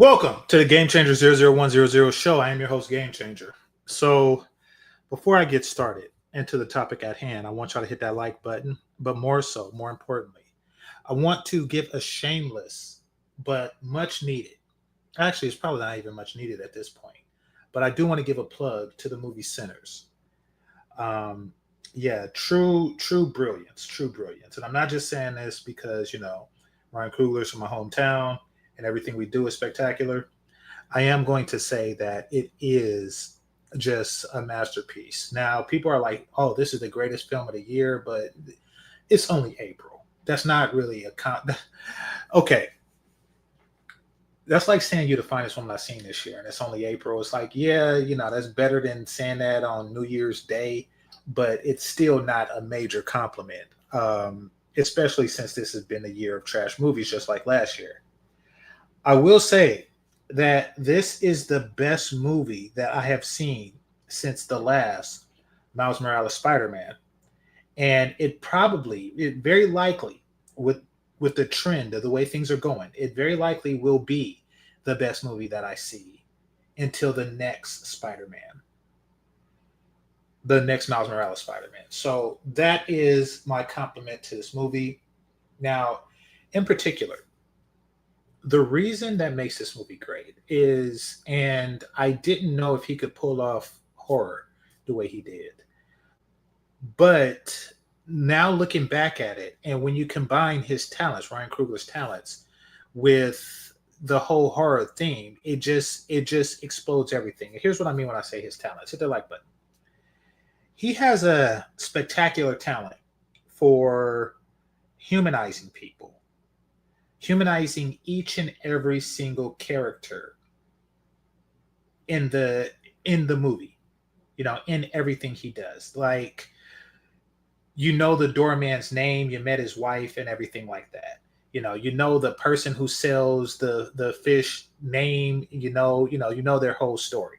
Welcome to the Game Changer 00100 show. I am your host, Game Changer. So, before I get started into the topic at hand, I want y'all to hit that like button, but more importantly, I want to give a shameless but much needed. Actually, it's probably not even much needed at this point, but I do want to give a plug to the movie Sinners. Um, yeah, true brilliance. And I'm not just saying this because Ryan Coogler's from my hometown and everything we do is spectacular. I am going to say that it is just a masterpiece. Now, people are like, "Oh, this is the greatest film of the year," but it's only April. That's not really a okay. That's like saying you're the finest woman I've seen this year, and it's only April. It's like, yeah, that's better than saying that on New Year's Day, but it's still not a major compliment. Especially since this has been a year of trash movies, just like last year. I will say that this is the best movie that I have seen since the last Miles Morales Spider-Man, and it very likely with the trend of the way things are going, it very likely will be the best movie that I see until the next Spider-Man, the next Miles Morales Spider-Man. So that is my compliment to this movie. Now, in particular, the reason that makes this movie great is, and I didn't know if he could pull off horror the way he did, but now looking back at it, and when you combine his talents, Ryan Coogler's talents, with the whole horror theme, it just explodes everything. And here's what I mean when I say his talents. Hit the like button. He has a spectacular talent for humanizing people, humanizing each and every single character in the movie, in everything he does. Like, the doorman's name, you met his wife and everything like that. You know the person who sells the fish name, their whole story.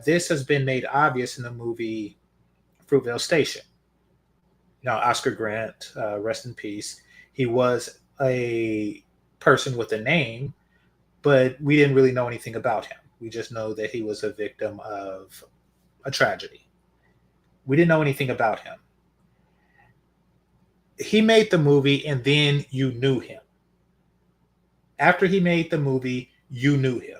This has been made obvious in the movie Fruitvale Station. Oscar Grant, rest in peace. He was a person with a name, but we didn't really know anything about him. We just know that he was a victim of a tragedy. We didn't know anything about him. He made the movie, and then you knew him. After he made the movie, you knew him.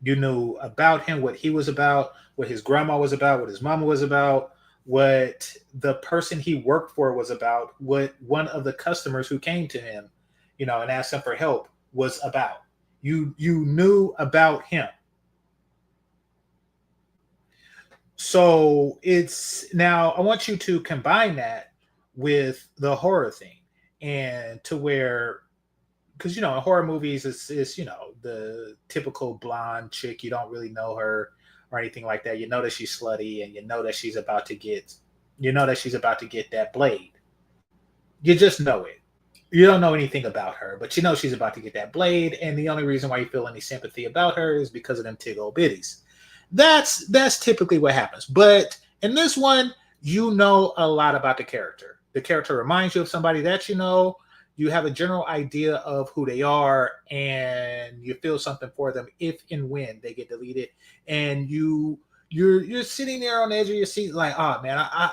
You knew about him, what he was about, what his grandma was about, what his mama was about, what the person he worked for was about, what one of the customers who came to him, and asked him for help was about. You knew about him. So now I want you to combine that with the horror thing, and to where, because in horror movies it's the typical blonde chick, you don't really know her or anything like that. You know that she's slutty, and you know that she's about to get that blade. You just know it. You don't know anything about her, but you know she's about to get that blade, and the only reason why you feel any sympathy about her is because of them tig old bitties. That's typically what happens. But in this one, you know a lot about the character. The character reminds you of somebody that you know. You have a general idea of who they are, and you feel something for them if and when they get deleted. And you're sitting there on the edge of your seat, like, oh man, I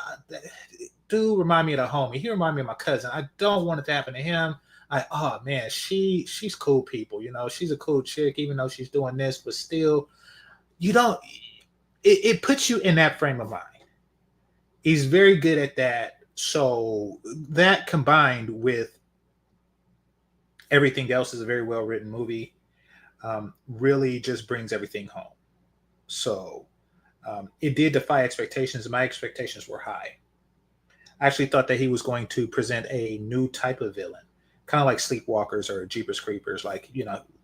dude remind me of the homie. He remind me of my cousin. I don't want it to happen to him. Oh man, she's cool people. She's a cool chick, even though she's doing this, but still, you don't. It puts you in that frame of mind. He's very good at that. So that combined with everything else is a very well written movie. Really just brings everything home. So it did defy expectations. My expectations were high. I actually thought that he was going to present a new type of villain, kind of like Sleepwalkers or Jeepers Creepers,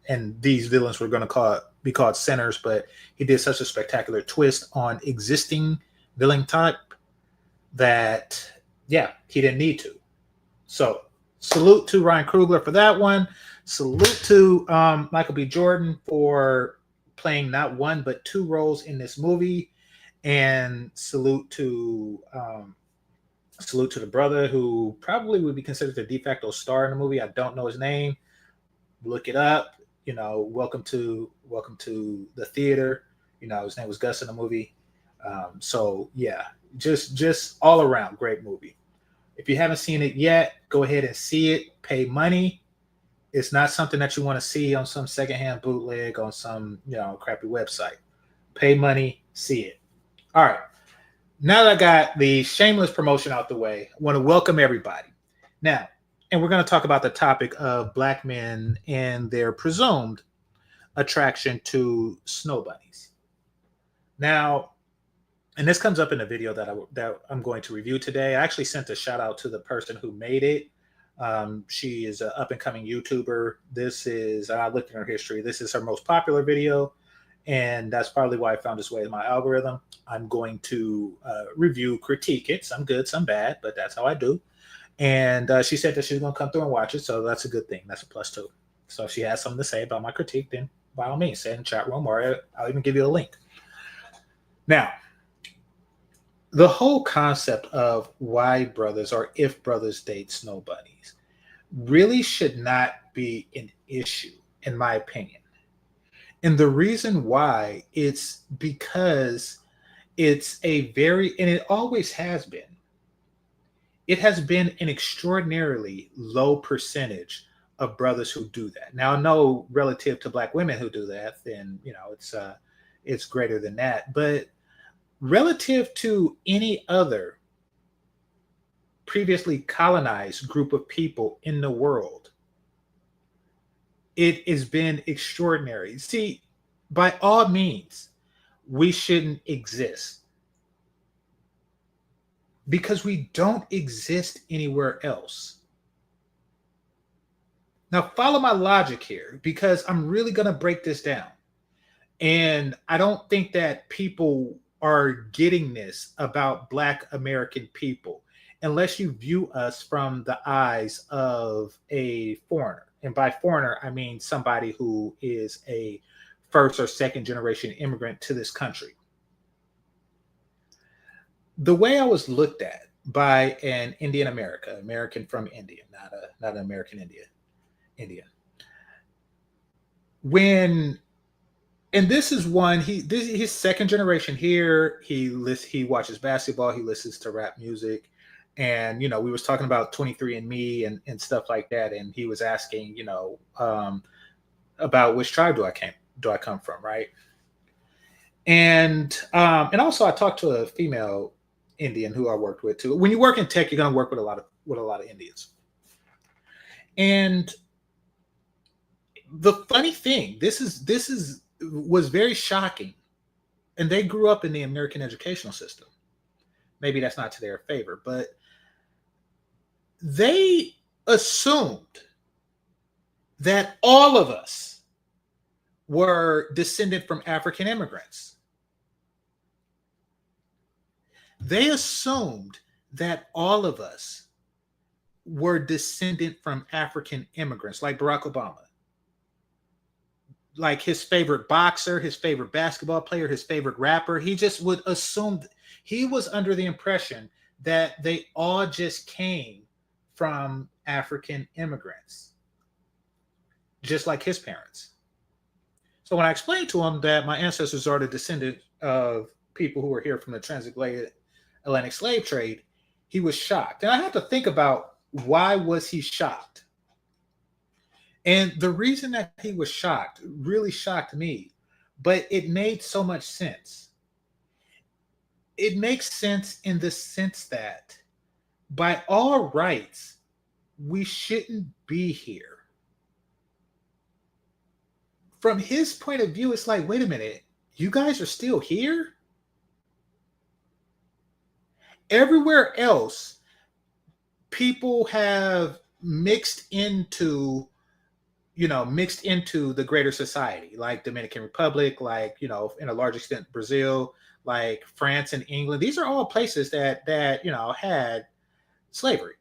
and these villains were going to be called sinners, but he did such a spectacular twist on existing villain type that, yeah, he didn't need to. So salute to Ryan Coogler for that one. Salute to Michael B. Jordan for playing not one but two roles in this movie, and salute to the brother who probably would be considered the de facto star in the movie. I don't know his name. Look it up. welcome to the theater. His name was Gus in the movie. So yeah, just all around great movie. If you haven't seen it yet, go ahead and see it. Pay money. It's not something that you want to see on some secondhand bootleg on some crappy website. Pay money, see it. All right. Now that I got the shameless promotion out the way, I want to welcome everybody. Now, and we're going to talk about the topic of Black men and their presumed attraction to snow bunnies. Now, and this comes up in a video that I'm going to review today. I actually sent a shout out to the person who made it. She is an up and coming YouTuber. I looked in her history. This is her most popular video, and that's probably why I found its way in my algorithm. I'm going to critique it. Some good, some bad, but that's how I do. And she said that she's going to come through and watch it, so that's a good thing. That's a plus two. So if she has something to say about my critique, then by all means, say it in the chat room, or I'll even give you a link. Now, the whole concept of why brothers or if brothers date snow bunnies really should not be an issue, in my opinion. And the reason why, it's because it's and it always has been, it has been an extraordinarily low percentage of brothers who do that. Now, I know relative to Black women who do that, then, it's greater than that. But relative to any other previously colonized group of people in the world, it has been extraordinary. See, by all means, we shouldn't exist because we don't exist anywhere else. Now, follow my logic here, because I'm really going to break this down. And I don't think that people are getting this about Black American people unless you view us from the eyes of a foreigner. And by foreigner, I mean somebody who is a first or second generation immigrant to this country. The way I was looked at by an Indian American from India, not an American Indian. And this is one, he's second generation here. He watches basketball. He listens to rap music. And, we was talking about 23andMe and stuff like that. And he was asking, about which tribe do I come from, right? And also I talked to a female Indian who I worked with too. When you work in tech, you're going to work with a lot of Indians. And the funny thing, was very shocking. And they grew up in the American educational system. Maybe that's not to their favor, but they assumed that all of us were descended from African immigrants. They assumed that all of us were descended from African immigrants, like Barack Obama. Like his favorite boxer, his favorite basketball player, his favorite rapper. He just would assume, he was under the impression that they all just came from African immigrants, just like his parents. So when I explained to him that my ancestors are the descendant of people who were here from the transatlantic slave trade, he was shocked. And I had to think about, why was he shocked? And the reason that he was shocked really shocked me, but it made so much sense. It makes sense in the sense that by all rights, we shouldn't be here. From his point of view, it's like, wait a minute, you guys are still here? Everywhere else, people have mixed into the greater society, like Dominican Republic, like, in a large extent, Brazil, like France and England. These are all places that had slavery.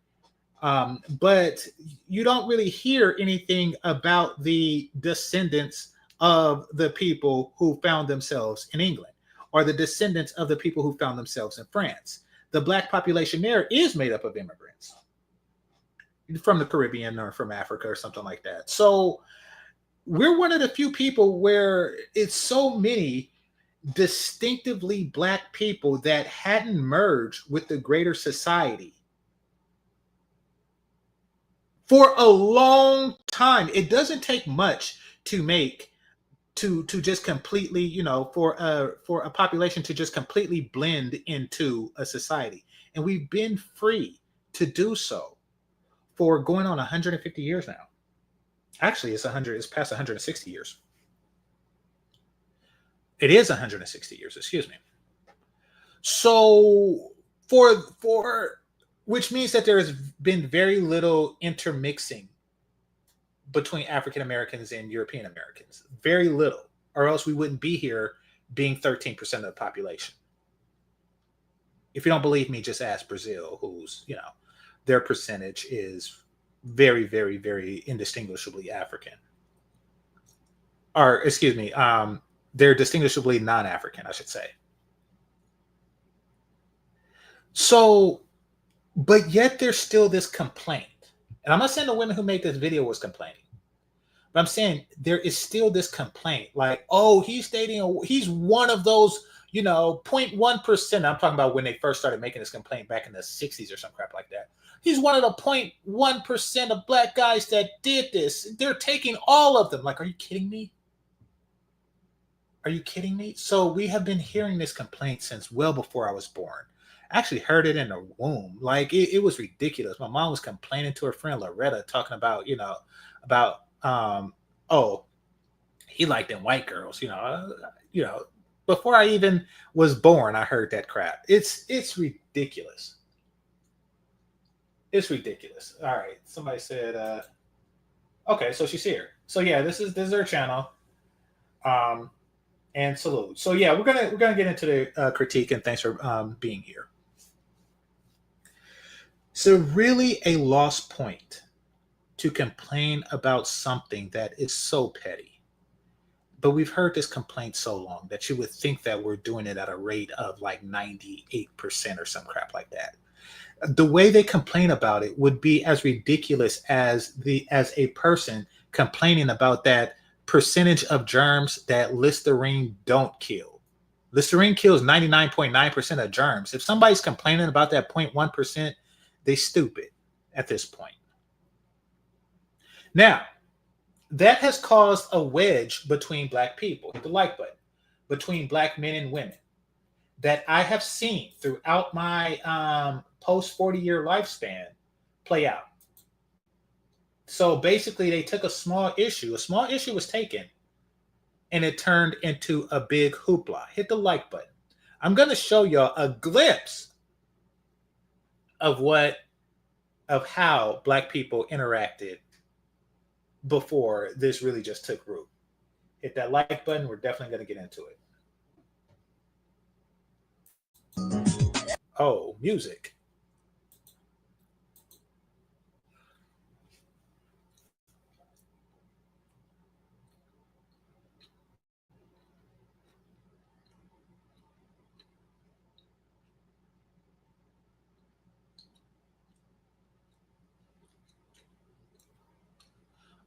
But you don't really hear anything about the descendants of the people who found themselves in England, or the descendants of the people who found themselves in France. The Black population there is made up of immigrants from the Caribbean or from Africa or something like that. So we're one of the few people where it's so many distinctively black people that hadn't merged with the greater society for a long time. It doesn't take much to make to just completely, for a population to just completely blend into a society. And we've been free to do so for going on 150 years now. Actually, it's past 160 years. It is 160 years, excuse me. So for which means that there has been very little intermixing between African Americans and European Americans. Very little, or else we wouldn't be here being 13% of the population. If you don't believe me, just ask Brazil, whose, their percentage is very, very, very indistinguishably African. Or, excuse me, they're distinguishably non-African, I should say. So, but yet there's still this complaint. And I'm not saying the women who made this video was complaining. But I'm saying there is still this complaint, like, oh, he's one of those, 0.1%. I'm talking about when they first started making this complaint back in the 60s or some crap like that. He's one of the 0.1% of black guys that did this. They're taking all of them. Like, are you kidding me? Are you kidding me? So we have been hearing this complaint since well before I was born. I actually heard it in the womb. Like, it was ridiculous. My mom was complaining to her friend Loretta, talking about, oh, he liked them white girls, before I even was born, I heard that crap. It's ridiculous. It's ridiculous. All right. Somebody said, okay, so she's here. So yeah, this is her channel. And salute. So yeah, we're gonna get into the critique, and thanks for being here. So really a lost point to complain about something that is so petty. But we've heard this complaint so long that you would think that we're doing it at a rate of like 98% or some crap like that. The way they complain about it would be as ridiculous as a person complaining about that percentage of germs that Listerine don't kill. Listerine kills 99.9% of germs. If somebody's complaining about that 0.1%, they stupid at this point. Now, that has caused a wedge between black people, hit the like button, between black men and women that I have seen throughout my post 40-year lifespan play out. So basically, they took a small issue was taken, and it turned into a big hoopla. Hit the like button. I'm going to show y'all a glimpse of how black people interacted before this really just took root. Hit that like button. We're definitely going to get into it. Oh, music.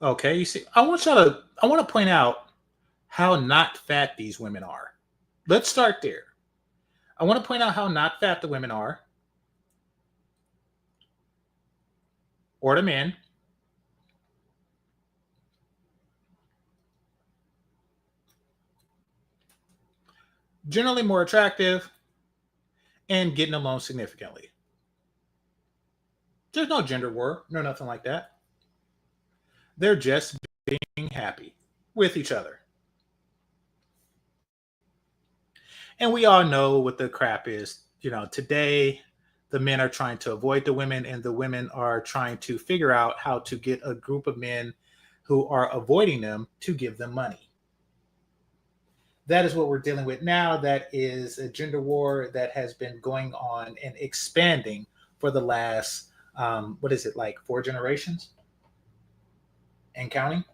Okay, you see, I want to point out how not fat these women are. Let's start there. I want to point out how not fat the women are, or the men. Generally more attractive and getting along significantly. There's no gender war, no nothing like that. They're just being happy with each other. And we all know what the crap is. Today the men are trying to avoid the women, and the women are trying to figure out how to get a group of men who are avoiding them to give them money. That is what we're dealing with now. That is a gender war that has been going on and expanding for the last, 4 generations? And counting.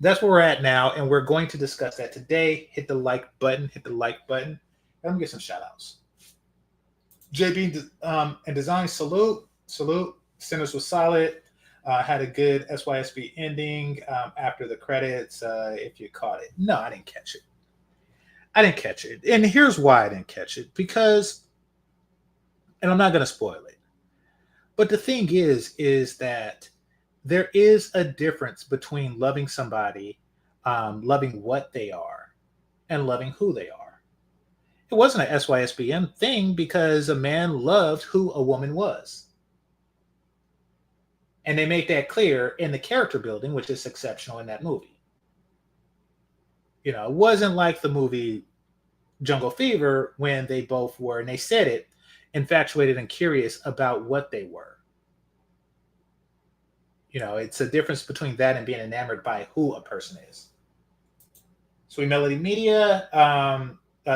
That's where we're at now, and we're going to discuss that today. Hit the like button. Let me get some shout outs. JB and Design, salute. Sinners was solid. Had a good SYSB ending after the credits. If you caught it, no, I didn't catch it. I didn't catch it, and here's why I didn't catch it. Because, and I'm not going to spoil it, but the thing is that there is a difference between loving somebody, loving what they are, and loving who they are. It wasn't a SYSBM thing because a man loved who a woman was. And they make that clear in the character building, which is exceptional in that movie. You know, it wasn't like the movie Jungle Fever when they both were, and they said it, infatuated and curious about what they were. You know, it's a difference between that and being enamored by who a person is. Sweet Melody Media,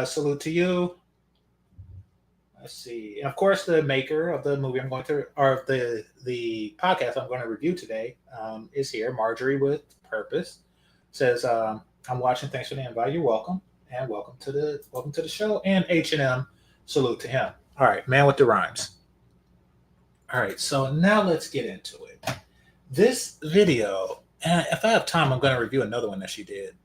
salute to you. Let's see. And of course, the maker of the movie I'm going to, or the podcast I'm going to review today is here. Marjorie with Purpose says, "I'm watching. Thanks for the invite. You're welcome, and welcome to the show." And H&M, salute to him. All right, man with the rhymes. All right, so now let's get into it. This video, and if I have time, I'm going to review another one that she did.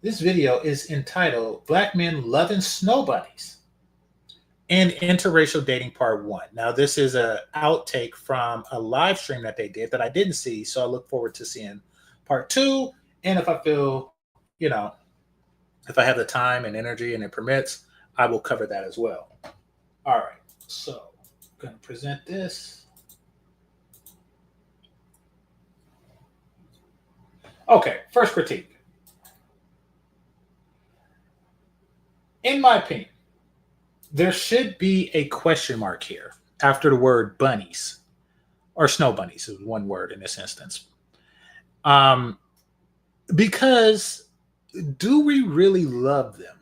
This video is entitled Black Men Loving Snow Bunnies and Interracial Dating Part 1. Now, this is an outtake from a live stream that they did that I didn't see, so I look forward to seeing Part 2. And if I feel, you know, if I have the time and energy and it permits, I will cover that as well. All right, so I'm going to present this. Okay, first critique. In my opinion, there should be a question mark here after the word bunnies, or snow bunnies is one word in this instance. Because do we really love them?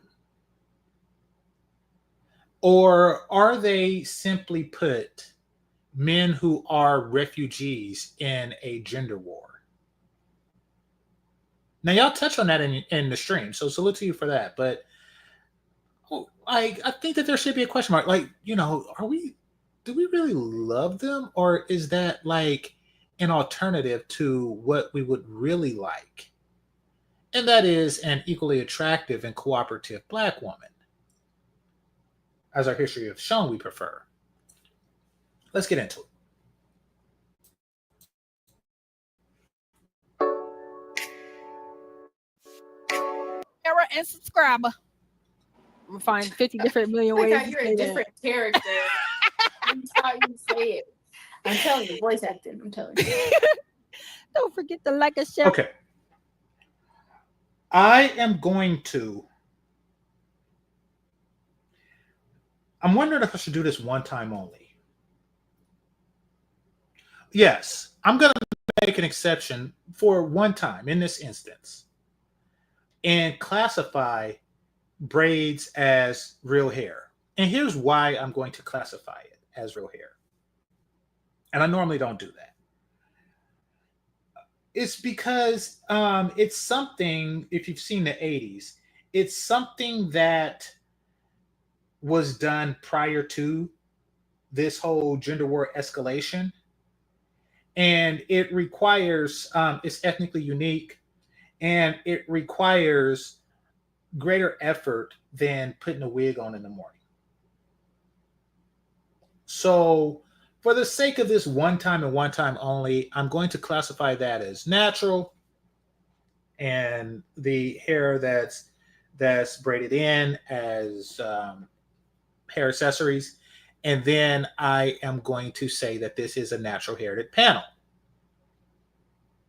Or are they simply put men who are refugees in a gender war? Now, y'all touch on that in the stream, so salute to you for that. But I think that there should be a question mark. Like, you know, do we really love them? Or is that like an alternative to what we would really like? And that is an equally attractive and cooperative Black woman. As our history has shown, we prefer. Let's get into it. And subscriber. I'm gonna find 50 different million ways. You're a different character. That's how you say it. I'm telling you, voice acting. I'm telling you. Don't forget to like and share. Okay. I am going to. I'm wondering if I should do this one time only. Yes, I'm going to make an exception for one time in this instance and classify braids as real hair. And here's why I'm going to classify it as real hair. And I normally don't do that. It's because it's something, if you've seen the 80s, it's something that was done prior to this whole gender war escalation. And it requires, it's ethnically unique, and it requires greater effort than putting a wig on in the morning. So for the sake of this one time and one time only, I'm going to classify that as natural, and the hair that's braided in as hair accessories. And then I am going to say that this is a natural haired panel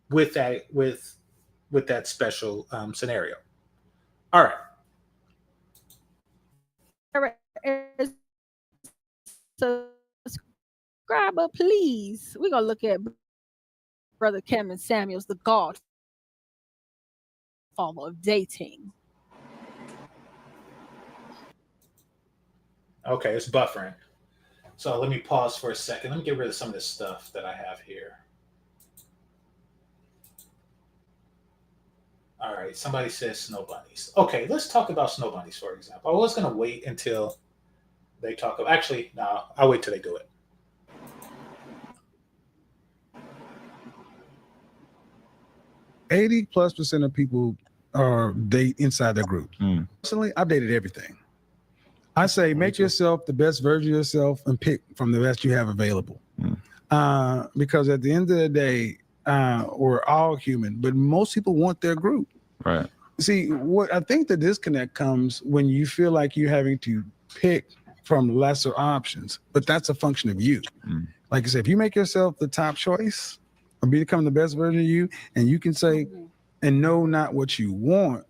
with that special scenario. All right. Subscriber, please. We're gonna look at Brother Cameron Samuels, the godfather of dating. Okay, it's buffering. So let me pause for a second. Let me get rid of some of this stuff that I have here. All right, somebody says snow bunnies. Okay, let's talk about snow bunnies, for example. I was going to wait until they talk about... Actually, no, I'll wait till they do it. 80+% of people are date inside their group. Personally, I've dated everything. I say make yourself the best version of yourself and pick from the best you have available. Because at the end of the day, we're all human, but most people want their group. Right. See, what I think the disconnect comes when you feel like you're having to pick from lesser options, but that's a function of you. Like I said, if you make yourself the top choice or become the best version of you, and you can say and know not what you want,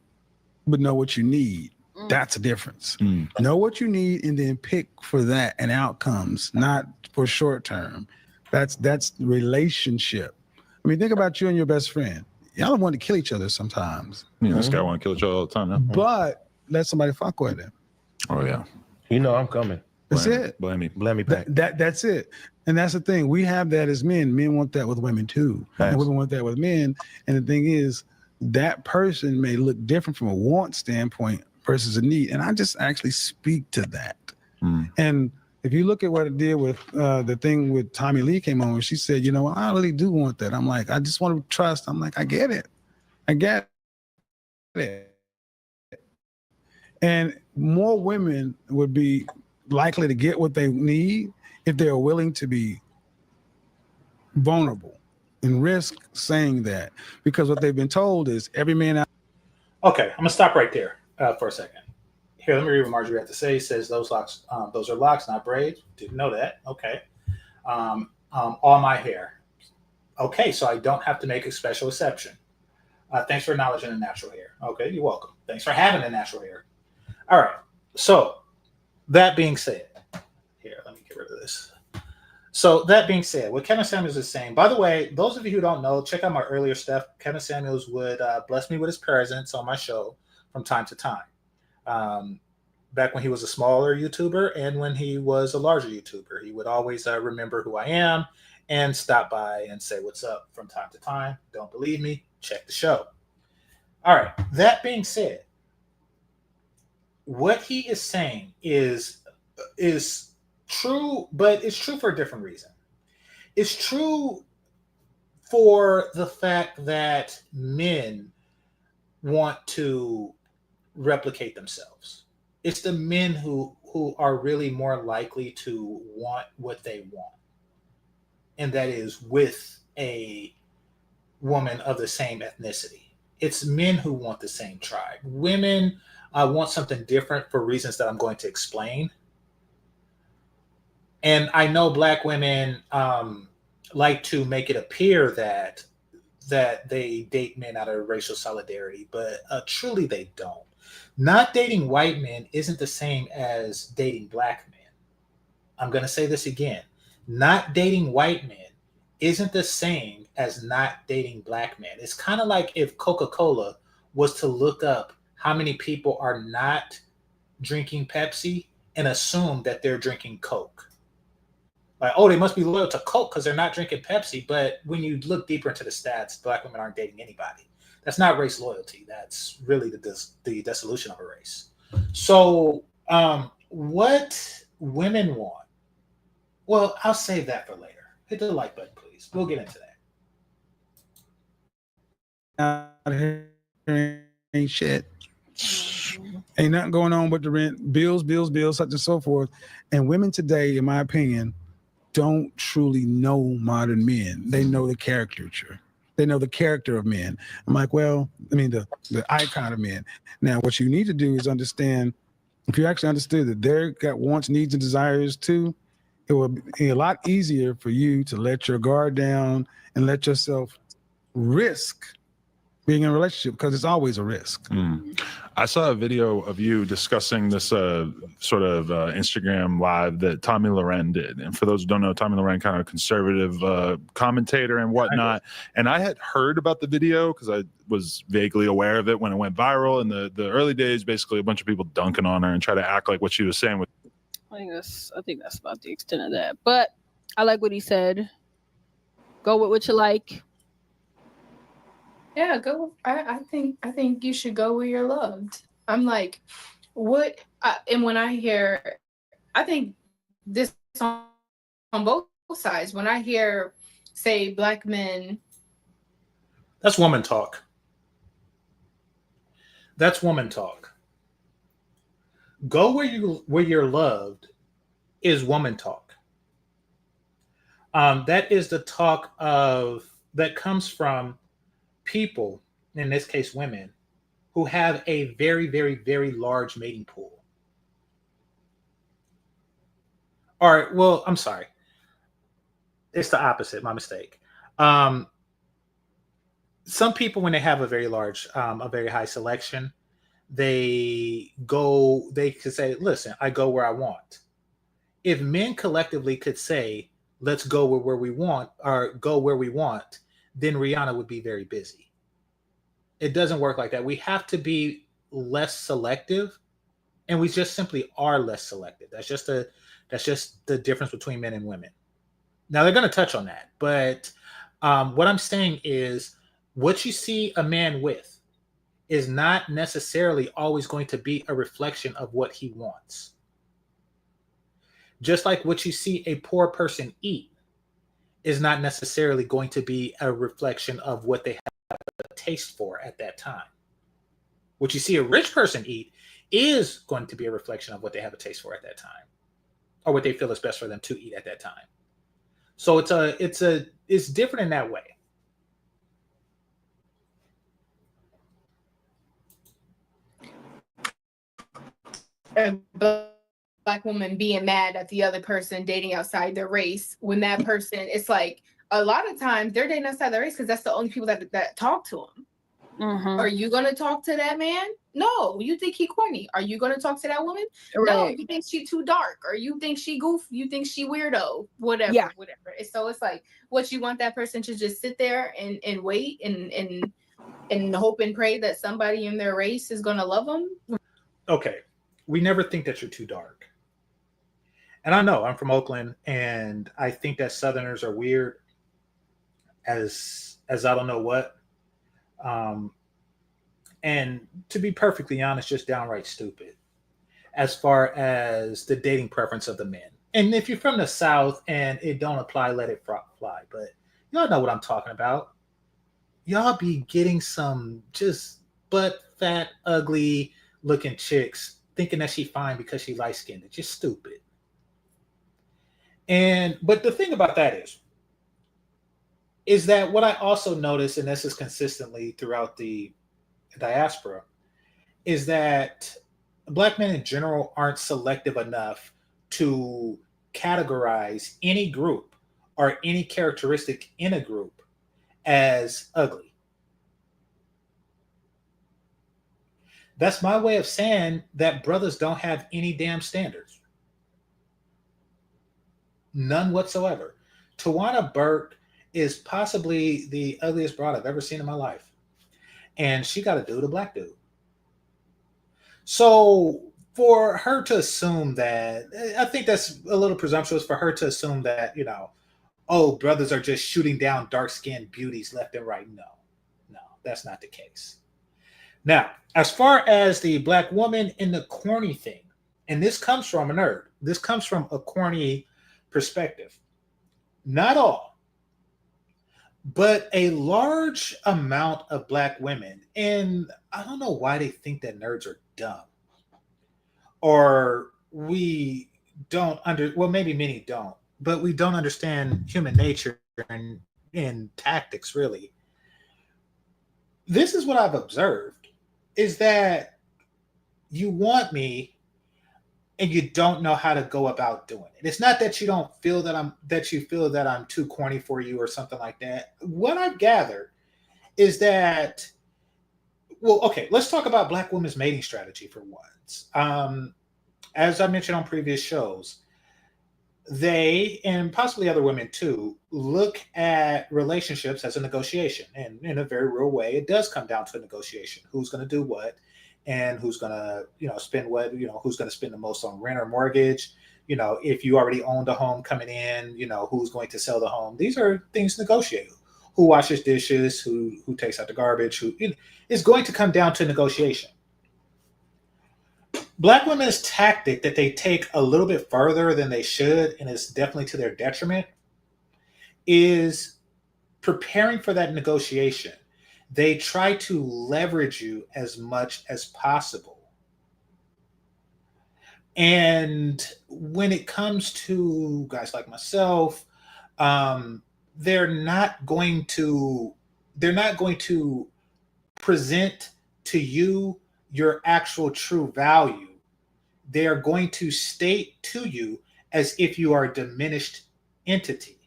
but know what you need. That's a difference. Know what you need and then pick for that and outcomes, not for short term. That's relationship. I mean, think about you and your best friend. Y'all don't want to kill each other sometimes. Yeah, this guy want to kill each other all the time. Huh? But let somebody fuck with him. Oh yeah. You know I'm coming. That's it. Blame me. Blame me back. That's it. And that's the thing. We have that as men. Men want that with women too. Nice. And women want that with men. And the thing is, that person may look different from a want standpoint versus a need. And I just actually speak to that. And if you look at what it did with the thing with Tommy Lee came on, she said, you know, I really do want that. I'm like, I just want to trust. I'm like, I get it. I get it. And more women would be likely to get what they need if they're willing to be vulnerable and risk saying that, because what they've been told is every man out. Okay, I'm gonna stop right there for a second. Here, let me read what Marjorie had to say. It says those locks, those are locks, not braids. Didn't know that. Okay. All my hair. Okay, so I don't have to make a special exception. Thanks for acknowledging the natural hair. Okay, you're welcome. Thanks for having the natural hair. All right. So that being said, here, let me get rid of this. So that being said, what Kevin Samuels is saying, by the way, those of you who don't know, check out my earlier stuff. Kevin Samuels would bless me with his presence on my show from time to time. Back when he was a smaller YouTuber and when he was a larger YouTuber, he would always remember who I am and stop by and say what's up from time to time. Don't believe me? Check the show. All right. That being said, what he is saying is true, but it's true for a different reason. It's true for the fact that men want to replicate themselves. It's the men who are really more likely to want what they want, and that is with a woman of the same ethnicity. It's men who want the same tribe. Women want something different for reasons that I'm going to explain. And I know Black women like to make it appear that they date men out of racial solidarity, but truly they don't. Not dating white men isn't the same as dating Black men. I'm going to say this again. Not dating white men isn't the same as not dating Black men. It's kind of like if Coca-Cola was to look up how many people are not drinking Pepsi and assume that they're drinking Coke. Like, oh, they must be loyal to Coke because they're not drinking Pepsi. But when you look deeper into the stats, Black women aren't dating anybody. That's not race loyalty. That's really the dissolution of a race. So what women want, well, I'll save that for later. Hit the like button, please. We'll get into that. Ain't shit. Ain't nothing going on but the rent, bills, such and so forth. And women today, in my opinion, don't truly know modern men. They know the caricature. They know the character of men. I'm like, well, I mean, the icon of men. Now, what you need to do is understand, if you actually understood that they're got wants, needs, and desires too, it will be a lot easier for you to let your guard down and let yourself risk being in a relationship, because it's always a risk. I saw a video of you discussing this sort of Instagram live that Tommy Loren did. And for those who don't know, Tommy Loren, kind of conservative commentator and whatnot. And I had heard about the video because I was vaguely aware of it when it went viral in the early days. Basically, a bunch of people dunking on her and try to act like what she was saying. I think that's about the extent of that. But I like what he said. Go with what you like. Yeah, go. I think you should go where you're loved. I'm like, what? And when I hear, I think this on both sides. When I hear, say, Black men. That's woman talk. That's woman talk. Go where you're loved is woman talk. That is the talk that comes from people, in this case women, who have a very, very, very large mating pool. Or, well, I'm sorry. It's the opposite. My mistake. Some people, when they have a very high selection, they could say, listen, I go where I want. If men collectively could say, let's go where we want, or go where we want, then Rihanna would be very busy. It doesn't work like that. We have to be less selective, and we just simply are less selective. That's just the difference between men and women. Now they're going to touch on that, but what I'm saying is what you see a man with is not necessarily always going to be a reflection of what he wants. Just like what you see a poor person eat is not necessarily going to be a reflection of what they have a taste for at that time. What you see a rich person eat is going to be a reflection of what they have a taste for at that time, or what they feel is best for them to eat at that time. So it's different in that way. A black woman being mad at the other person dating outside their race, when that person, it's like a lot of times they're dating outside their race because that's the only people that talk to them. Mm-hmm. Are you gonna talk to that man? No. You think he corny? Are you gonna talk to that woman? Right. No. You think she too dark, or you think she goof? You think she weirdo? Whatever. Yeah. Whatever. So it's like, what, you want that person to just sit there and wait and hope and pray that somebody in their race is gonna love them? Okay. We never think that you're too dark. And I know I'm from Oakland, and I think that Southerners are weird as I don't know what. And to be perfectly honest, just downright stupid as far as the dating preference of the men. And if you're from the South and it don't apply, let it fly. But y'all know what I'm talking about. Y'all be getting some just butt fat, ugly looking chicks thinking that she fine because she light skinned. It's just stupid. But the thing about that is that what I also notice, and this is consistently throughout the diaspora, is that Black men in general aren't selective enough to categorize any group or any characteristic in a group as ugly. That's my way of saying that brothers don't have any damn standards. None whatsoever. Tawana Burke is possibly the ugliest broad I've ever seen in my life. And she got a dude, a black dude. So for her to assume that, I think that's a little presumptuous for her to assume that, oh, brothers are just shooting down dark-skinned beauties left and right. No, that's not the case. Now, as far as the black woman in the corny thing, and this comes from a nerd, this comes from a corny perspective. Not all, but a large amount of black women, and I don't know why they think that nerds are dumb, or we don't well, maybe many don't, but we don't understand human nature and tactics, really. This is what I've observed, is that you want me and you don't know how to go about doing it. It's not that you don't feel that you feel that I'm too corny for you or something like that. What I've gathered is that, well, okay, let's talk about black women's mating strategy for once. As I mentioned on previous shows, they, and possibly other women too, look at relationships as a negotiation. And in a very real way, it does come down to a negotiation. Who's going to do what? And who's going to, spend what, who's going to spend the most on rent or mortgage, if you already owned a home coming in, who's going to sell the home. These are things negotiated. Who washes dishes, who takes out the garbage, it's going to come down to negotiation. Black women's tactic that they take a little bit further than they should, and it's definitely to their detriment, is preparing for that negotiation. they try to leverage you as much as possible. And when it comes to guys like myself, they're not going to present to you your actual true value. They are going to state to you as if you are a diminished entity.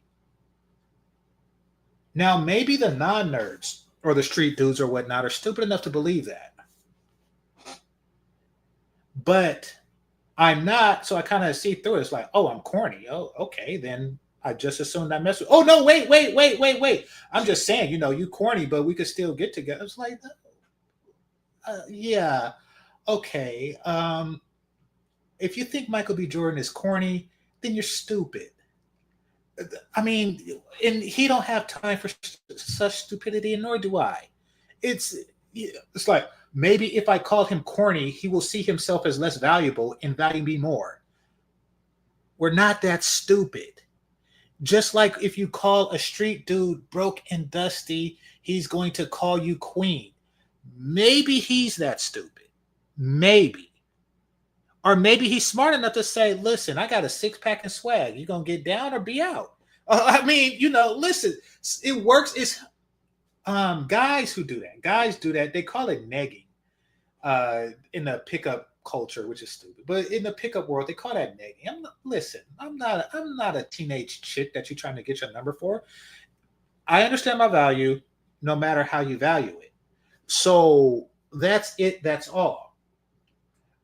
Now, maybe the non-nerds or the street dudes or whatnot are stupid enough to believe that. But I'm not, so I kind of see through it. It's like, oh, I'm corny. Oh, okay, then I just assumed that mess with. Oh no, wait. I'm just saying, you corny, but we could still get together. It's like, yeah, okay. If you think Michael B. Jordan is corny, then you're stupid. I mean, and he don't have time for such stupidity, and nor do I. It's like, maybe if I call him corny, he will see himself as less valuable and value me more. We're not that stupid. Just like if you call a street dude broke and dusty, he's going to call you queen. Maybe he's that stupid. Maybe. Or maybe he's smart enough to say, listen, I got a 6-pack and swag. You going to get down or be out? I mean, listen, it works. It's guys who do that. Guys do that. They call it negging in the pickup culture, which is stupid. But in the pickup world, they call that negging. I'm not a teenage chick that you're trying to get your number for. I understand my value no matter how you value it. So that's it. That's all.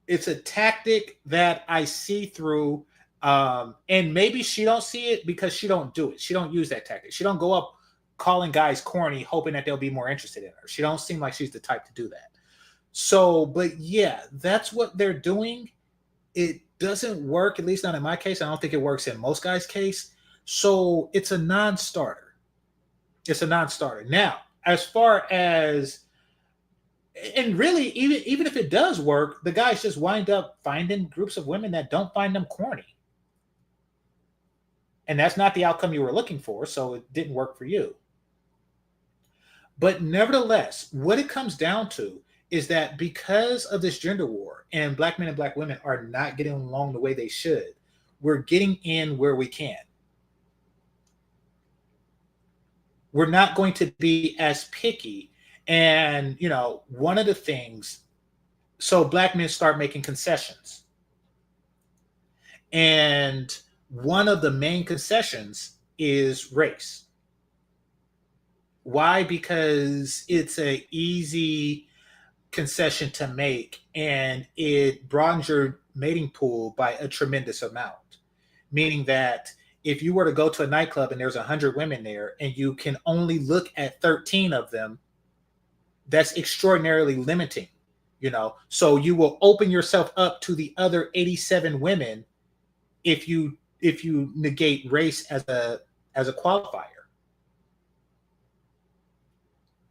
It's a tactic that I see through, and maybe she don't see it because she don't do it. She don't use that tactic. She don't go up calling guys corny, hoping that they'll be more interested in her. She don't seem like she's the type to do that. So, but yeah, that's what they're doing. It doesn't work, at least not in my case. I don't think it works in most guys' case. So it's a non-starter. It's a non-starter. Now, as far as, and really, even if it does work, the guys just wind up finding groups of women that don't find them corny. And that's not the outcome you were looking for, so it didn't work for you. But nevertheless, what it comes down to is that because of this gender war and black men and black women are not getting along the way they should, we're getting in where we can. We're not going to be as picky. And, one of the things, so black men start making concessions. And one of the main concessions is race. Why? Because it's an easy concession to make, and it broadens your mating pool by a tremendous amount. Meaning that if you were to go to a nightclub and there's 100 women there and you can only look at 13 of them, that's extraordinarily limiting, So you will open yourself up to the other 87 women if you negate race as a qualifier.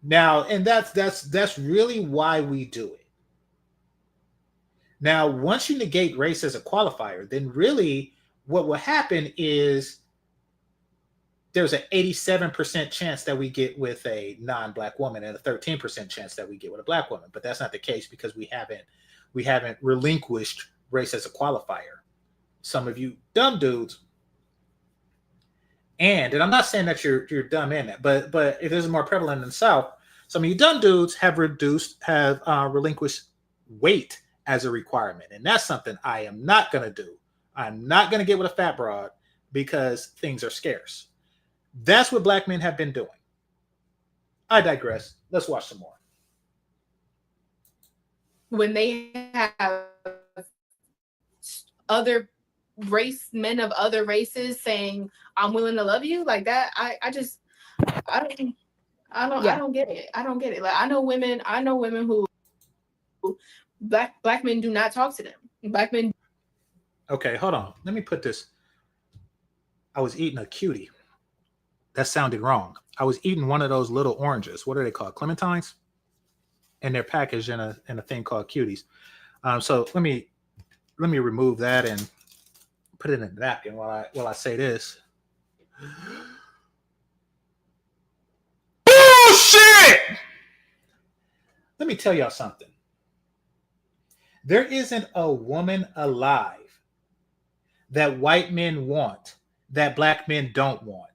Now, and that's really why we do it. Now, once you negate race as a qualifier, then really what will happen is there's an 87% chance that we get with a non-black woman and a 13% chance that we get with a black woman. But that's not the case because we haven't relinquished race as a qualifier. Some of you dumb dudes, and I'm not saying that you're dumb in it, but if this is more prevalent in the South, some of you dumb dudes have relinquished weight as a requirement. And that's something I am not going to do. I'm not going to get with a fat broad because things are scarce. That's what black men have been doing. I digress. Let's watch some more. When they have other men of other races saying, I'm willing to love you like that, I don't get it. I don't get it. Like I know women who black men do not talk to them. Black men. Okay, hold on. Let me put this. I was eating a cutie. That sounded wrong. I was eating one of those little oranges. What are they called? Clementines? And they're packaged in a thing called cuties. So let me remove that and put it in a napkin while I say this. Bullshit! Let me tell y'all something. There isn't a woman alive that white men want that black men don't want.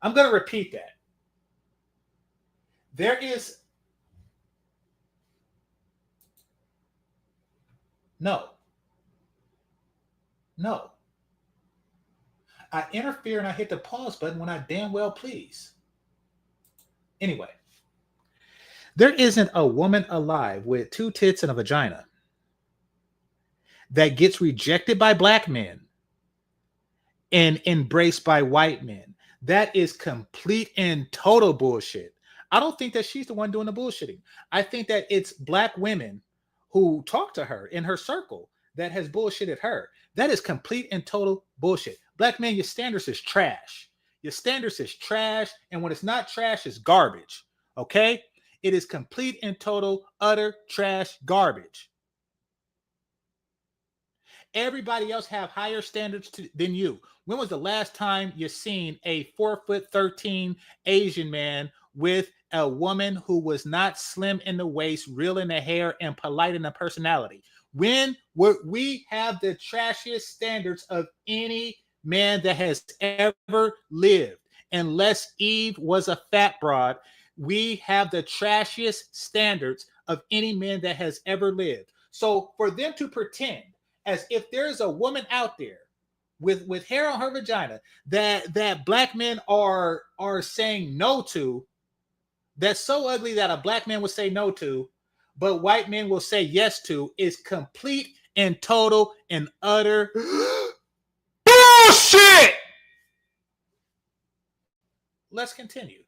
I'm going to repeat that. There is no. I interfere and I hit the pause button when I damn well please. Anyway, there isn't a woman alive with 2 tits and a vagina that gets rejected by black men and embraced by white men. That is complete and total bullshit. I don't think that she's the one doing the bullshitting. I think that it's black women who talk to her in her circle that has bullshitted her. That is complete and total bullshit. Black men, your standards is trash. Your standards is trash. And when it's not trash, it's garbage. Okay? It is complete and total, utter trash garbage. Everybody else have higher standards than you. When was the last time you seen a 4'13" Asian man with a woman who was not slim in the waist, real in the hair, and polite in the personality? When we have the trashiest standards of any man that has ever lived, unless Eve was a fat broad, we have the trashiest standards of any man that has ever lived. So for them to pretend as if there's a woman out there with hair on her vagina that black men are saying no to, that's so ugly that a black man would say no to, but white men will say yes to, is complete and total and utter bullshit. Let's continue.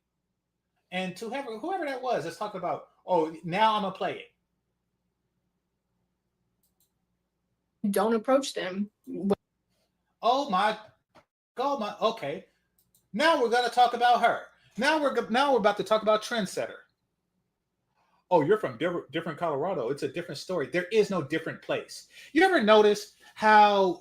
And to whoever that was, let's talk about, oh, now I'm gonna play it. Don't approach them. Oh my, okay. Now we're gonna talk about her. Now we're about to talk about Trendsetter. Oh, you're from different Colorado. It's a different story. There is no different place. You ever notice how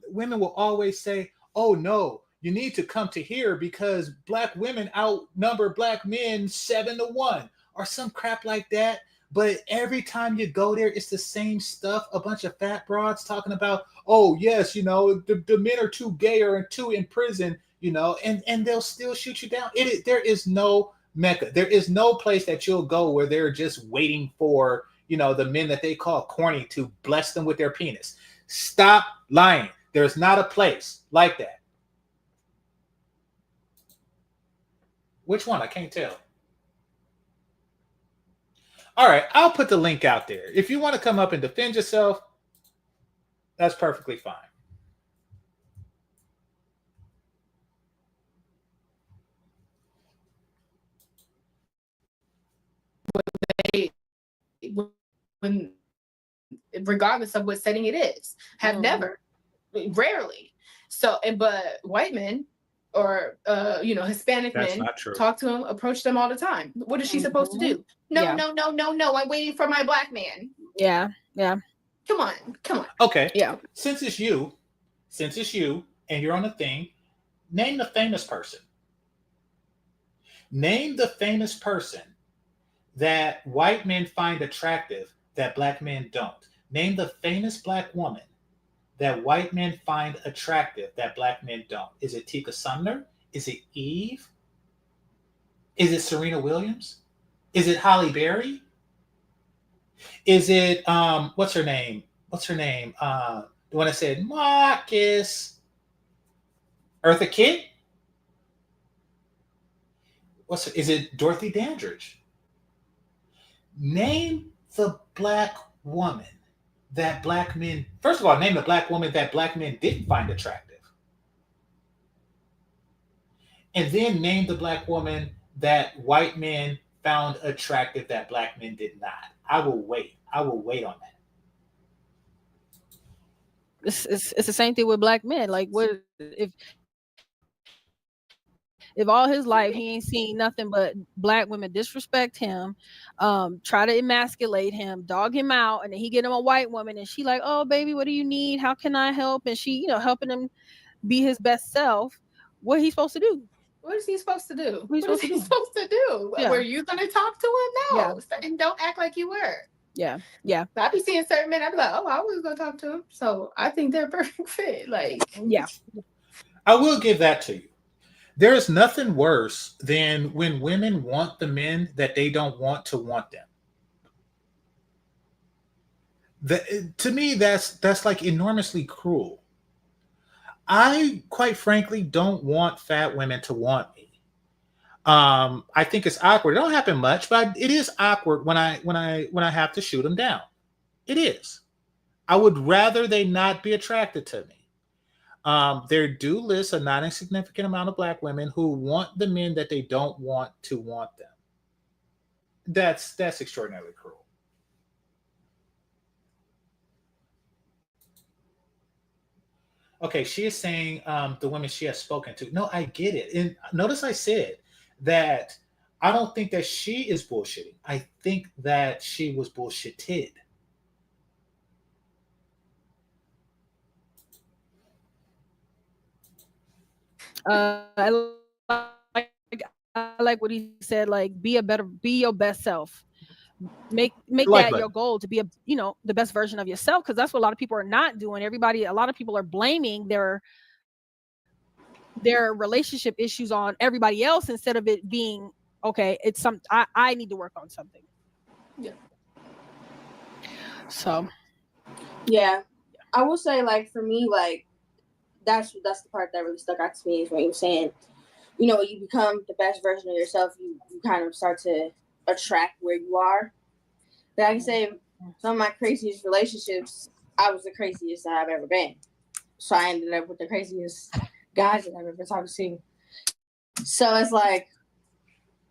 women will always say, "Oh no, you need to come to here because black women outnumber black men 7-1," or some crap like that. But every time you go there, it's the same stuff. A bunch of fat broads talking about, oh, yes, you know, the men are too gay or too in prison, you know, and they'll still shoot you down. There is no Mecca. There is no place that you'll go where they're just waiting for, you know, the men that they call corny to bless them with their penis. Stop lying. There's not a place like that. Which one? I can't tell. All right, I'll put the link out there. If you want to come up and defend yourself, that's perfectly fine. When regardless of what setting it is, have never, rarely. So, but white men or Hispanic That's men not true. talk to them, approach them all the time. What is she supposed to do? No, Yeah. no. I'm waiting for my black man. Yeah. Come on. Okay. Yeah. Since it's you, and you're on the thing, name the famous person. Name the famous person that white men find attractive that black men don't. Name the famous black woman that white men find attractive that black men don't. Is it Tika Sumner? Is it Eve? Is it Serena Williams? Is it Halle Berry? Is it what's her name? The one that said Marcus. Eartha Kitt? Is it Dorothy Dandridge? Name the black woman that black men, first of all, name the black woman that black men didn't find attractive. And then name the black woman that white men found attractive that black men did not. I will wait on that. It's the same thing with black men. Like, what if all his life he ain't seen nothing but black women disrespect him, try to emasculate him, dog him out, and then he get him a white woman and she like, oh baby, what do you need? How can I help? And she, helping him be his best self. What he's supposed to do? What is he supposed to do? What is he supposed to do? Yeah. Were you gonna talk to him? No. Yeah. And don't act like you were. Yeah. I be seeing certain men, I be like, oh, I was gonna talk to him. So I think they're a perfect fit. Like, Yeah. I will give that to you. There is nothing worse than when women want the men that they don't want to want them. To me, that's like enormously cruel. I quite frankly don't want fat women to want me. I think it's awkward. It don't happen much, but it is awkward when I have to shoot them down. It is. I would rather they not be attracted to me. There do list a not insignificant amount of Black women who want the men that they don't want to want them. That's extraordinarily cruel. Okay, she is saying the women she has spoken to. No, I get it. And notice I said that I don't think that she is bullshitting. I think that she was bullshitted. I like what he said. Like, be your best self. Make that your goal to be the best version of yourself, because that's what a lot of people are not doing. A lot of people are blaming their relationship issues on everybody else instead of it being okay. It's I need to work on something. Yeah. So. Yeah, I will say, like, for me, like, that's the part that really stuck out to me is when you were saying, you become the best version of yourself. You kind of start to attract where you are. But I can say some of my craziest relationships, I was the craziest that I've ever been. So I ended up with the craziest guys that I've ever talked to. So it's like,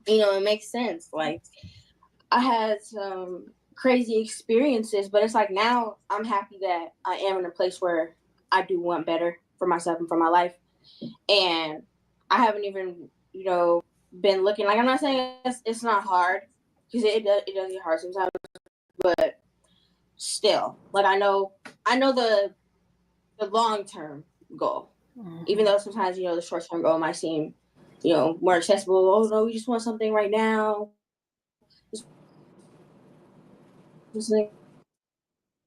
it makes sense. Like, I had some crazy experiences, but it's like now I'm happy that I am in a place where I do want better for myself and for my life. And I haven't even, been looking. Like, I'm not saying it's not hard, because it does get hard sometimes, but still, like, I know the long-term goal, even though sometimes, the short-term goal might seem, more accessible. Oh no, we just want something right now. Just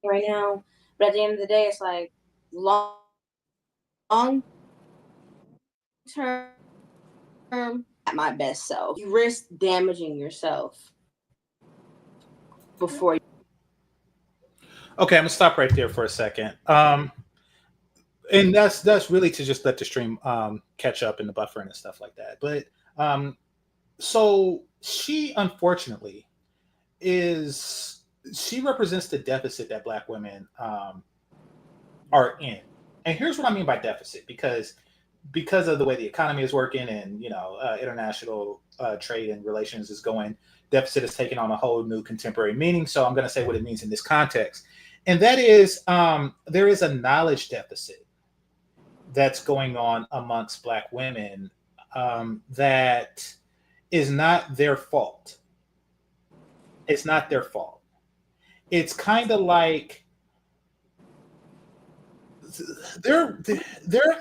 right now. But at the end of the day, it's like long term at my best self. You risk damaging yourself before you. Okay, I'm gonna stop right there for a second. And that's really to just let the stream catch up in the buffering and stuff like that. But so she unfortunately she represents the deficit that Black women are in. And here's what I mean by deficit, because of the way the economy is working and international trade and relations is going, deficit is taking on a whole new contemporary meaning. So I'm going to say what it means in this context, and that is there is a knowledge deficit that's going on amongst Black women that is not their fault. It's not their fault. It's kind of like they're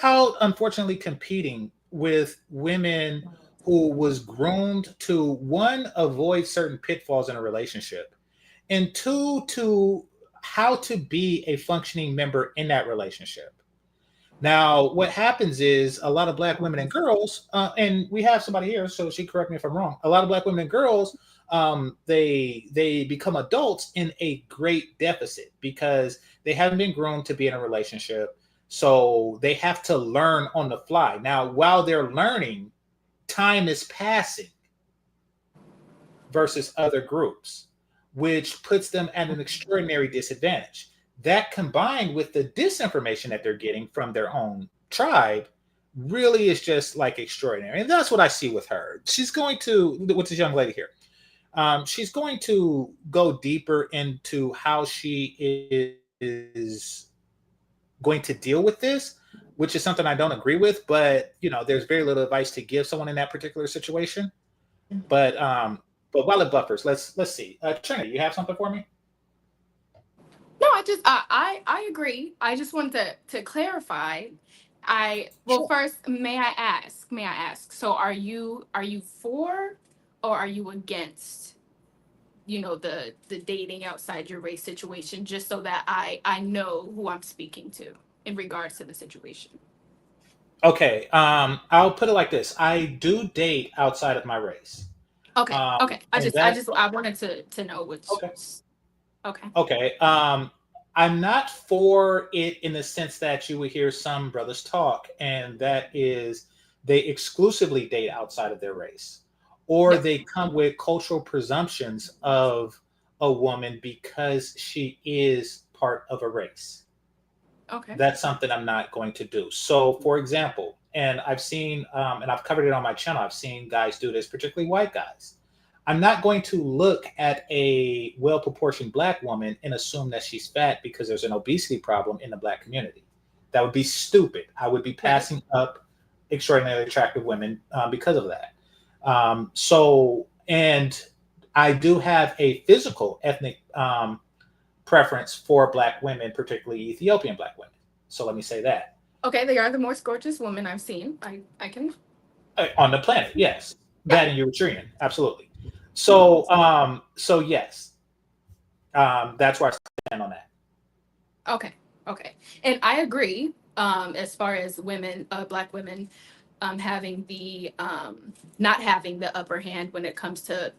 out, unfortunately, competing with women who was groomed to, one, avoid certain pitfalls in a relationship, and two, to how to be a functioning member in that relationship. Now, what happens is a lot of Black women and girls, and we have somebody here, so she correct me if I'm wrong. A lot of Black women and girls, they become adults in a great deficit because they haven't been groomed to be in a relationship. So they have to learn on the fly. Now, while they're learning, time is passing versus other groups, which puts them at an extraordinary disadvantage. That, combined with the disinformation that they're getting from their own tribe, really is just like extraordinary. And that's what I see with her. She's going to, with this young lady here, she's going to go deeper into how she is going to deal with this, which is something I don't agree with, but there's very little advice to give someone in that particular situation. But while it buffers, let's see. Trina, you have something for me? No, I agree. I just wanted to clarify Well, first, may I ask, so are you for or are you against, the dating outside your race situation, just so that I know who I'm speaking to in regards to the situation? Okay, I'll put it like this: I do date outside of my race, Okay, okay. and that I wanted to know which. okay. Okay. Okay. I'm not for it in the sense that you would hear some brothers talk, and that is they exclusively date outside of their race, or Yep. they come with cultural presumptions of a woman because she is part of a race. Okay. That's something I'm not going to do. So, for example, and I've seen, and I've covered it on my channel, I've seen guys do this, particularly white guys. I'm not going to look at a well proportioned black woman and assume that she's fat because there's an obesity problem in the black community. That would be stupid. I would be Right. passing up extraordinarily attractive women because of that. And I do have a physical ethnic preference for black women, particularly Ethiopian black women. So let me say that. Okay, they are the most gorgeous women I've seen. I can. On the planet, yes. Yeah. That and Eritrean, absolutely. So yes, that's where I stand on that. Okay. Okay. And I agree. As far as women, black women, having the not having the upper hand when it comes to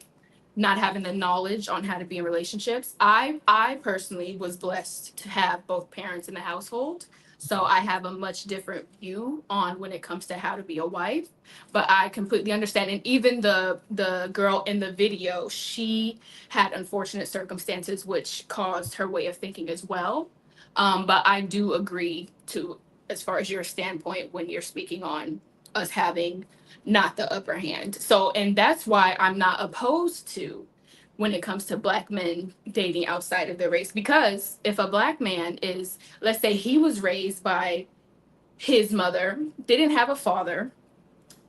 not having the knowledge on how to be in relationships. I personally was blessed to have both parents in the household. So I have a much different view on when it comes to how to be a wife. But I completely understand. And even the girl in the video, she had unfortunate circumstances which caused her way of thinking as well. But I do agree to, as far as your standpoint when you're speaking on us having not the upper hand. So, and that's why I'm not opposed to when it comes to black men dating outside of their race. Because if a black man is, let's say he was raised by his mother, didn't have a father,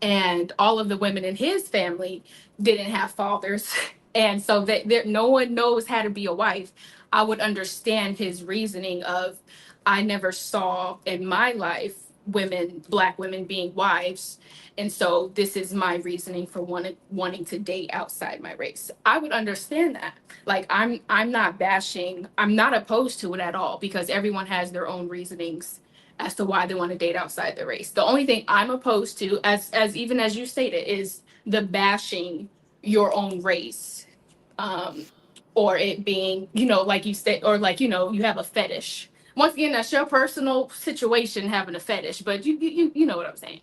and all of the women in his family didn't have fathers, and so that there, no one knows how to be a wife, I would understand his reasoning of, I never saw in my life black women being wives, and so this is my reasoning for wanting to date outside my race. I would understand that. Like, I'm not bashing, I'm not opposed to it at all, because everyone has their own reasonings as to why they want to date outside the race. The only thing I'm opposed to, as even as you stated, is the bashing your own race, or it being, like you said, or like, you have a fetish. Once again, that's your personal situation having a fetish, but you know what I'm saying.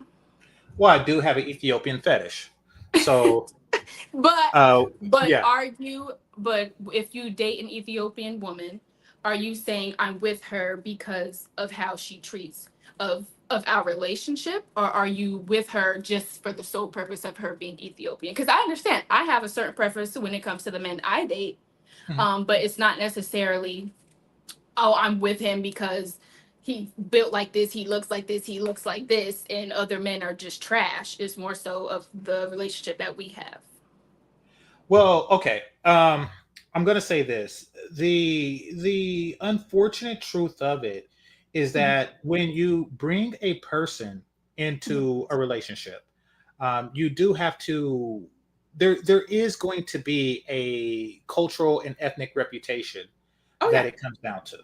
Well, I do have an Ethiopian fetish. So But uh yeah. but if you date an Ethiopian woman, are you saying I'm with her because of how she treats of our relationship, or are you with her just for the sole purpose of her being Ethiopian? Because I understand I have a certain preference when it comes to the men I date, Mhm. but it's not necessarily, oh, I'm with him because he built like this, he looks like this, he looks like this, and other men are just trash. It's more so of the relationship that we have. Well, okay. I'm gonna say this. The unfortunate truth of it is Mhm. that when you bring a person into a relationship, you do have to there is going to be a cultural and ethnic reputation Oh that yeah, it comes down to.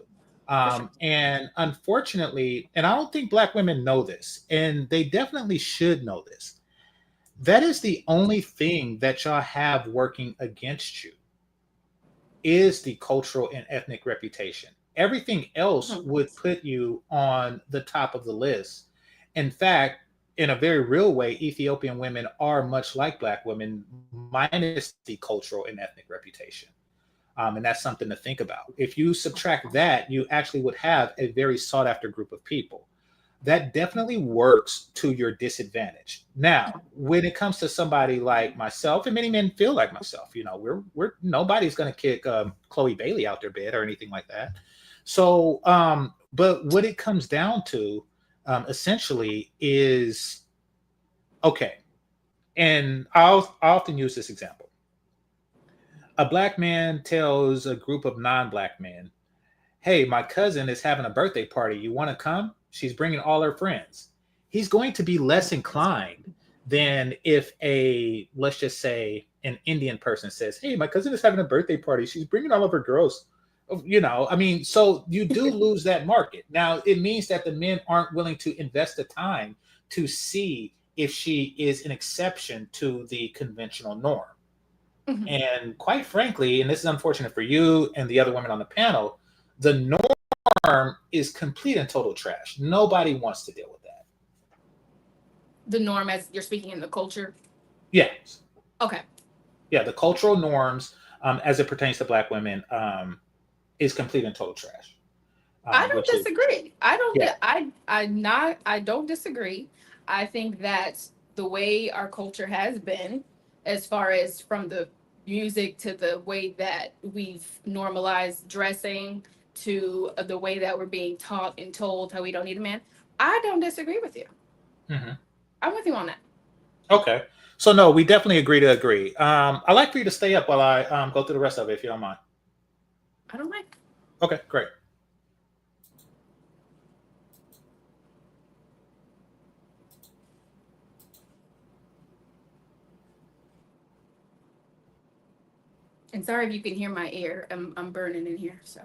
for sure. And unfortunately, and I don't think black women know this, and they definitely should know this. That is the only thing that y'all have working against you is the cultural and ethnic reputation. Everything else Mhm. would put you on the top of the list. In fact, in a very real way, Ethiopian women are much like black women, minus the cultural and ethnic reputation. And that's something to think about. If you subtract that, you actually would have a very sought after group of people. That definitely works to your disadvantage. Now, when it comes to somebody like myself, and many men feel like myself, we're nobody's going to kick Chloe Bailey out their bed or anything like that. So, but what it comes down to, essentially, is okay. And I often use this example. A black man tells a group of non-black men, "Hey, my cousin is having a birthday party. You want to come? She's bringing all her friends." he's going to be less inclined than if let's just say an Indian person says, hey, my cousin is having a birthday party. She's bringing all of her girls. I mean, so you do lose that market. Now, it means that the men aren't willing to invest the time to see if she is an exception to the conventional norm. Mm-hmm. And quite frankly, and this is unfortunate for you and the other women on the panel, the norm is complete and total trash. Nobody wants to deal with that. The norm, as you're speaking in the culture? Yes. Okay. Yeah, the cultural norms as it pertains to Black women is complete and total trash. I don't disagree. I don't disagree. I think that the way our culture has been, as far as from the music to the way that we've normalized dressing to the way that we're being taught and told how we don't need a man, I don't disagree with you. Mm-hmm. I'm with you on that. Okay. So no, we definitely agree to agree. I'd like for you to stay up while I go through the rest of it, if you don't mind. I don't mind. Okay, great. And sorry if you can hear my ear. I'm burning in here, so.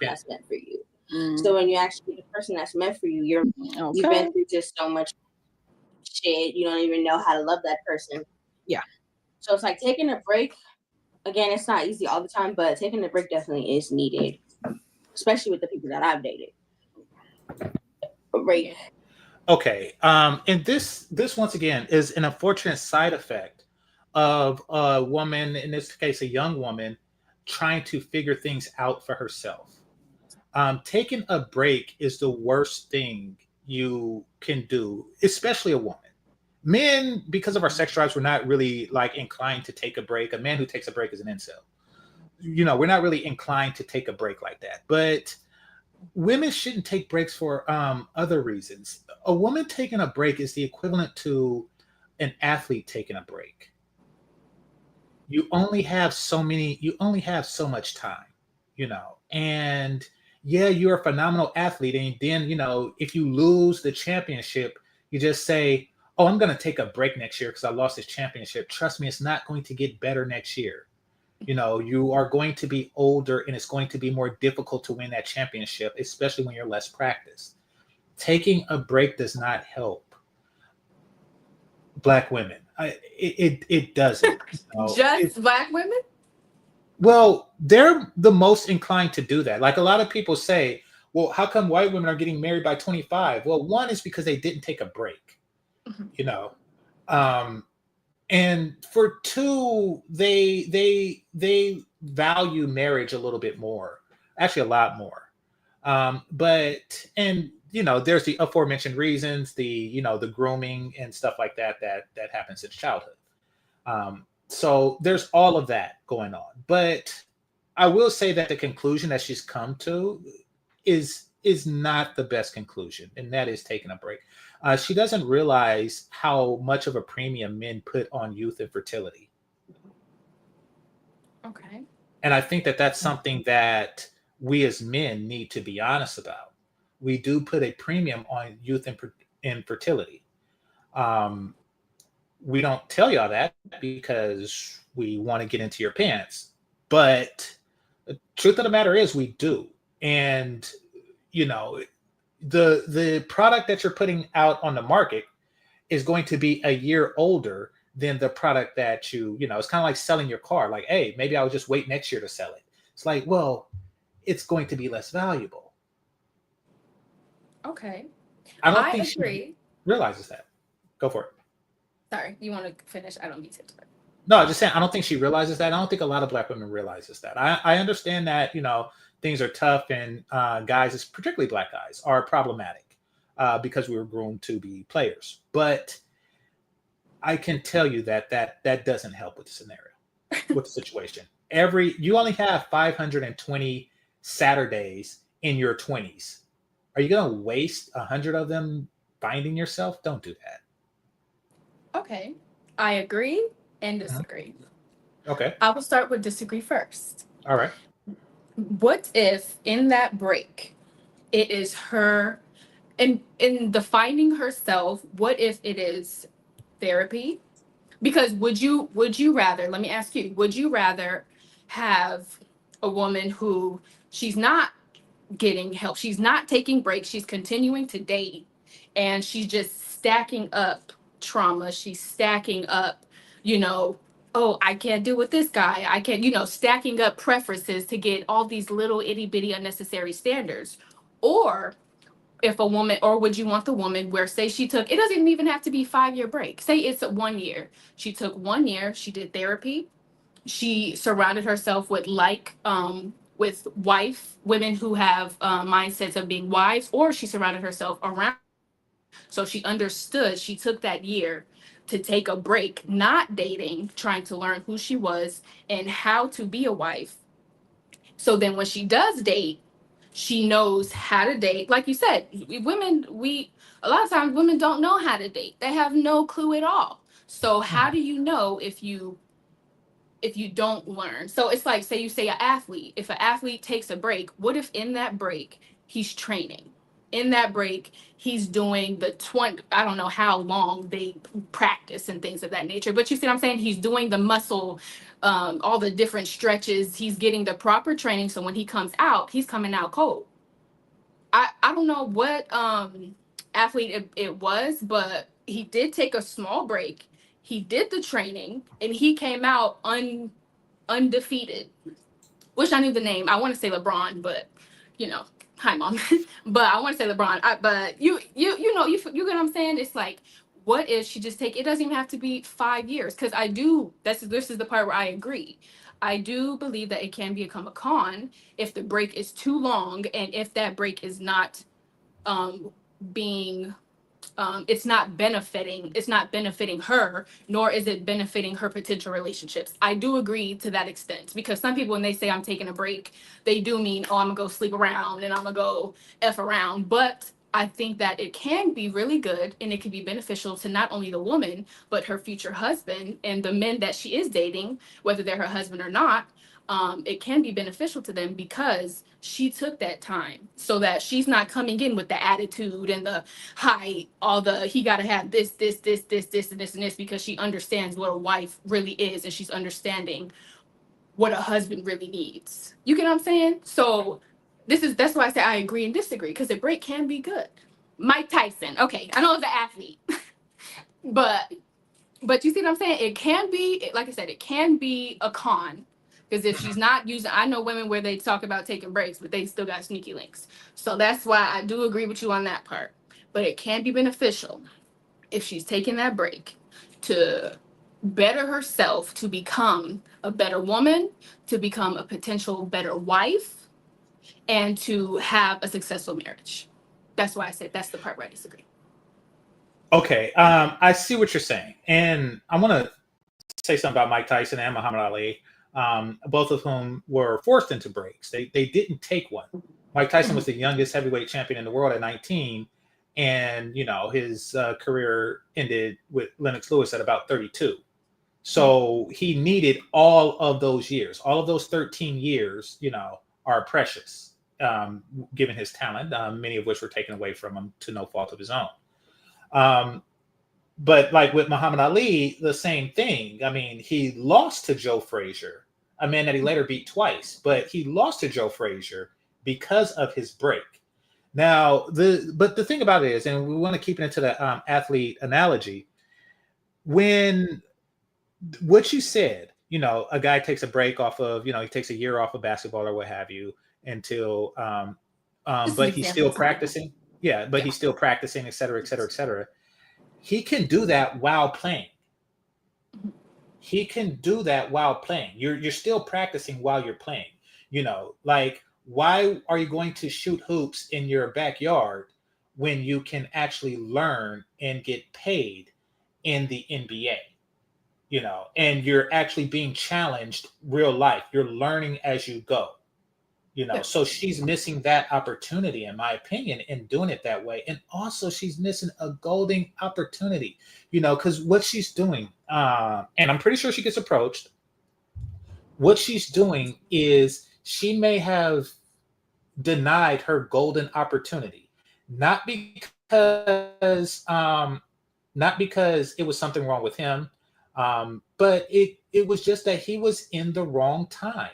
That's meant for you. So when you actually get the person that's meant for you, you've been through just so much shit. You don't even know how to love that person. Yeah. So it's like taking a break. Again, it's not easy all the time, but taking a break definitely is needed, especially with the people that I've dated. Right. Okay. And this once again is an unfortunate side effect of a woman, in this case, a young woman, trying to figure things out for herself. Taking a break is the worst thing you can do, especially a woman. Men, because of our sex drives, we're not really like inclined to take a break. A man who takes a break is an incel. We're not really inclined to take a break like that. But women shouldn't take breaks for other reasons. A woman taking a break is the equivalent to an athlete taking a break. You only have so much time, and yeah, you're a phenomenal athlete. And then, if you lose the championship, you just say, oh, I'm going to take a break next year because I lost this championship. Trust me, it's not going to get better next year. You are going to be older and it's going to be more difficult to win that championship, especially when you're less practiced. Taking a break does not help Black women. It doesn't. Just Black women? Well, they're the most inclined to do that. Like a lot of people say, well, how come white women are getting married by 25? Well, one is because they didn't take a break, and for two, they value marriage a little bit more, actually a lot more. But there's the aforementioned reasons, the grooming and stuff like that happens in childhood. So there's all of that going on. But I will say that the conclusion that she's come to is not the best conclusion, and that is taking a break. She doesn't realize how much of a premium men put on youth and fertility. Okay. And I think that that's something that we as men need to be honest about. We do put a premium on youth and fertility. We don't tell y'all that because we want to get into your pants. But the truth of the matter is we do. And, the product that you're putting out on the market is going to be a year older than the product that it's kind of like selling your car. Like, hey, maybe I'll just wait next year to sell it. It's like, well, it's going to be less valuable. Okay. I think agree. She realizes that. Go for it. Sorry, you want to finish? I don't need to. No, I'm just saying, I don't think she realizes that. I don't think a lot of Black women realizes that. I understand that, things are tough and guys, particularly Black guys, are problematic because we were groomed to be players. But I can tell you that doesn't help with the scenario, with the situation. You only have 520 Saturdays in your 20s. Are you going to waste 100 of them finding yourself? Don't do that. Okay. I agree and disagree. Okay. I will start with disagree first. All right. What if in that break it is her in defining herself, what if it is therapy? Because would you rather, let me ask you, would you rather have a woman who she's not getting help, she's not taking breaks, she's continuing to date, and she's just stacking up trauma, she's stacking up, oh, I can't deal with this guy, I can't, stacking up preferences to get all these little itty bitty unnecessary standards? Or if a woman, or would you want the woman where, say she took, it doesn't even have to be 5-year break, say it's 1 year, she took 1 year, she did therapy, she surrounded herself with with women who have mindsets of being wives, or she surrounded herself around, so she understood, she took that year to take a break, not dating, trying to learn who she was and how to be a wife, so then when she does date, she knows how to date. Like you said, a lot of times women don't know how to date. They have no clue at all. So how do you know if you don't learn? So it's like, say an athlete. If an athlete takes a break, what if in that break he's training? In that break, he's doing the 20, I don't know how long they practice and things of that nature. But you see what I'm saying? He's doing the muscle, all the different stretches. He's getting the proper training. So when he comes out, he's coming out cold. I don't know what athlete it was, but he did take a small break. He did the training and he came out undefeated. Wish I knew the name. I want to say LeBron, but hi mom. But I want to say LeBron. But you get what I'm saying? It's like, what if she just it doesn't even have to be 5 years? Because this is the part where I agree. I do believe that it can become a con if the break is too long, and if that break is not being it's not benefiting her, nor is it benefiting her potential relationships. I do agree to that extent, because some people, when they say I'm taking a break, they do mean, oh, I'm gonna go sleep around and I'm gonna go F around. But I think that it can be really good and it can be beneficial to not only the woman, but her future husband and the men that she is dating, whether they're her husband or not. It can be beneficial to them because she took that time, so that she's not coming in with the attitude and the he got to have this, and this, because she understands what a wife really is, and she's understanding what a husband really needs. You get what I'm saying? So that's why I say I agree and disagree, because a break can be good. Mike Tyson, okay, I know it's an athlete, but you see what I'm saying? It can be, like I said, it can be a con. Because if she's not using, I know women where they talk about taking breaks, but they still got sneaky links. So that's why I do agree with you on that part. But it can be beneficial if she's taking that break to better herself, to become a better woman, to become a potential better wife, and to have a successful marriage. That's why I said that's the part where I disagree. Okay. I see what you're saying. And I want to say something about Mike Tyson and Muhammad Ali. Both of whom were forced into breaks. They didn't take one. Mike Tyson was the youngest heavyweight champion in the world at 19, and his career ended with Lennox Lewis at about 32. So he needed all of those years. All of those 13 years, are precious, given his talent, many of which were taken away from him to no fault of his own. But like with Muhammad Ali, the same thing. I mean, he lost to Joe Frazier, a man that he later beat twice, but he lost to Joe Frazier because of his break. Now, the thing about it is, and we want to keep it into the athlete analogy, when what you said, a guy takes a break off of, he takes a year off of basketball or what have you until, but he's still practicing. Yeah, but he's still practicing, et cetera, et cetera, et cetera. He can do that while playing. He can do that while playing. You're still practicing while you're playing. Like, why are you going to shoot hoops in your backyard when you can actually learn and get paid in the NBA? And you're actually being challenged real life. You're learning as you go. So she's missing that opportunity, in my opinion, in doing it that way. And also she's missing a golden opportunity, because what she's doing, and I'm pretty sure she gets approached, what she's doing is she may have denied her golden opportunity, not because not because it was something wrong with him, but it was just that he was in the wrong time.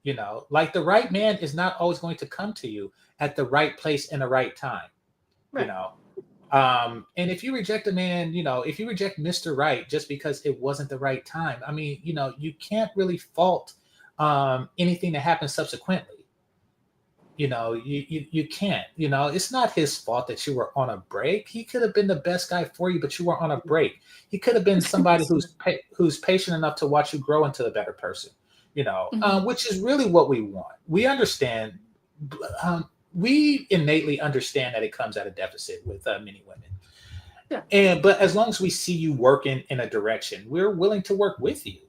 You know, like the right man is not always going to come to you at the right place in the right time. You Right. know, and if you reject a man, you know, if you reject Mr. Right just because it wasn't the right time, I mean, you know, you can't really fault anything that happened subsequently. You know, you can't. You know, it's not his fault that you were on a break. He could have been the best guy for you, but you were on a break. He could have been somebody who's patient enough to watch you grow into the better person. You know, which is really what we want. We understand. We innately understand that it comes at a deficit with many women. Yeah. But as long as we see you working in a direction, we're willing to work with you.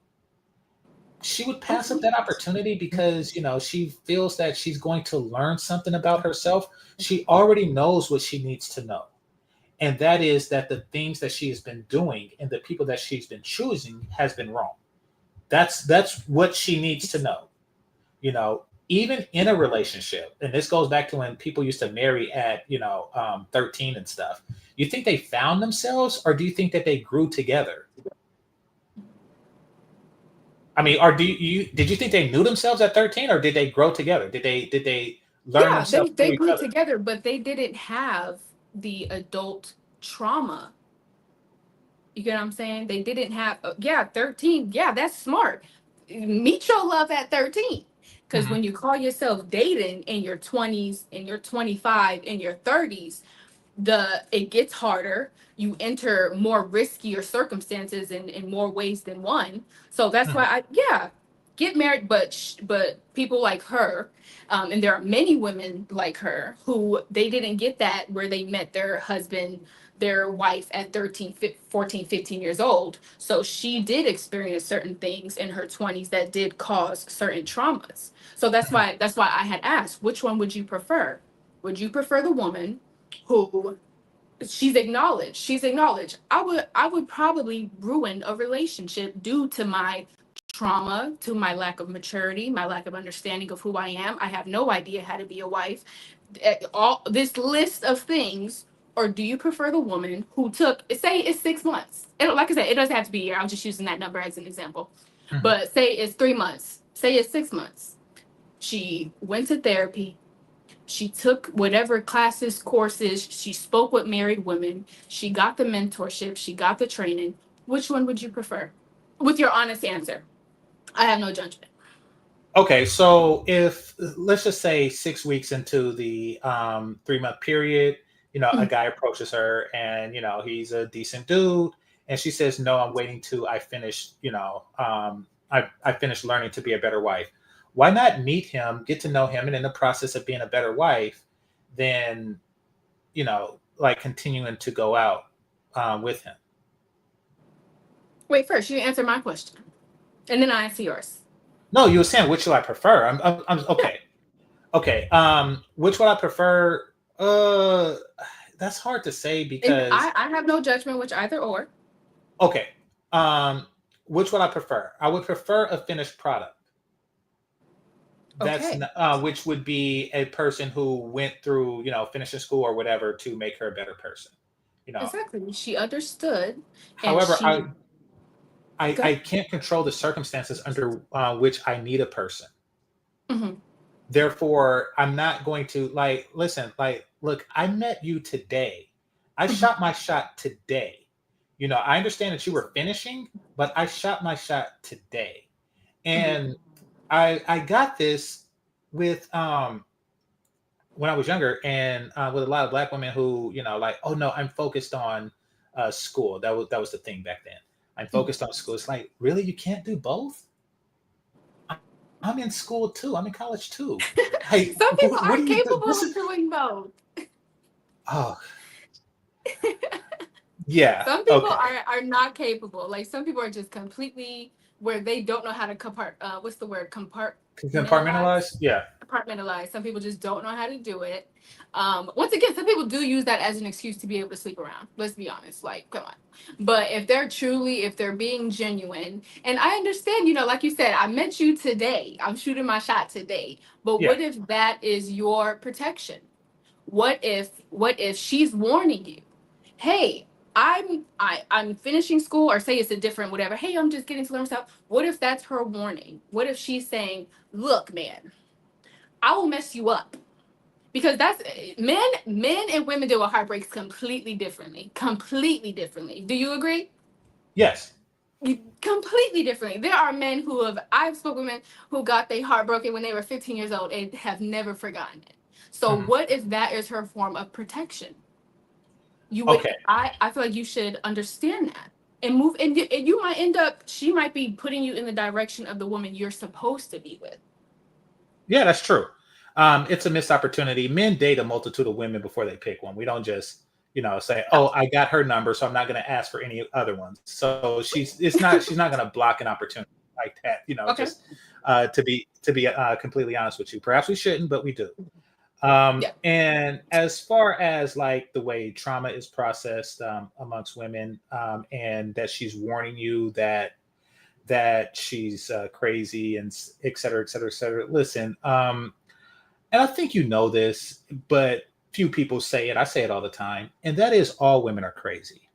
She would pass up that opportunity because, you know, she feels that she's going to learn something about herself. She already knows what she needs to know. And that is that the things that she has been doing and the people that she's been choosing has been wrong. That's what she needs to know. You know, even in a relationship, and this goes back to when people used to marry at, 13 and stuff. You think they found themselves, or do you think that they grew together? I mean, or did you think they knew themselves at 13, or did they grow together? Did they learn Yeah, themselves they through each grew other? together, but they didn't have the adult trauma. You get what I'm saying? They didn't have, 13. Yeah, that's smart. Meet your love at 13. Because Mhm. when you call yourself dating in your 20s, in your 25, in your 30s, it gets harder. You enter more riskier circumstances in more ways than one. So that's Mhm. why get married, but people like her, and there are many women like her who they didn't get that, where they met their husband, their wife at 13, 14, 15 years old. So she did experience certain things in her 20s that did cause certain traumas. So that's why I had asked, which one would you prefer? Would you prefer the woman who she's acknowledged I would probably ruin a relationship due to my trauma, to my lack of maturity, my lack of understanding of who I am. I have no idea how to be a wife, all this list of things. Or do you prefer the woman who took, say it's 6 months, like I said, it doesn't have to be a year, I'm just using that number as an example, Mhm. but say it's 3 months, say it's 6 months, she went to therapy, she took whatever classes, courses, she spoke with married women, she got the mentorship, she got the training. Which one would you prefer? With your honest answer. I have no judgment. Okay, so if let's just say 6 weeks into the 3 month period, you know, a Mhm. guy approaches her and, you know, he's a decent dude, and she says, "No, I'm waiting to I finished, I finished learning to be a better wife." Why not meet him, get to know him, and in the process of being a better wife, then, you know, like continuing to go out with him? Wait, first, you answer my question, and then I answer yours. No, you were saying which do I prefer? I'm Yeah. okay. Okay. Which would I prefer? That's hard to say And because I have no judgment, which either or. okay. Um, which would I prefer? I would prefer a finished product. Okay. Which would be a person who went through, you know, finishing school or whatever to make her a better person. You know. Exactly. She understood and However, she I got. can't control the circumstances under which I need a person. Hmm. Therefore, I'm not going to like listen, like, look, I met you today. I Hmm. shot my shot today. You know, I understand that you were finishing, but I shot my shot today. Hmm. And I got this with when I was younger and with a lot of black women who, you know, like, oh no, I'm focused on school. That was the thing back then. I'm focused on school. It's like, really, you can't do both? I'm in school too. I'm in college too. Hey, Some people what do aren't you do? capable This of is doing both. oh yeah. Some people Okay. are not capable. Like some people are just completely where they don't know how to what's the word? Compartmentalize. Compartmentalize. Yeah. Compartmentalize. Some people just don't know how to do it. Once again, some people do use that as an excuse to be able to sleep around. Let's be honest. Like, come on. But if they're being genuine, and I understand, like you said, I met you today. I'm shooting my shot today. But Yeah. what if that is your protection? What if she's warning you? Hey, I'm finishing school, or say it's a different whatever. Hey, I'm just getting to learn stuff. What if that's her warning? What if she's saying, look, man, I will mess you up? Because that's men and women deal with heartbreaks completely differently. Do you agree? Yes. Completely differently. There are men I've spoken with men who got their heart broken when they were 15 years old and have never forgotten it. So what if that is her form of protection? Okay. I feel like you should understand that and move, and you might end up, she might be putting you in the direction of the woman you're supposed to be with. Yeah, that's true. It's a missed opportunity. Men date a multitude of women before they pick one. We don't just, say, "Oh, I got her number, so I'm not going to ask for any other ones." So she's not going to block an opportunity like that. Okay. Just to be completely honest with you. Perhaps we shouldn't, but we do. And as far as like the way trauma is processed amongst women, and that she's warning you that she's crazy and et cetera, et cetera, et cetera. Listen, and I think this, but few people say it. I say it all the time, and that is all women are crazy.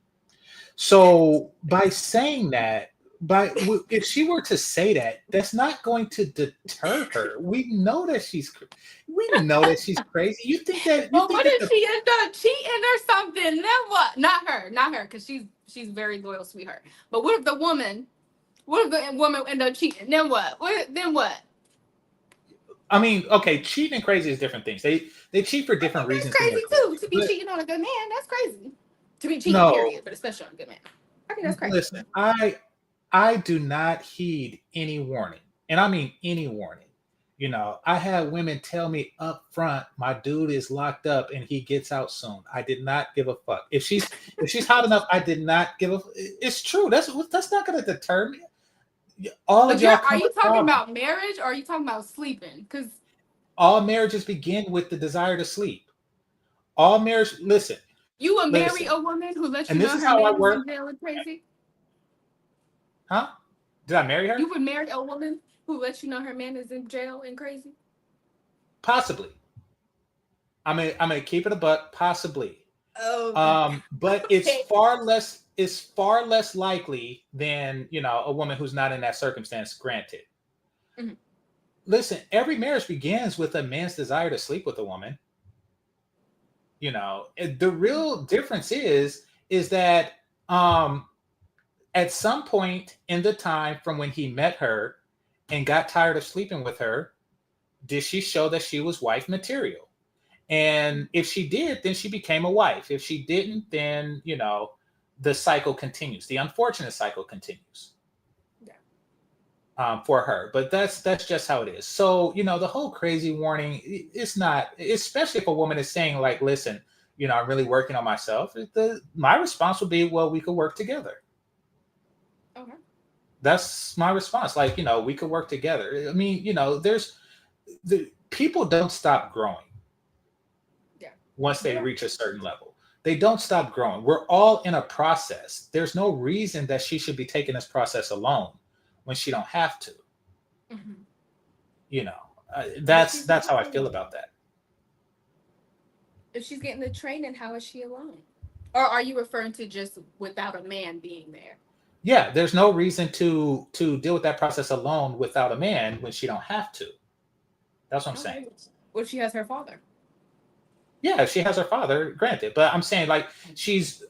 So by saying that, if she were to say that, that's not going to deter her. We know that she's crazy. You think that? Well, what if she ends up cheating or something? Then what? Not her, because she's very loyal, sweetheart. But what if the woman end up cheating? Then what? I mean, okay, cheating and crazy is different things. They cheat for different reasons. That's crazy too. To be cheating on a good man, that's crazy. To be cheating, period, but especially on a good man. I think that's crazy. Listen, I do not heed any warning, and I mean any warning. I had women tell me up front, my dude is locked up and he gets out soon. I did not give a fuck. If she's hot enough, I did not give a. It's true. That's not going to deter me. All of y'all. Are you talking about marriage or are you talking about sleeping? Because all marriages begin with the desire to sleep. All marriage. Listen. You would marry a woman who lets you know her man is in jail and crazy? Huh? Did I marry her? You would marry a woman who lets you know her man is in jail and crazy? Possibly. I'm gonna keep it a buck. Possibly. Oh. But it's far less. It's far less likely than a woman who's not in that circumstance. Granted. Mm-hmm. Listen, every marriage begins with a man's desire to sleep with a woman. The real difference is that at some point in the time from when he met her and got tired of sleeping with her, did she show that she was wife material? And if she did, then she became a wife. If she didn't, then the cycle continues. The unfortunate cycle continues. For her, but that's just how it is. So the whole crazy warning, it's not, especially if a woman is saying like, listen, I'm really working on myself. My response would be, well, we could work together. Okay. That's my response. Like, we could work together. I mean, the people don't stop growing. Yeah. Once they reach a certain level, they don't stop growing. We're all in a process. There's no reason that she should be taking this process alone when she don't have to. Mm-hmm. That's how I feel about that. If she's getting the training, how is she alone? Or are you referring to just without a man being there? Yeah, there's no reason to deal with that process alone without a man when she don't have to. That's what I'm saying. What if she has her father? Yeah, if she has her father, granted. But I'm saying like she's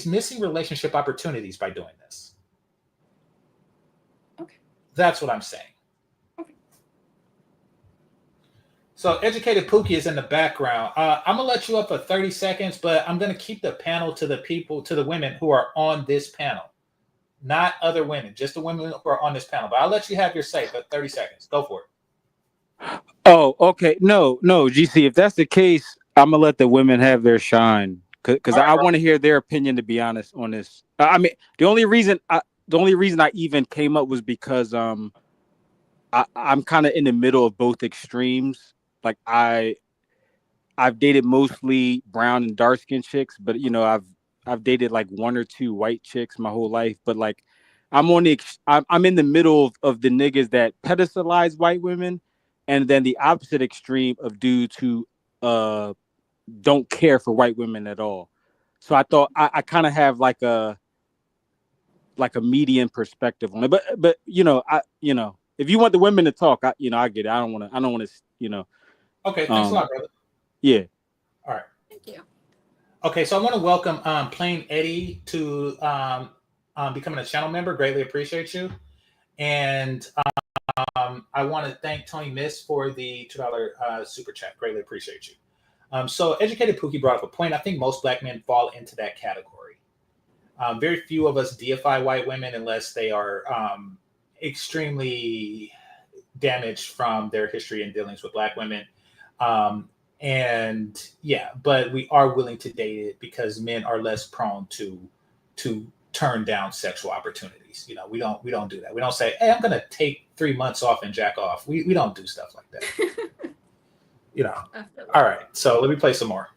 missing relationship opportunities by doing this. Okay. That's what I'm saying. Okay. So Educated Pookie is in the background. I'm gonna let you up for 30 seconds, but I'm gonna keep the panel to the women who are on this panel, not other women, just the women who are on this panel. But I'll let you have your say for 30 seconds. Go for it. Oh, okay. No, GC. If that's the case, I'm gonna let the women have their shine because I want to hear their opinion. To be honest on this, I mean, the only reason I even came up was because I'm kind of in the middle of both extremes. Like I've dated mostly brown and dark skinned chicks, but you know, I've dated like one or two white chicks my whole life. But like, I'm in the middle of the niggas that pedestalize white women, and then the opposite extreme of dudes who don't care for white women at all. So I thought I kind of have like a median perspective on it. But if you want the women to talk, I get it. I don't want to. Okay, thanks a lot, brother. Yeah. All right. Thank you. Okay, so I want to welcome Plain Eddie to becoming a channel member. Greatly appreciate you. And I want to thank Tony Miss for the $2 super chat. Greatly appreciate you. So Educated Pookie brought up a point. I think most black men fall into that category. Very few of us deify white women unless they are extremely damaged from their history and dealings with black women. And yeah, but we are willing to date it because men are less prone to turn down sexual opportunities. You know, we don't do that. We don't say, hey, I'm gonna take 3 months off and jack off. We don't do stuff like that. You know. All right, so let me play some more.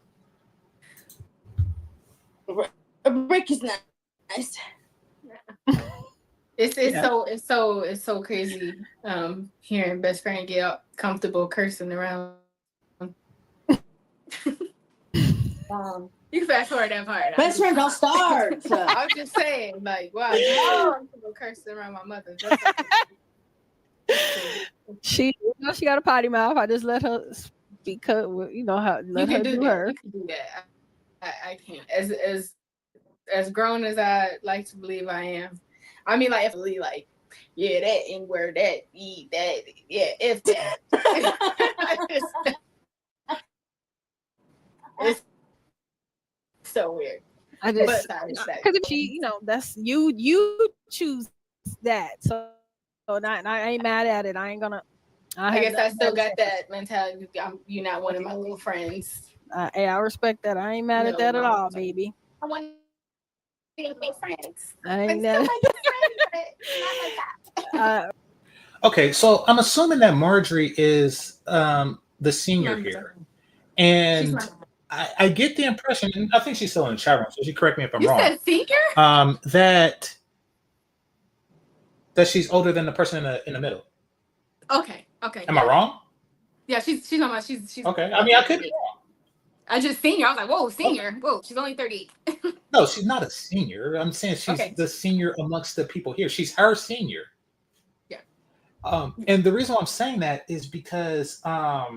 A break is nice. It's so crazy hearing best friend get comfortable cursing around. You can fast forward that part. Best friend, don't start. I was just saying, like, wow, I'm comfortable cursing around my mother. She got a potty mouth. I just let her speak her. Let her do her. You can do that. I can't. As grown as I like to believe I am. I mean, like, like, yeah, that and where that eat that, yeah, if that. It's so weird. I just because if she, that's you choose that. So I ain't mad at it. I ain't gonna. I guess I still got that mentality. You're not one of my little friends. Hey, I respect that. I ain't mad at that at all, baby. I want to be friends. I ain't mad. Okay, so I'm assuming that Marjorie is the senior here, and I get the impression, and I think she's still in the chat room, so she correct me if I'm wrong. You said senior? That she's older than the person in the middle. Okay. Am I wrong? Yeah, she's not. She's okay. I mean, I could be wrong. I just senior. I was like, whoa, senior. Okay. Whoa, she's only 38. No, she's not a senior. I'm saying she's the senior amongst the people here. She's her senior. Yeah. And the reason why I'm saying that is because I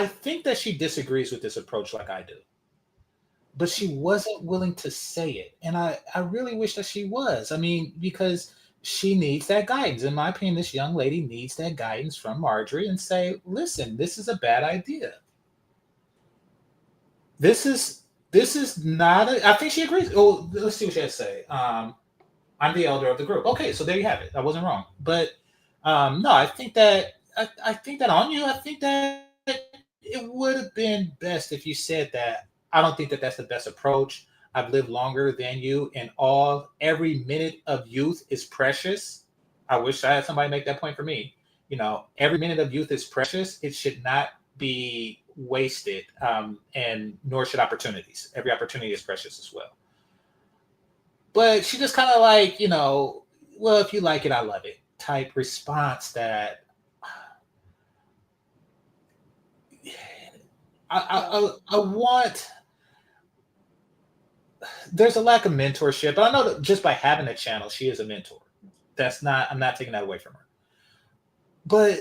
think that she disagrees with this approach like I do. But she wasn't willing to say it. And I really wish that she was. I mean, because she needs that guidance. In my opinion, this young lady needs that guidance from Marjorie and say, listen, this is a bad idea. This is not I think she agrees. Oh, let's see what she has to say. I'm the elder of the group. Okay, so there you have it. I wasn't wrong. But no, I think that on you, I think that it would have been best if you said that. I don't think that that's the best approach. I've lived longer than you, and every minute of youth is precious. I wish I had somebody make that point for me. Every minute of youth is precious. It should not be wasted, and nor should opportunities. Every opportunity is precious as well. But she just kind of like, well, if you like it, I love it type response that I want. There's a lack of mentorship. I know that just by having a channel, she is a mentor. I'm not taking that away from her. But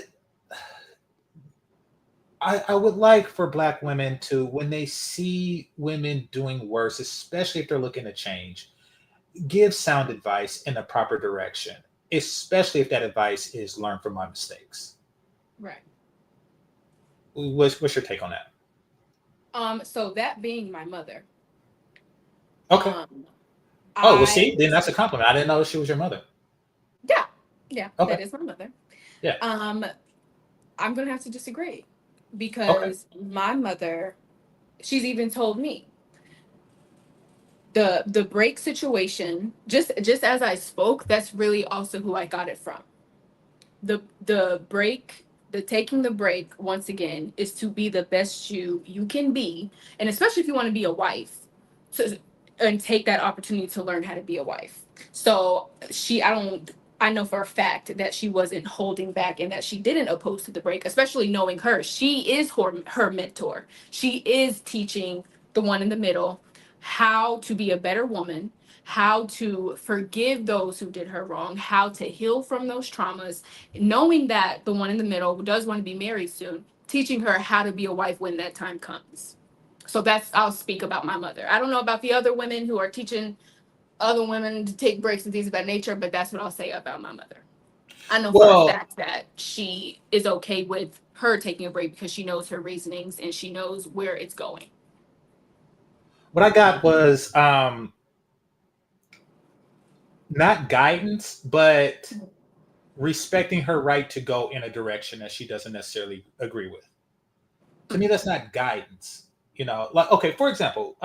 I would like for Black women to, when they see women doing worse, especially if they're looking to change, give sound advice in the proper direction, especially if that advice is learn from my mistakes. Right. What's your take on that? So that being my mother. Okay. Well, see, then that's a compliment. I didn't know she was your mother. Yeah, okay. That is my mother. Yeah. I'm gonna have to disagree because my mother, she's even told me the break situation. Just as I spoke, that's really also who I got it from. The break the taking the break once again is to be the best you can be, and especially if you want to be a wife, and take that opportunity to learn how to be a wife. So I know for a fact that she wasn't holding back and that she didn't oppose to the break, especially knowing her. She is her mentor. She is teaching the one in the middle how to be a better woman, how to forgive those who did her wrong, how to heal from those traumas, knowing that the one in the middle does want to be married soon, teaching her how to be a wife when that time comes. So I'll speak about my mother. I don't know about the other women who are teaching other women to take breaks and things of that nature, but that's what I'll say about my mother. I know for a fact that she is okay with her taking a break because she knows her reasonings and she knows where it's going. What I got was not guidance, but respecting her right to go in a direction that she doesn't necessarily agree with. To me, that's not guidance. Like, okay, for example,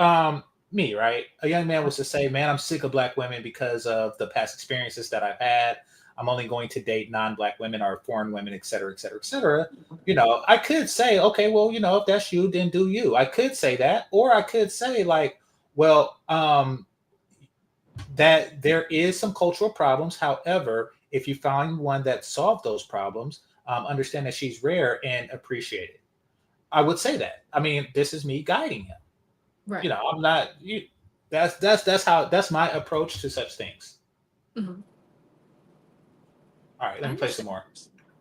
me, right? A young man was to say, man, I'm sick of Black women because of the past experiences that I've had. I'm only going to date non-Black women or foreign women, et cetera, et cetera, et cetera. I could say, okay, well, if that's you, then do you. I could say that, or I could say like, well, that there is some cultural problems. However, if you find one that solved those problems, understand that she's rare and appreciate it. I would say that. I mean, this is me guiding him. Right. I'm not. That's my approach to such things. Mm-hmm. All right, let me play some more.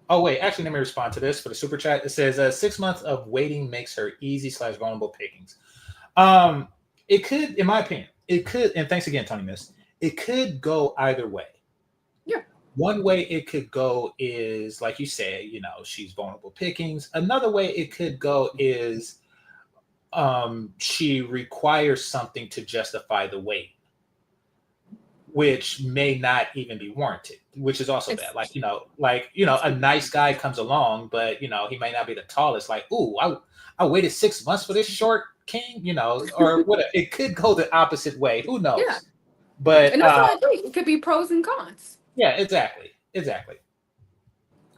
Oh wait, actually, let me respond to this for the super chat. It says 6 months of waiting makes her easy/vulnerable pickings. It could, in my opinion, it could, and thanks again, Tony Miss. It could go either way. Yeah. One way it could go is, like you said, she's vulnerable pickings. Another way it could go is she requires something to justify the wait, which may not even be warranted, which is also bad. Like, a nice guy comes along, but, he may not be the tallest. Like, ooh, I waited 6 months for this short king, or what? It could go the opposite way. Who knows? Yeah. But and that's what I think. It could be pros and cons. Yeah, exactly.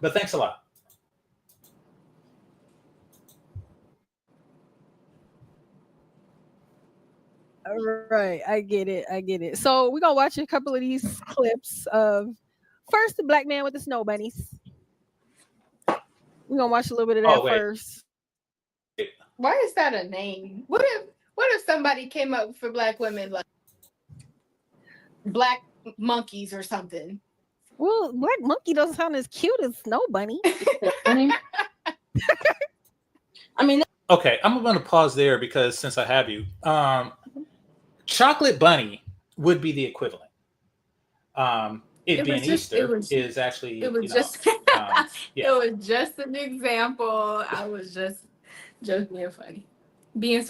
But thanks a lot. Right, I get it. So we're gonna watch a couple of these clips of first the black man with the snow bunnies. We're gonna watch a little bit of that first. Why is that a name? What if somebody came up for Black women like black monkeys or something? Well, black monkey doesn't sound as cute as snow bunny. I mean, okay, I'm going to pause there because since I have you, chocolate bunny would be the equivalent. It being Easter is actually. It was just. It was just an example. I was just being funny.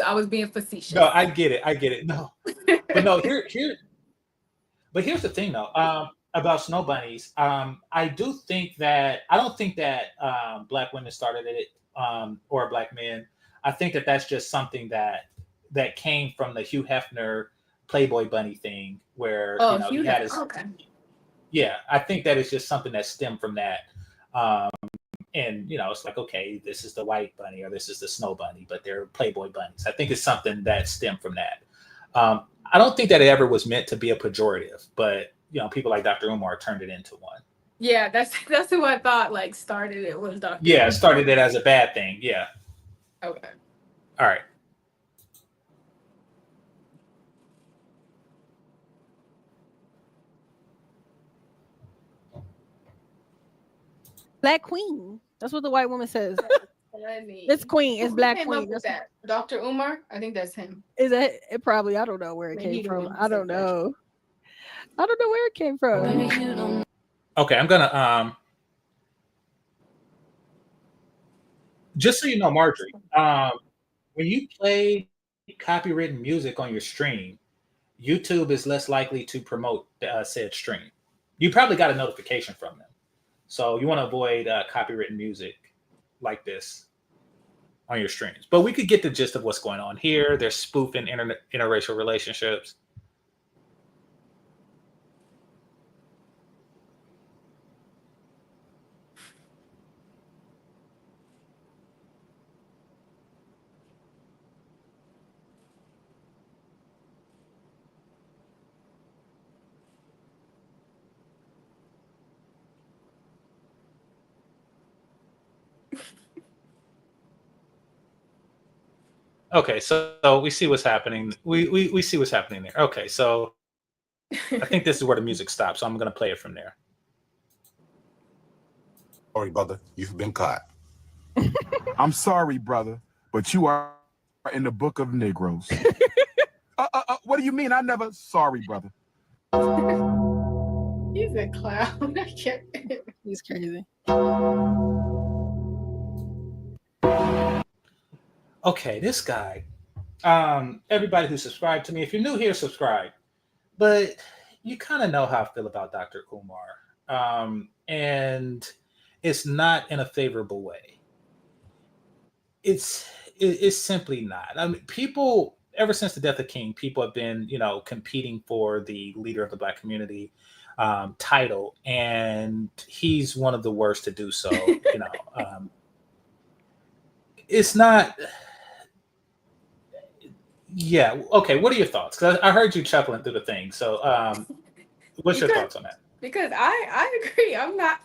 I was being facetious. No, I get it. No, but no. But here's the thing, though. About snow bunnies, I don't think that Black women started it, or Black men. I think that that's just something that came from the Hugh Hefner Playboy bunny thing, where he had his. Okay. Yeah, I think that is just something that stemmed from that. And it's like, okay, this is the white bunny or this is the snow bunny, but they're Playboy bunnies. I think it's something that stemmed from that. I don't think that it ever was meant to be a pejorative, but people like Dr. Umar turned it into one. Yeah, that's who I thought like started it was Dr. Yeah, Umar. started it as a bad thing. Yeah. Okay. All right. Black queen. That's what the white woman says. It's queen. It's black queen. That's that. Dr. Umar. I think that's him. Is it probably? I don't know where it came from. I don't know. I don't know where it came from. Okay, I'm gonna just so you know, Marjorie, when you play copywritten music on your stream, YouTube is less likely to promote said stream. You probably got a notification from them, so you want to avoid copywritten music like this on your streams. But we could get the gist of what's going on here. They're spoofing interracial relationships. Okay, so we see what's happening. We see what's happening there. Okay, so I think this is where the music stops. So I'm gonna play it from there. Sorry, brother, you've been caught. I'm sorry, brother, but you are in the book of Negroes. What do you mean? I never. Sorry, brother. He's a clown. I can't. He's crazy. Okay, this guy. Everybody who subscribed to me, if you're new here, subscribe. But you kind of know how I feel about Dr. Umar. And it's not in a favorable way. It's simply not. I mean, people, ever since the death of King, people have been, competing for the leader of the Black community title, and he's one of the worst to do so. It's not. Yeah. Okay. What are your thoughts? Because I heard you chuckling through the thing. So, what's your thoughts on that? Because I agree. I'm not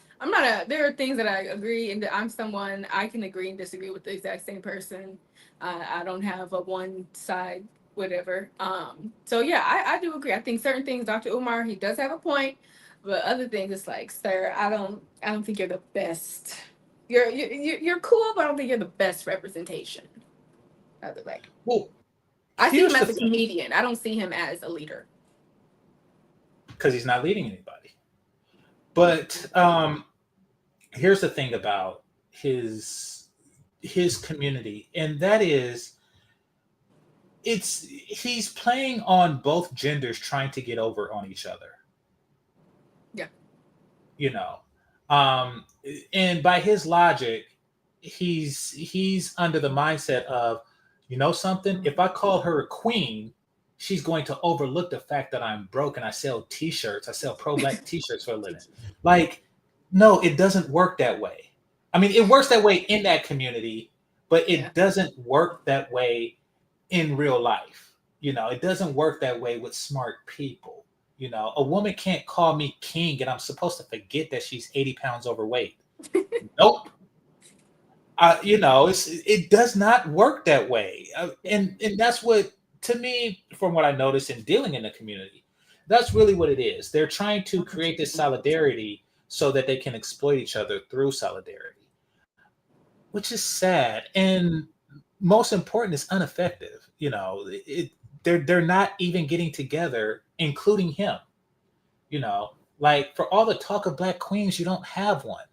there are things that I agree, and I'm someone I can agree and disagree with the exact same person. I don't have a one side whatever. So yeah, I do agree. I think certain things, Dr. Umar, he does have a point, but other things, it's like, sir, I don't think you're the best. You're cool, but I don't think you're the best representation of the Black. Well, I see him as a comedian. I don't see him as a leader. Because he's not leading anybody. But here's the thing about his community, and that is he's playing on both genders trying to get over on each other. Yeah. And by his logic, he's under the mindset of, something, if I call her a queen, she's going to overlook the fact that I'm broke and I sell t-shirts. I sell pro-Black t-shirts for a living. Like, no, it doesn't work that way. I mean, it works that way in that community, but it doesn't work that way in real life. It doesn't work that way with smart people. A woman can't call me king and I'm supposed to forget that she's 80 pounds overweight. Nope. It does not work that way. And that's what, to me, from what I noticed in dealing in the community, that's really what it is. They're trying to create this solidarity so that they can exploit each other through solidarity, which is sad. And most important, it's ineffective. They're not even getting together, including him. Like, for all the talk of Black queens, you don't have one.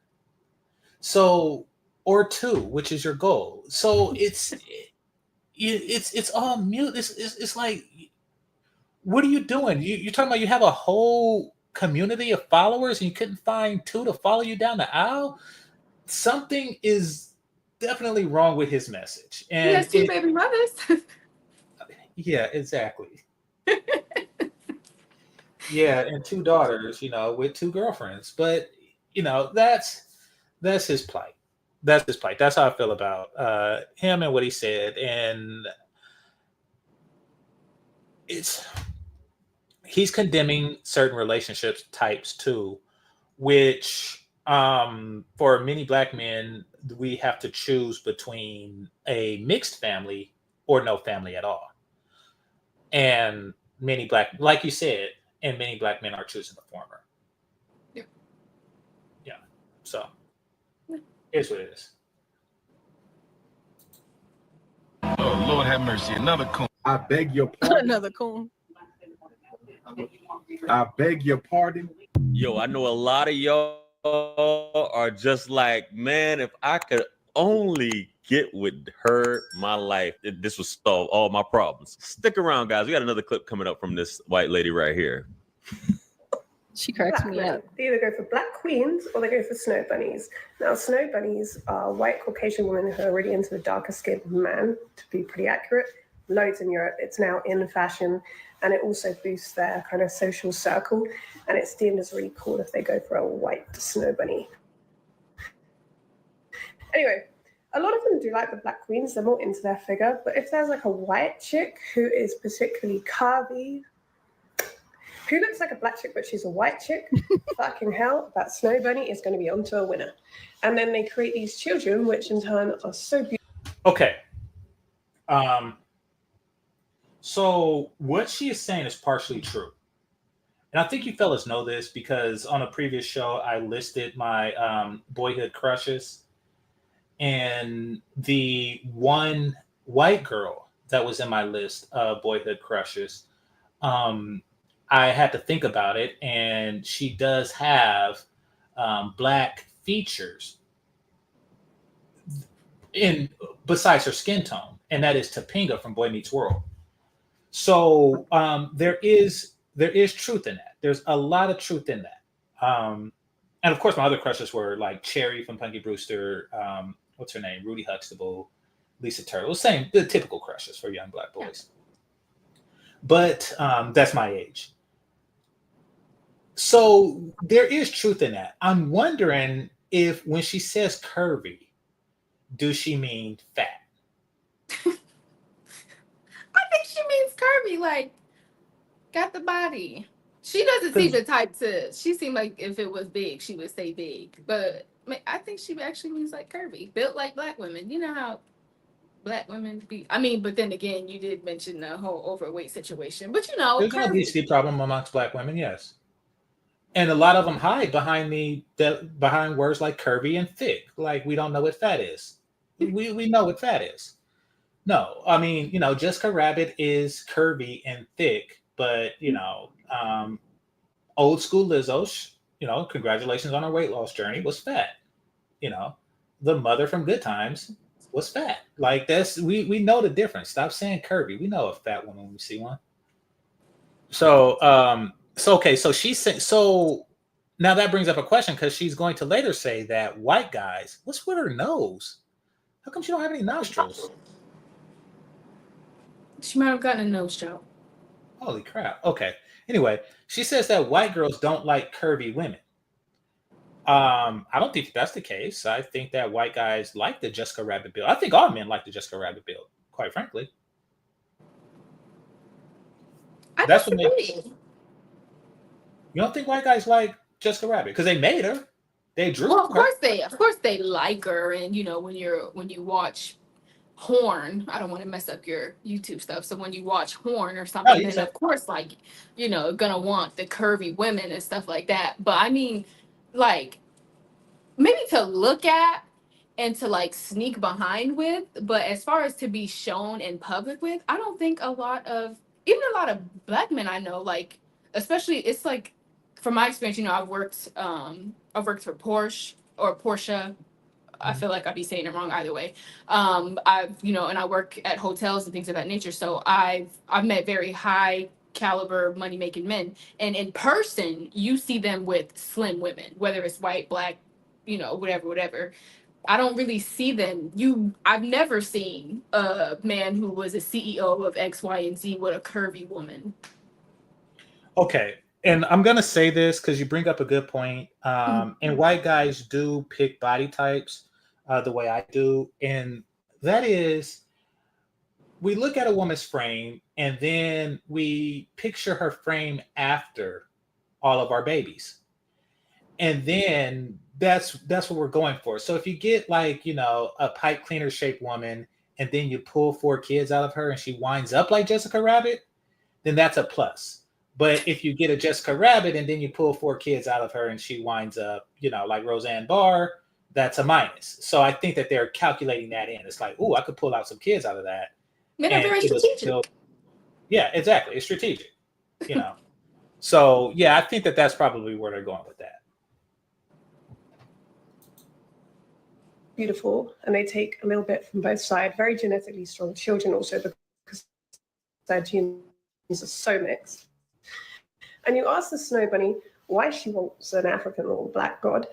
So, or two, which is your goal. So it's all mute. It's like, what are you doing? You're talking about you have a whole community of followers and you couldn't find two to follow you down the aisle? Something is definitely wrong with his message. And he has two baby mothers. Yeah, exactly. Yeah, and two daughters, with two girlfriends. But that's his plight. That's his plight. That's how I feel about him and what he said. And he's condemning certain relationship types too, which for many Black men, we have to choose between a mixed family or no family at all. And many Black, like you said, and many Black men are choosing the former. Yeah. Yeah. So here's what it is. Oh, Lord have mercy. Another coon. I beg your pardon. Another coon. I beg your pardon. Yo, I know a lot of y'all are just like, man, if I could only get with her, my life, this would solve all my problems. Stick around, guys. We got another clip coming up from this white lady right here. She cracks me up. They either go for Black queens or they go for snow bunnies. Now, snow bunnies are white Caucasian women who are really into the darker skinned man, to be pretty accurate. Loads in Europe. It's now in fashion, and it also boosts their kind of social circle, and it's deemed as really cool if they go for a white snow bunny. Anyway, a lot of them do like the Black queens. They're more into their figure, but if there's like a white chick who is particularly curvy, who looks like a Black chick but she's a white chick, fucking hell, that snow bunny is going to be onto a winner. And then they create these children, which in turn are so beautiful. Okay. Um, so what she is saying is partially true. And I think you fellas know this because on a previous show, I listed my boyhood crushes. And the one white girl that was in my list of boyhood crushes, um, I had to think about it. And she does have black features in besides her skin tone. And that is Topanga from Boy Meets World. So there is truth in that. There's a lot of truth in that. And of course, my other crushes were like Cherry from Punky Brewster. What's her name? Rudy Huxtable, Lisa Turtle. The typical crushes for young black boys. But that's my age. So there is truth in that. I'm wondering if when she says curvy, do she mean fat? I think she means curvy, like got the body. She doesn't seem the type to. She seemed like if it was big, she would say big. But I think she actually means like curvy, built like black women. You know how black women be. I mean, but then again, you did mention the whole overweight situation. But There's an obesity problem amongst black women, yes. And a lot of them hide behind words like curvy and thick. Like we don't know what fat is. We know what fat is. No, I mean, Jessica Rabbit is curvy and thick, but old school Lizzo, congratulations on her weight loss journey, was fat. The mother from Good Times was fat. Like we know the difference. Stop saying curvy. We know a fat woman when we see one. So okay, so so now that brings up a question because she's going to later say that white guys, what's with her nose? How come she don't have any nostrils? She might have gotten a nose job. Holy crap. Okay. Anyway, she says that white girls don't like curvy women. I don't think that's the case. I think that white guys like the Jessica Rabbit build. I think all men like the Jessica Rabbit build, quite frankly. That's what makes. You don't think white guys like Jessica Rabbit because they made her? They drew. Well, of course they like her, and when you watch Horn, I don't want to mess up your YouTube stuff. So when you watch Horn or something, then of course, gonna want the curvy women and stuff like that. But I mean, like, maybe to look at and to sneak behind with, but as far as to be shown in public with, I don't think a lot of black men I know, especially it's from my experience, I've worked for Porsche. I feel like I'd be saying it wrong either way. And I work at hotels and things of that nature. So I've met very high caliber money making men, and in person you see them with slim women, whether it's white, black, whatever. I don't really see them. I've never seen a man who was a CEO of X, Y, and Z with a curvy woman. Okay. And I'm going to say this because you bring up a good point. And white guys do pick body types the way I do. And that is, we look at a woman's frame and then we picture her frame after all of our babies. And then that's what we're going for. So if you get a pipe cleaner shaped woman and then you pull 4 kids out of her and she winds up like Jessica Rabbit, then that's a plus. But if you get a Jessica Rabbit and then you pull 4 kids out of her and she winds up, like Roseanne Barr, that's a minus. So I think that they're calculating that in. It's like, oh, I could pull out some kids out of that. Men are very strategic. Yeah, exactly. It's strategic, So yeah, I think that that's probably where they're going with that. Beautiful, and they take a little bit from both sides. Very genetically strong children also because their genes are so mixed. And you ask the Snow Bunny why she wants an African or black god,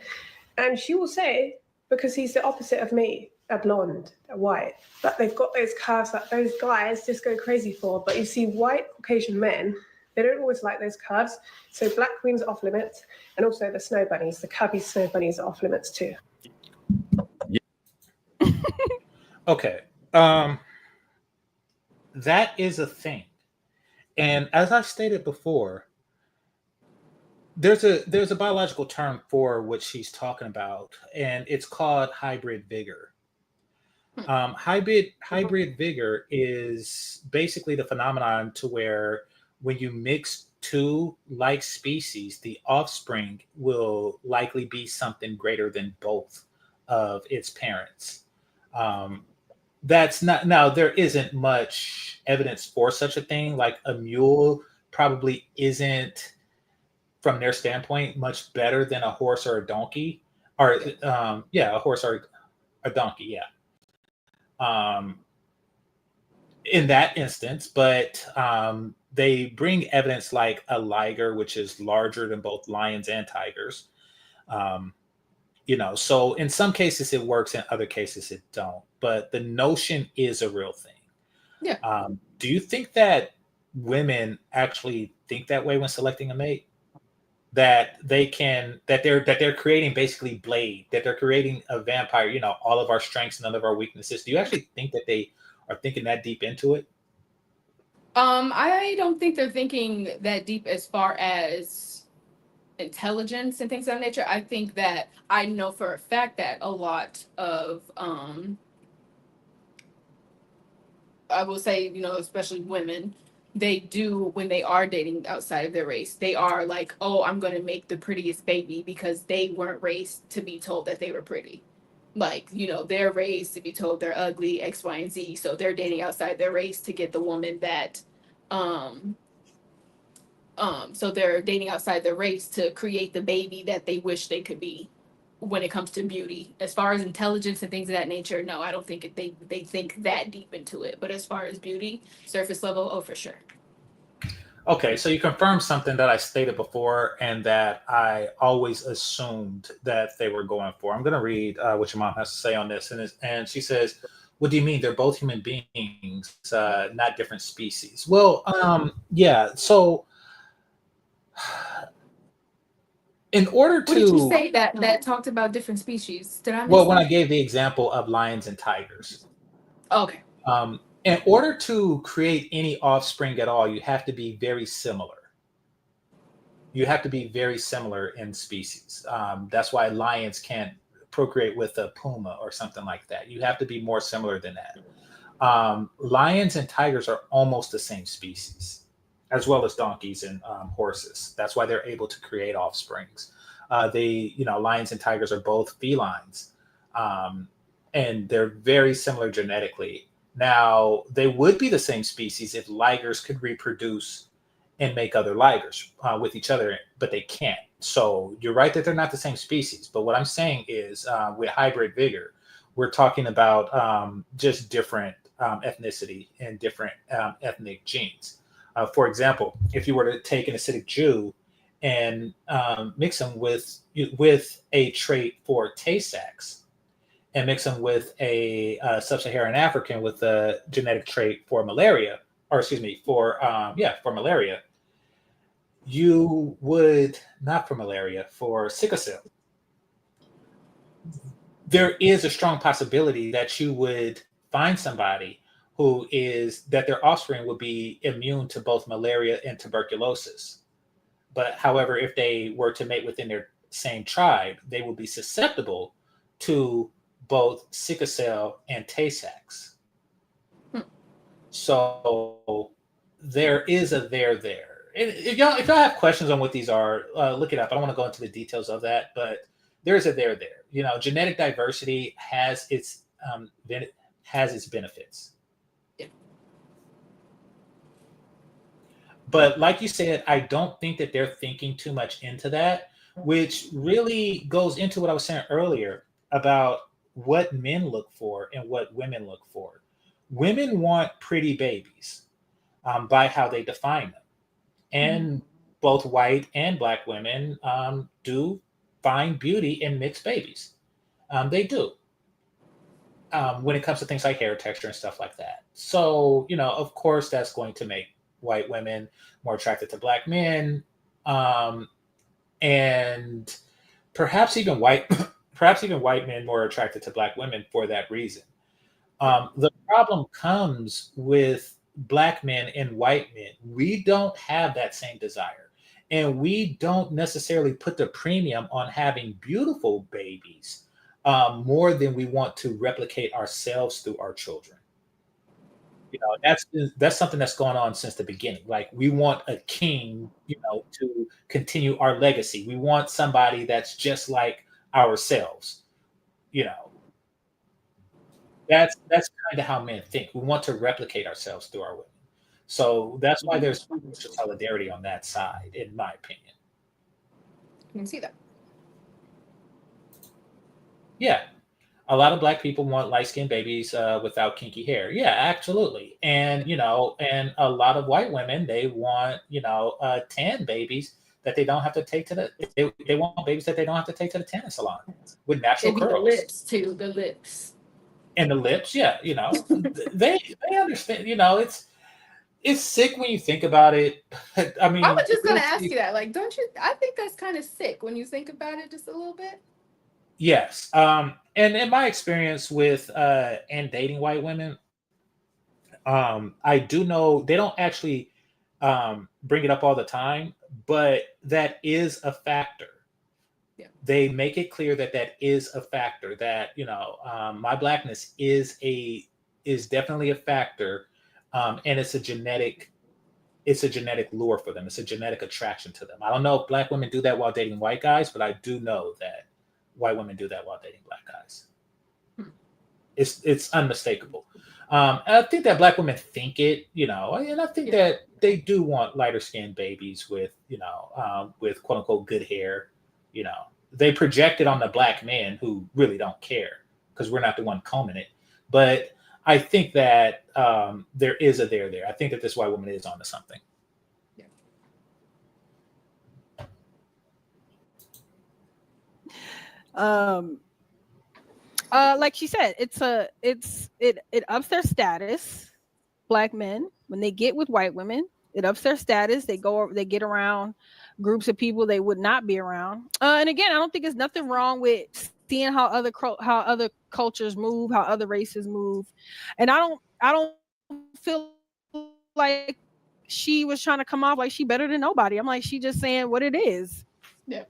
and she will say, because he's the opposite of me, a blonde, a white. But they've got those curves that those guys just go crazy for. But you see white Caucasian men, they don't always like those curves. So black queens are off limits, and also the Snow Bunnies, the cubby Snow Bunnies are off limits too. Okay. That is a thing. And as I stated before, there's a biological term for what she's talking about, and it's called hybrid vigor. Hybrid vigor is basically the phenomenon to where when you mix two like species, the offspring will likely be something greater than both of its parents. Um, that's not now there isn't much evidence for such a thing. Like a mule probably isn't from their standpoint much better than a horse or a donkey, or yeah, a horse or a donkey, yeah. Um, in that instance, but they bring evidence like a liger, which is larger than both lions and tigers. Um, so in some cases it works, in other cases it don't. But the notion is a real thing. Yeah. Do you think that women actually think that way when selecting a mate? That they're creating basically Blade, that they're creating a vampire, all of our strengths, none of our weaknesses. Do you actually think that they are thinking that deep into it? I don't think they're thinking that deep as far as intelligence and things of that nature. I think that I know for a fact that a lot of I will say, especially women, they do when they are dating outside of their race, they are like, oh, I'm gonna make the prettiest baby because they weren't raised to be told that they were pretty. Like, they're raised to be told they're ugly, X, Y, and Z. So they're dating outside their race to get the woman that so they're dating outside their race to create the baby that they wish they could be when it comes to beauty. As far as intelligence and things of that nature, no, I don't think they think that deep into it. But as far as beauty, surface level, oh, for sure. Okay, so you confirmed something that I stated before and that I always assumed that they were going for. I'm going to read what your mom has to say on this. And she says, what do you mean? They're both human beings, not different species. Well, yeah, so in order to... What did you say that talked about different species? Did I miss Well, when I that? gave the example of lions and tigers. Okay. In order to create any offspring at all, you have to be very similar. You have to be very similar in species. That's why lions can't procreate with a puma or something like that. You have to be more similar than that. Lions and tigers are almost the same species, as well as donkeys and horses. That's why they're able to create offsprings. Lions and tigers are both felines, and they're very similar genetically. Now, they would be the same species if ligers could reproduce and make other ligers with each other, but they can't. So you're right that they're not the same species. But what I'm saying is with hybrid vigor, we're talking about just different ethnicity and different ethnic genes. For example, if you were to take an Hasidic Jew and mix them with a trait for Tay-Sachs, and mix them with a sub-Saharan African with a genetic trait for malaria, for malaria, you would not for malaria, for sickle cell. There is a strong possibility that you would find somebody that their offspring would be immune to both malaria and tuberculosis. But however, if they were to mate within their same tribe, they would be susceptible to both sickle cell and Tay-Sachs. So there is a there. If y'all have questions on what these are, look it up. I don't want to go into the details of that, but there is a there. Genetic diversity has its benefits. Yeah. But like you said, I don't think that they're thinking too much into that, which really goes into what I was saying earlier about what men look for and what women look for. Women want pretty babies by how they define them. And both white and black women do find beauty in mixed babies. They do. When it comes to things like hair texture and stuff like that. So, of course, that's going to make white women more attracted to black men. And perhaps even white men more attracted to black women for that reason. The problem comes with black men and white men. We don't have that same desire, and we don't necessarily put the premium on having beautiful babies more than we want to replicate ourselves through our children. That's something that's going on since the beginning. Like we want a king, to continue our legacy. We want somebody that's just like ourselves. That's kind of how men think. We want to replicate ourselves through our women. So that's why there's financial solidarity on that side, in my opinion. You can see that. Yeah. A lot of Black people want light-skinned babies without kinky hair. Yeah, absolutely. And, and a lot of white women, they want, tan babies that they don't have to take to they want babies that they don't have to take to the tanning salon with natural Maybe curls. the lips too, the lips. And the lips, yeah, they understand, it's sick when you think about it. I mean, I was just gonna ask you that. Like, don't you? I think that's kind of sick when you think about it just a little bit. Yes. And in my experience with and dating white women, I do know they don't actually bring it up all the time, but that is a factor. Yeah. They make it clear that is a factor, that my Blackness is definitely a factor, and it's a genetic lure for them. It's a genetic attraction to them. I don't know if Black women do that while dating white guys, but I do know that white women do that while dating Black guys. It's unmistakable. I think that Black women think it, and I think that they do want lighter skinned babies with quote unquote good hair. They project it on the Black men who really don't care because we're not the one combing it. But I think that there is a there. I think that this white woman is onto something. Like she said, it ups their status. Black men, when they get with white women, it ups their status. They get around groups of people they would not be around. And again, I don't think there's nothing wrong with seeing how other cultures move, how other races move. And I don't feel like she was trying to come off like she better than nobody. I'm like, she just saying what it is. Yeah.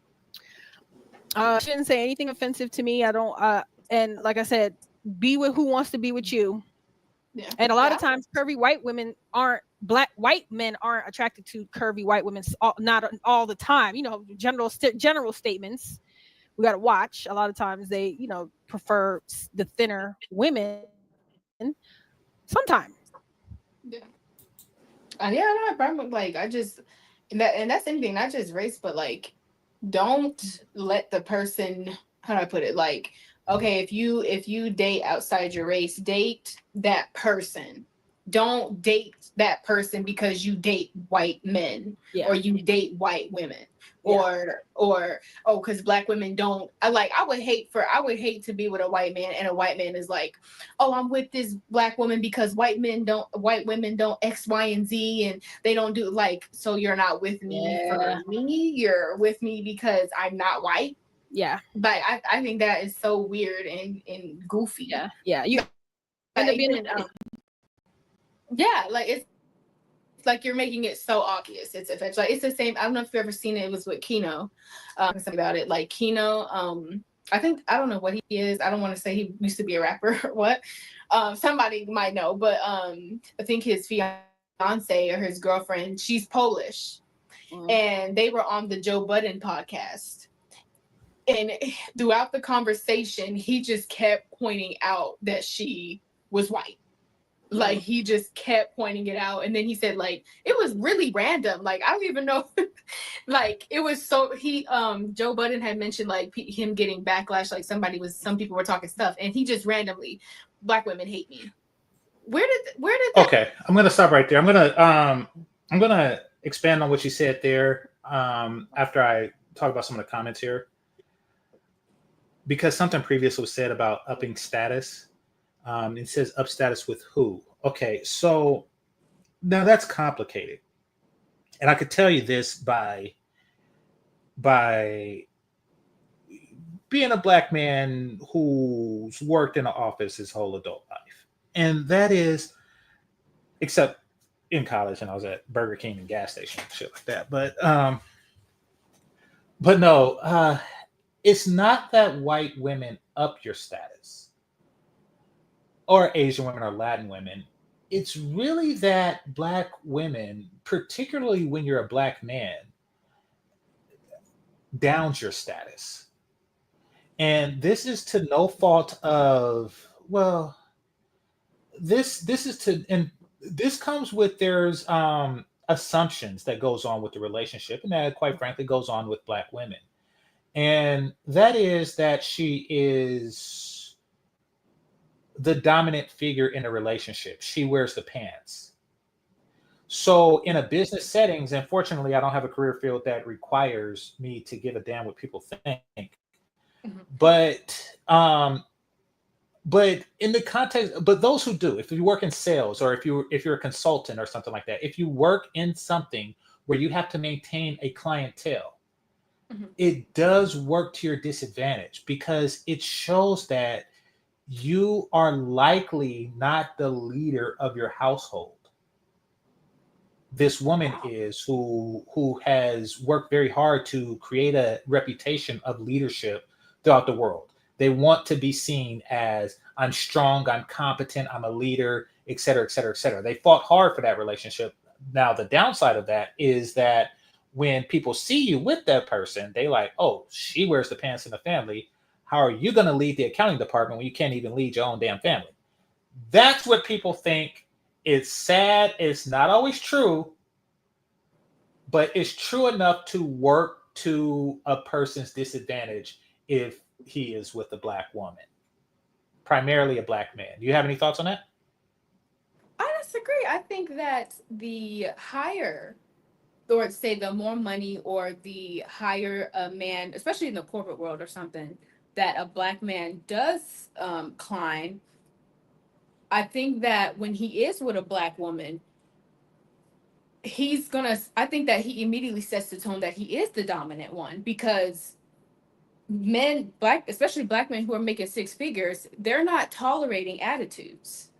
She didn't say anything offensive to me. I don't and like I said, be with who wants to be with you. Yeah. And a lot of times curvy white men aren't attracted to curvy white women, not all the time. General statements. We got to watch. A lot of times they, prefer the thinner women. Sometimes. Yeah. I don't have a problem with, like, and that's anything, not just race, but like, don't let the person, how do I put it? Like, okay, if you date outside your race, date that person. Don't date that person because you date white men or you date white women or because Black women don't. I would hate to be with a white man and a white man is like, oh, I'm with this Black woman because white women don't X, Y, and Z, and they don't do, like, so you're not with me for me, you're with me because I'm not white. Yeah. But I think that is so weird and goofy. Yeah. Yeah. You end up being like it's like you're making it so obvious. It's like it's the same. I don't know if you've ever seen it. It was with Kino. Something about it. Like Kino, I don't know what he is. I don't want to say he used to be a rapper or what. Somebody might know, but I think his fiance or his girlfriend, she's Polish. And they were on the Joe Budden podcast. And throughout the conversation, he just kept pointing out that she was white. Like, he just kept pointing it out. And then he said, like, it was really random. Like, I don't even know. Like, it was so, Joe Budden had mentioned, like, him getting backlash. Like, some people were talking stuff. And he just randomly, Black women hate me. Where did that? Okay, I'm going to stop right there. I'm going to expand on what you said there after I talk about some of the comments here. Because something previous was said about upping status. It says up status with who? Okay, so now that's complicated. And I could tell you this by being a Black man who's worked in an office his whole adult life. And that is, except in college, and I was at Burger King and gas station and shit like that. But no, it's not that white women up your status or Asian women or Latin women. It's really that black women, particularly when you're a black man, downs your status. And this is to no fault of, well, this is to, and this comes with, there's assumptions that goes on with the relationship, and that quite frankly goes on with black women. And that is that she is the dominant figure in a relationship. She wears the pants. So in a business settings, unfortunately, I don't have a career field that requires me to give a damn what people think. But in the context, but those who do, if you work in sales, or if you're a consultant or something like that, if you work in something where you have to maintain a clientele, it does work to your disadvantage, because it shows that you are likely not the leader of your household. This woman is, who has worked very hard to create a reputation of leadership throughout the world. They want to be seen as, I'm strong, I'm competent, I'm a leader, et cetera, et cetera, et cetera. They fought hard for that relationship. Now, the downside of that is that when people see you with that person, they like, oh, she wears the pants in the family. How are you going to lead the accounting department when you can't even lead your own damn family? That's what people think. It's sad. It's not always true, but it's true enough to work to a person's disadvantage if he is with a black woman, primarily a black man. Do you have any thoughts on that? I disagree. I think that the higher, or say the more money, or the higher a man, especially in the corporate world or something, that a black man does climb, I think that when he is with a black woman, I think that he immediately sets the tone that he is the dominant one, because men, especially black men who are making six figures, they're not tolerating attitudes.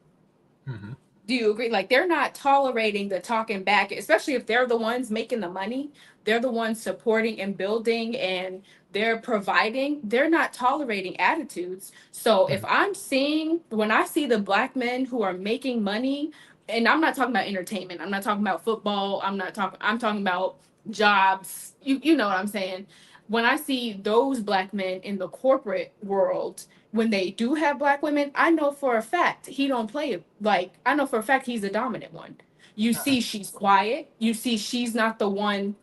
Do you agree? Like, they're not tolerating the talking back, especially if they're the ones making the money. They're the ones supporting and building, and they're providing. They're not tolerating attitudes. So if when I see the black men who are making money, and I'm not talking about entertainment, I'm not talking about football, I'm talking about jobs. You know what I'm saying? When I see those black men in the corporate world, when they do have black women, I know for a fact he don't play it. Like, I know for a fact he's the dominant one. You see she's quiet. You see she's not the one,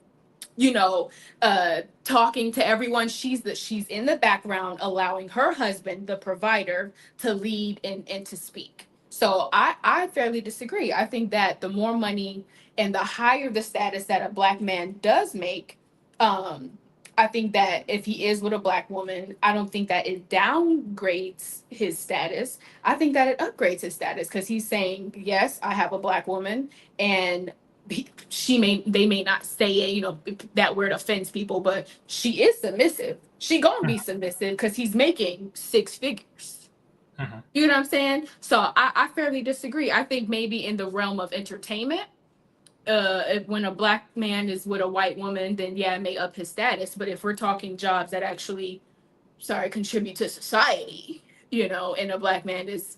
talking to everyone. She's in the background, allowing her husband, the provider, to lead and to speak. So I fairly disagree. I think that the more money and the higher the status that a black man does make, I think that if he is with a black woman, I don't think that it downgrades his status. I think that it upgrades his status, because he's saying, yes, I have a black woman, and they may not say it, that word offends people, but she is submissive. She gonna be submissive because he's making six figures. You know what I'm saying? So I fairly disagree. I think maybe in the realm of entertainment, when a black man is with a white woman, then yeah, it may up his status. But if we're talking jobs that actually, contribute to society, and a black man is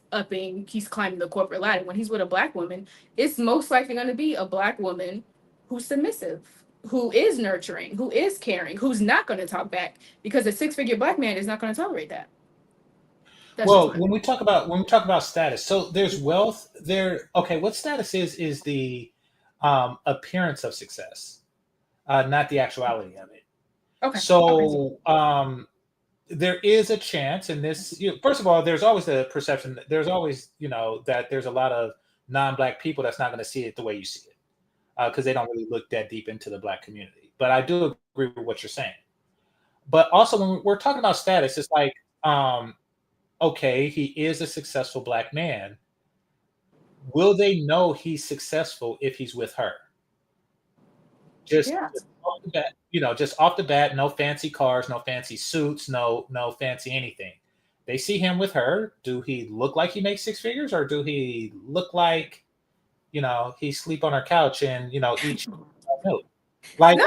he's climbing the corporate ladder. When he's with a black woman, it's most likely going to be a black woman who's submissive, who is nurturing, who is caring, who's not going to talk back, because a six-figure black man is not going to tolerate that. Well, when we talk about status, so there's wealth there. Okay, what status is the appearance of success, not the actuality of it. Okay. So there is a chance in this. First of all, there's always the perception. There's always that there's a lot of non-black people that's not going to see it the way you see it, because they don't really look that deep into the black community. But I do agree with what you're saying. But also, when we're talking about status, it's like, okay, he is a successful black man. Will they know he's successful if he's with her? Just off the bat, just off the bat, no fancy cars, no fancy suits, no fancy anything. They see him with her. Do he look like he makes six figures, or do he look like, he sleep on her couch and eat milk? Like, no,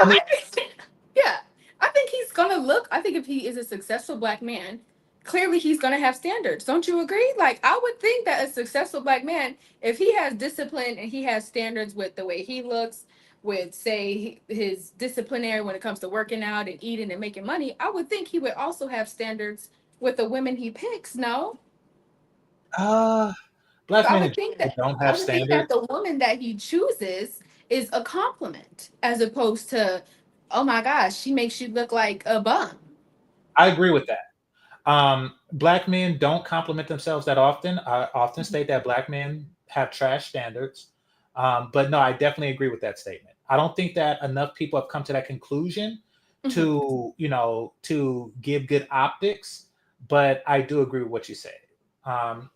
I think he's gonna look. I think if he is a successful Black man, clearly he's gonna have standards. Don't you agree? Like, I would think that a successful Black man, if he has discipline and he has standards with the way he looks, with say his disciplinary when it comes to working out and eating and making money, I would think he would also have standards with the women he picks. No, Black so I men would in think general that don't I have would think that standards. the woman that he chooses is a compliment, as opposed to, oh my gosh, she makes you look like a bum. I agree with that. Black men don't compliment themselves that often. I often state that Black men have trash standards. But no, I definitely agree with that statement. I don't think that enough people have come to that conclusion Mhm. to give good optics. But I do agree with what you said. Um,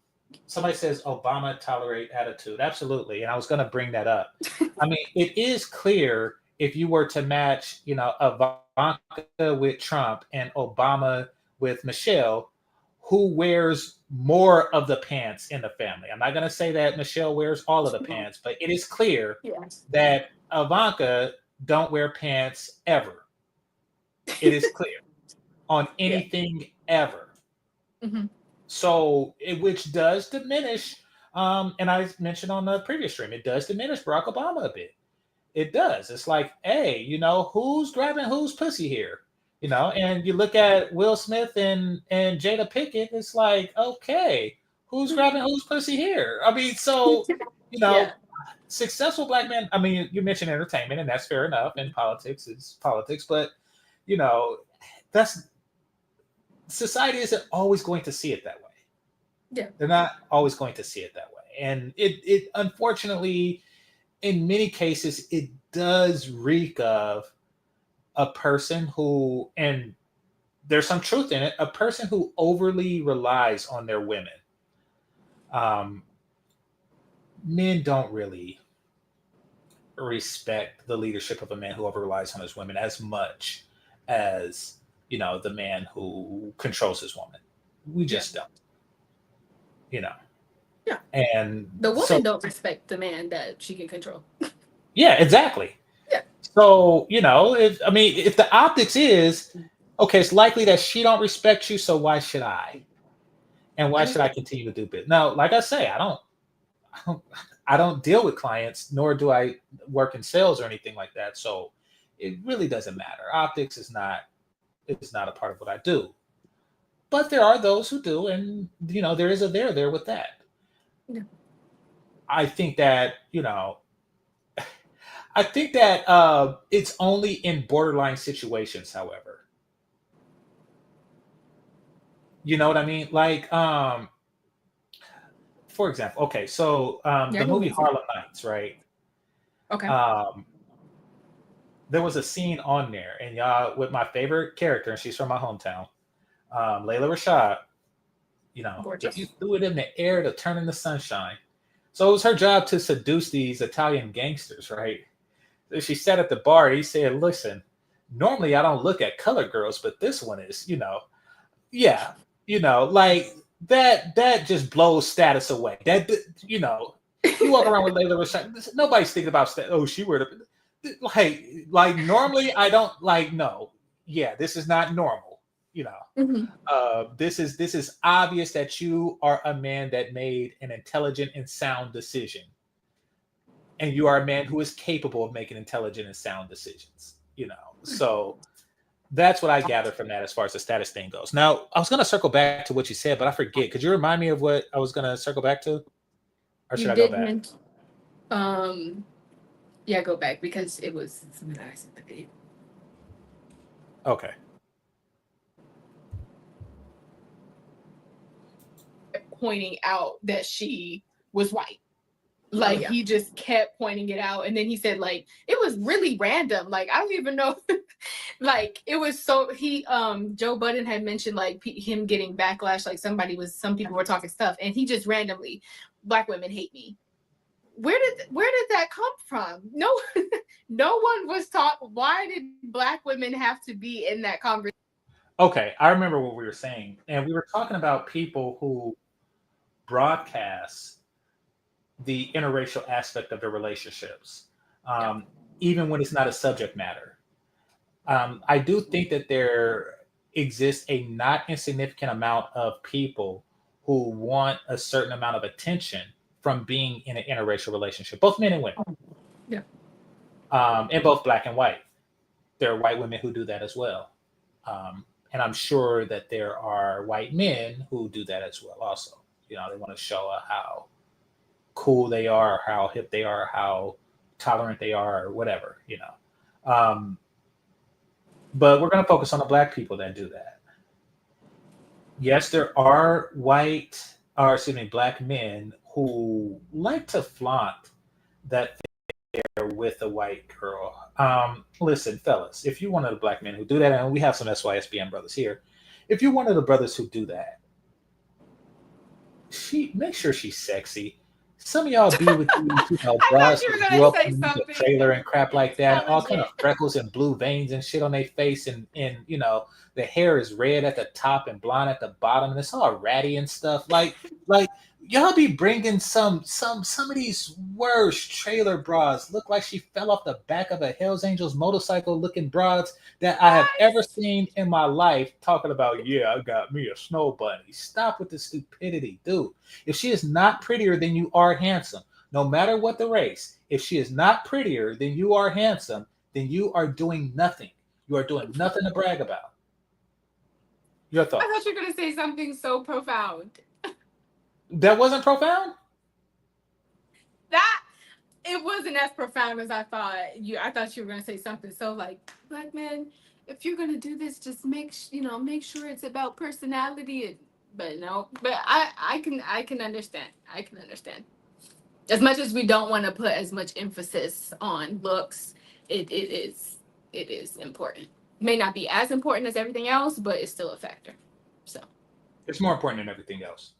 Somebody says Obama tolerate attitude. Absolutely, and I was going to bring that up. I mean, it is clear if you were to match, Ivanka with Trump and Obama with Michelle, who wears more of the pants in the family. I'm not going to say that Michelle wears all of the pants, but it is clear Yes. that Ivanka don't wear pants ever. It is clear on Yeah. anything ever. Mhm. So, which does diminish, and I mentioned on the previous stream, it does diminish Barack Obama a bit. It does. It's like, hey, who's grabbing whose pussy here? And you look at Will Smith and Jada Pinkett, it's like, okay, who's grabbing whose pussy here? I mean, so, you know, Yeah. successful Black men, I mean, you mentioned entertainment, and that's fair enough, and politics is politics, but, you know, that's society isn't always going to see it that way. Yeah. They're not always going to see it that way. And it unfortunately, in many cases, it does reek of a person who, and there's some truth in it, a person who overly relies on their women. Men don't really respect the leadership of a man who over relies on his women as much as, the man who controls his woman. We just don't. Yeah. And The woman so, don't respect the man that she can control. yeah, exactly. Yeah. So, if the optics is okay, it's likely that she don't respect you, so why should I? And why should I continue to do business? Now, like I say, I don't deal with clients, nor do I work in sales or anything like that. So it really doesn't matter. Optics is not a part of what I do. But there are those who do, and there is a there with that. Yeah. I think that, it's only in borderline situations, however. You know what I mean? Like, for example, okay, so the movie Harlem Nights, right? Okay. There was a scene on there, and y'all, with my favorite character, and she's from my hometown, Layla Rashad. Gorgeous. If you threw it in the air, to turn into sunshine. So it was her job to seduce these Italian gangsters, right? So she sat at the bar. He said, "Listen, normally I don't look at colored girls, but this one is, yeah, like that just blows status away. That, you walk around with Layla Rashad, nobody's thinking about she were like normally I don't no, yeah, this is not normal. This is obvious that you are a man that made an intelligent and sound decision, and you are a man who is capable of making intelligent and sound decisions. So that's what I gather from that as far as the status thing goes. Now, I was going to circle back to what you said, but I forget. Could you remind me of what I was going to circle back to, or should I go back? Yeah, go back, because it was something that I said at the video. Okay. Pointing out that she was white. Like, he just kept pointing it out, and then he said, like, it was really random. Like, I don't even know. Like, it was so Joe Budden had mentioned like him getting backlash, like some people were talking stuff, and he just randomly, Black women hate me. Where did that come from? No one was taught. Why did Black women have to be in that conversation? Okay, I remember what we were saying, and we were talking about people who broadcast the interracial aspect of their relationships, even when it's not a subject matter. I do think that there exists a not insignificant amount of people who want a certain amount of attention from being in an interracial relationship, both men and women, Yeah. and both black and white. There are white women who do that as well. And I'm sure that there are white men who do that as well also. You know, they want to show how cool they are, how hip they are, how tolerant they are, or whatever, you know. But we're going to focus on the black people that do that. Yes, there are black men who like to flaunt that they're with a white girl. Listen, fellas, if you're one of the black men who do that, and we have some SYSBM brothers here, if you're one of the brothers who do that, make sure she's sexy. Some of y'all be with these, bras you were who gonna grew up say in the something trailer and crap like that, all kind of intelligent. freckles and blue veins and shit on their face, and the hair is red at the top and blonde at the bottom, and it's all ratty and stuff. Like y'all be bringing some of these worst trailer bras look like she fell off the back of a Hell's Angels motorcycle looking broads that I have ever seen in my life, talking about, yeah, I got me a snow bunny. Stop with the stupidity, dude. If she is not prettier than you are handsome, no matter what the race, if she is not prettier than you are handsome, then you are doing nothing. You are doing nothing to brag about. Your I thoughts? thought you were gonna say something so profound. That wasn't profound? That it wasn't as profound as I thought. I thought you were gonna say something so like, black men, if you're gonna do this, just make sure it's about personality. But no, but I can understand. I can understand. As much as we don't want to put as much emphasis on looks, it is important. May not be as important as everything else, but it's still a factor. So It's more important than everything else.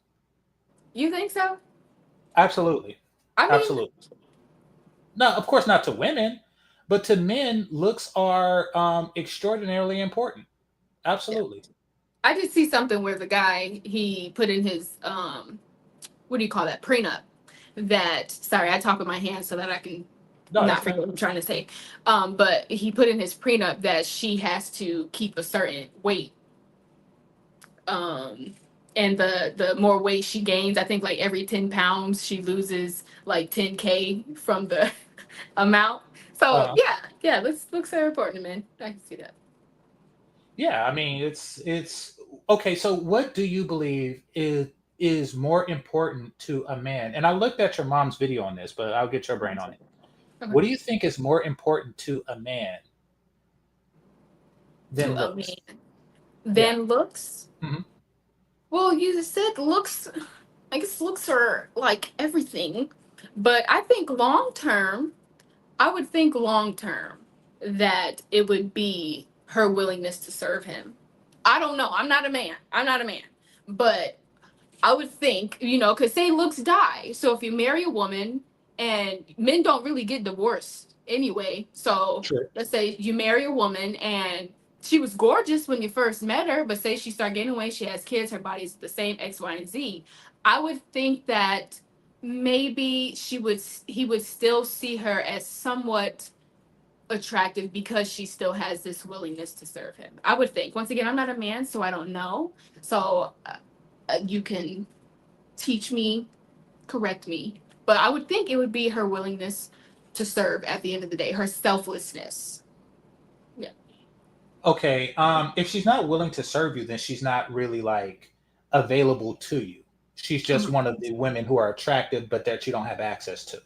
you think so? Absolutely. I mean, Absolutely. No, of course not to women, but to men, looks are extraordinarily important. Absolutely. I did see something where the guy, he put in his what do you call that, prenup, that, sorry, I talk with my hands so that I can No, not forget what I'm trying to say. But he put in his prenup that she has to keep a certain weight. And the more weight she gains, I think like every 10 pounds she loses like 10K from the amount. So yeah, looks so important, man. I can see that. Yeah, I mean, it's okay. So, what do you believe is more important to a man? And I looked at your mom's video on this, but I'll get your brain on it. Okay. What do you think is more important to a man than To a looks? man. Than looks? Mhm. Well, you said looks. I guess looks are like everything, but I think long term, I would think long term that it would be her willingness to serve him. I don't know. I'm not a man. But I would think, because say looks die. So if you marry a woman, and men don't really get divorced anyway. So Sure. let's say you marry a woman and she was gorgeous when you first met her, but say she started gaining weight, she has kids, her body's the same X, Y, and Z. I would think that maybe he would still see her as somewhat attractive because she still has this willingness to serve him. I would think. Once again, I'm not a man, so I don't know. So you can teach me, correct me, but I would think it would be her willingness to serve at the end of the day, her selflessness. Yeah. Okay. If she's not willing to serve you, then she's not really like available to you. She's just one of the women who are attractive, but that you don't have access to.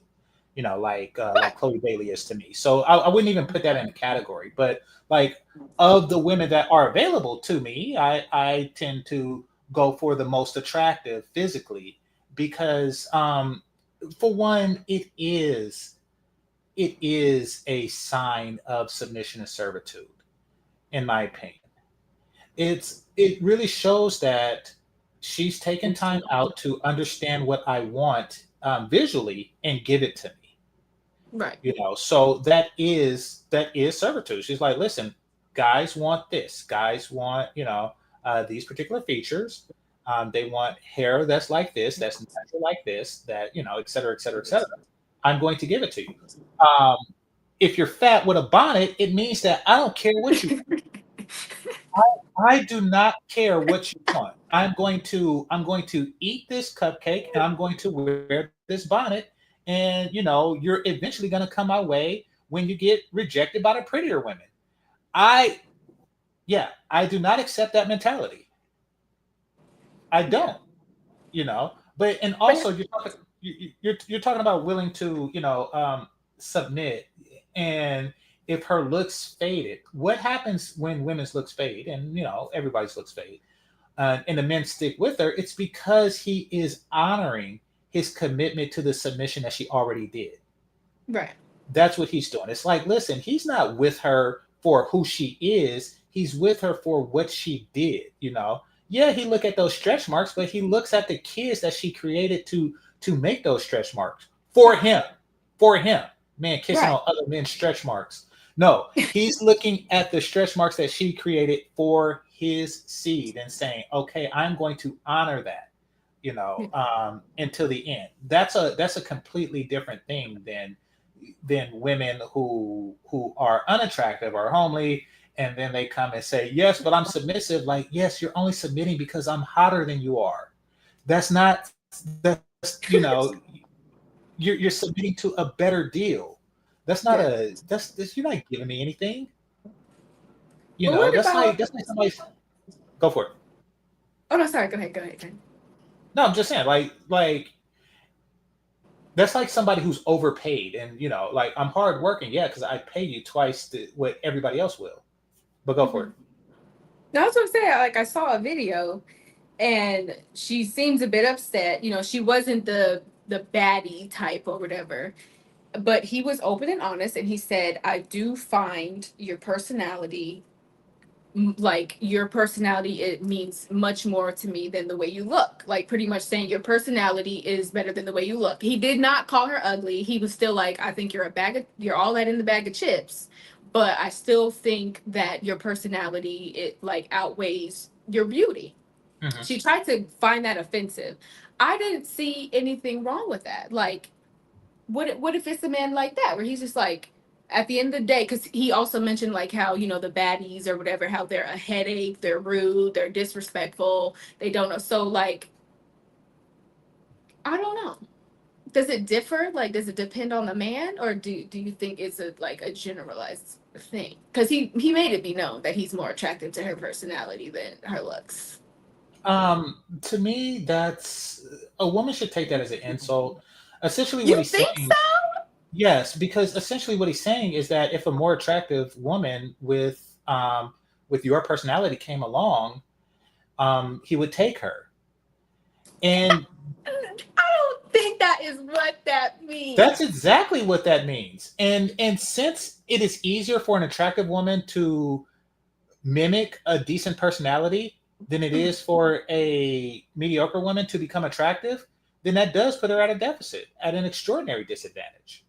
Like Chloe Bailey is to me. So I wouldn't even put that in a category. But like of the women that are available to me, I tend to go for the most attractive physically because for one, it is a sign of submission and servitude, in my opinion. It really shows that she's taken time out to understand what I want visually and give it to me. Right. So that is servitude. She's like, listen, guys want this. Guys want these particular features. They want hair that's like this, that's natural like this, that et cetera, et cetera, et cetera. I'm going to give it to you. if you're fat with a bonnet, it means that I don't care what you I do not care what you want. I'm going to eat this cupcake and I'm going to wear this bonnet. And you're eventually going to come my way when you get rejected by the prettier women. I I do not accept that mentality. I don't, But and also you're talking about willing to submit, and if her looks faded, what happens when women's looks fade, and everybody's looks fade, and the men stick with her? It's because he is honoring his commitment to the submission that she already did. Right. That's what he's doing. It's like, listen, he's not with her for who she is. He's with her for what she did. Yeah, he look at those stretch marks, but he looks at the kids that she created to make those stretch marks for him. Man, kissing Right. on other men's stretch marks. No, he's looking at the stretch marks that she created for his seed and saying, okay, I'm going to honor that, until the end. That's a completely different thing than women who are unattractive or homely, and then they come and say, yes, but I'm submissive. Like, yes, you're only submitting because I'm hotter than you are. That's you're submitting to a better deal. That's not you're not giving me anything. That's like somebody. Go for it. Oh no, sorry. Go ahead. No, I'm just saying, like that's like somebody who's overpaid, and like, I'm hard working, because I pay you twice what everybody else will. But go for it. No, I was gonna say, like, I saw a video, and she seems a bit upset. She wasn't the baddie type or whatever, but he was open and honest, and he said, "I do find your personality." Like, your personality, it means much more to me than the way you look. Like, pretty much saying your personality is better than the way you look. He did not call her ugly. He was still like, I think you're all that in the bag of chips, but I still think that your personality, it like outweighs your beauty. Mhm. She tried to find that offensive. I didn't see anything wrong with that. Like, what if it's a man like that, where he's just like, at the end of the day, because he also mentioned like how, the baddies or whatever, how they're a headache, they're rude, they're disrespectful, they don't know. So, like, I don't know. Does it differ? Like, does it depend on the man, or do you think it's a generalized thing? Because he made it be known that he's more attracted to her personality than her looks. To me, that's a woman should take that as an insult. Essentially, what You he's think saying, so? yes, because essentially what he's saying is that if a more attractive woman with your personality came along, he would take her. And I don't think that is what that means. that's exactly what that means. And since it is easier for an attractive woman to mimic a decent personality than it is for a mediocre woman to become attractive, then that does put her at a deficit, at an extraordinary disadvantage.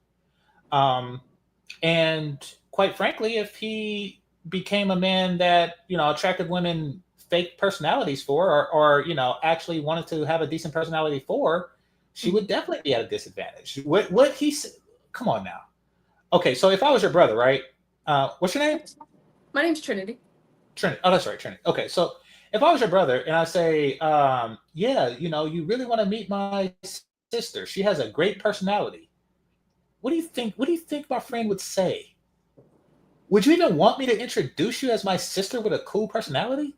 And quite frankly, if he became a man that attractive women fake personalities for, or actually wanted to have a decent personality for, she would definitely be at a disadvantage. What he said? Come on now. Okay, so if I was your brother, right? What's your name? My name's Trinity. Trinity. Oh, that's right, Trinity. Okay, so if I was your brother and I say, you really want to meet my sister? She has a great personality. What do you think? What do you think my friend would say? Would you even want me to introduce you as my sister with a cool personality?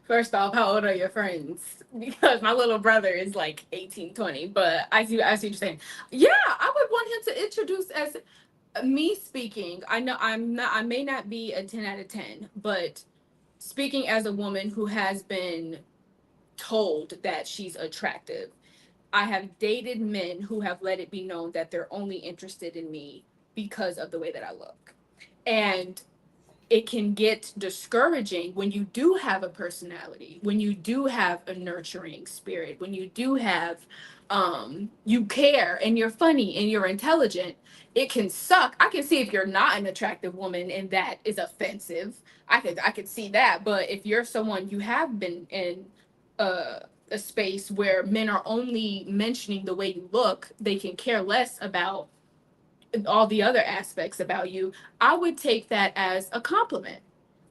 First off, how old are your friends? Because my little brother is like 18, 20, but I see what you're saying. Yeah, I would want him to introduce as me speaking. I know I may not be a 10 out of 10, but speaking as a woman who has been told that she's attractive, I have dated men who have let it be known that they're only interested in me because of the way that I look. And it can get discouraging when you do have a personality, when you do have a nurturing spirit, when you do have you care and you're funny and you're intelligent. It can suck. I can see if you're not an attractive woman and that is offensive. I could see that. But if you're someone, you have been in a space where men are only mentioning the way you look, they can care less about all the other aspects about you, I would take that as a compliment.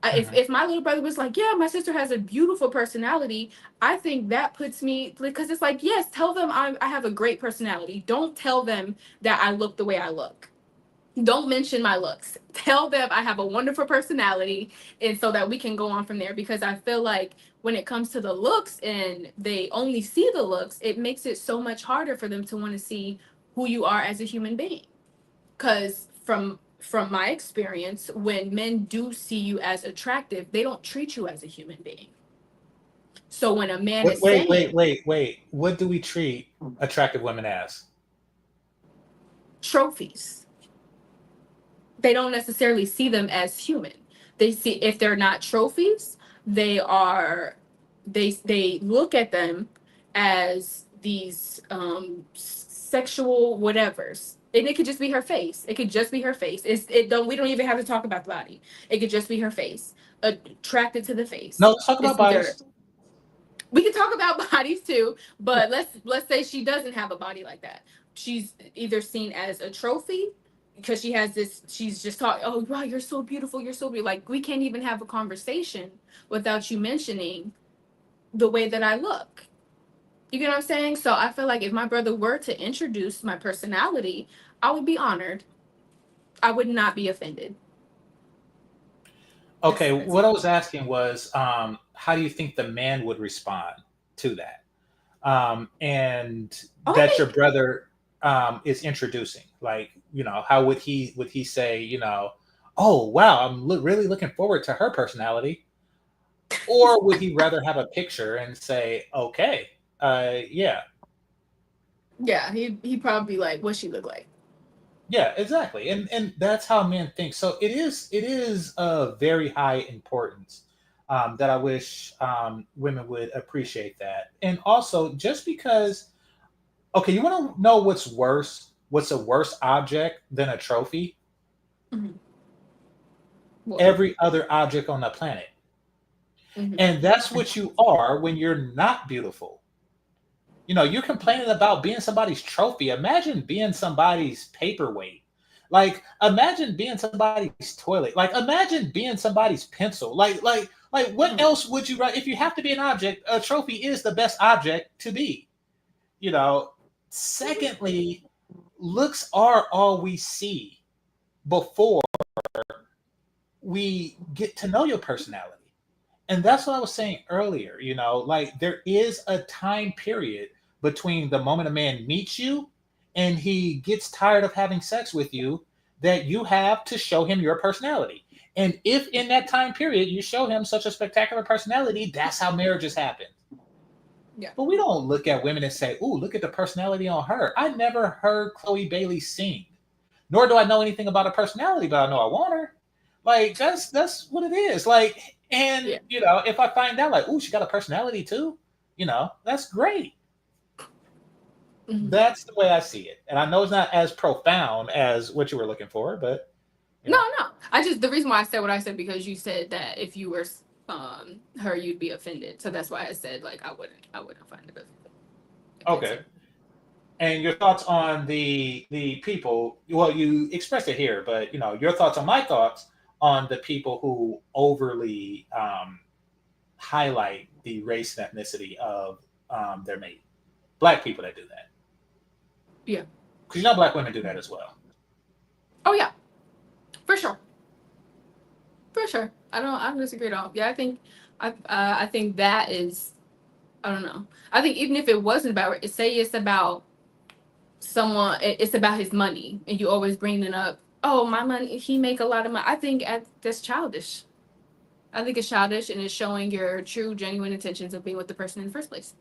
If my little brother was like, yeah, my sister has a beautiful personality, I think that puts me, because it's like, yes, tell them I have a great personality. Don't tell them that I look the way I look. Don't mention my looks. Tell them I have a wonderful personality, and so that we can go on from there. Because I feel like when it comes to the looks and they only see the looks, it makes it so much harder for them to want to see who you are as a human being. Because from my experience, when men do see you as attractive, they don't treat you as a human being. So when a man is saying, wait. What do we treat attractive women as? trophies. They don't necessarily see them as human. They see, if they're not trophies, they look at them as these sexual whatevers. And it could just be her face. It could just be her face. We don't even have to talk about the body. It could just be her face. Attracted to the face. No, let's talk about bodies. We can talk about bodies too, but let's say she doesn't have a body like that. She's either seen as a trophy because she has this, she's just talking, oh wow, you're so beautiful, you're so beautiful. Like, we can't even have a conversation without you mentioning the way that I look. You get what I'm saying? So I feel like if my brother were to introduce my personality, I would be honored. I would not be offended. Okay, what I was asking was, how do you think the man would respond to that? And that your brother is introducing, like, you know, how would he say, you know, oh wow, I'm really looking forward to her personality, or would he rather have a picture and say, okay, yeah, he probably like, what she look like. yeah, exactly, and that's how men think. So it is of very high importance, that I wish women would appreciate that. And also, just because, okay, you want to know what's worse? What's a worse object than a trophy? Mm-hmm. Well, every other object on the planet. mm-hmm. And that's what you are when you're not beautiful. You know, you're complaining about being somebody's trophy. Imagine being somebody's paperweight. Like, imagine being somebody's toilet. Like, imagine being somebody's pencil. Like what else would you write? If you have to be an object, a trophy is the best object to be. You know, secondly, looks are all we see before we get to know your personality. And that's what I was saying earlier. You know, like, there is a time period between the moment a man meets you and he gets tired of having sex with you that you have to show him your personality. And if in that time period you show him such a spectacular personality, that's how marriages happen. Yeah. But we don't look at women and say, ooh, look at the personality on her. I never heard Chloe Bailey sing, nor do I know anything about her personality, but I know I want her. Like, that's what it is. Like, and Yeah. you know, if I find out like, ooh, she got a personality too, you know, that's great. Mm-hmm. That's the way I see it. And I know it's not as profound as what you were looking for, but No. The reason why I said what I said, because you said that if you were her, you'd be offended. So that's why I said, like, I wouldn't find it offended. okay. And your thoughts on the people? Well, you expressed it here, but you know, your thoughts on my thoughts on the people who overly highlight the race and ethnicity of their mate. Black people that do that. Yeah. Because you know, black women do that as well. Oh yeah, for sure. I don't disagree at all. Yeah, I think that is, I don't know. I think even if it wasn't about, say it's about someone, it's about his money, and you always bring it up. Oh, my money, he make a lot of money. I think that's childish. I think it's childish, and it's showing your true, genuine intentions of being with the person in the first place.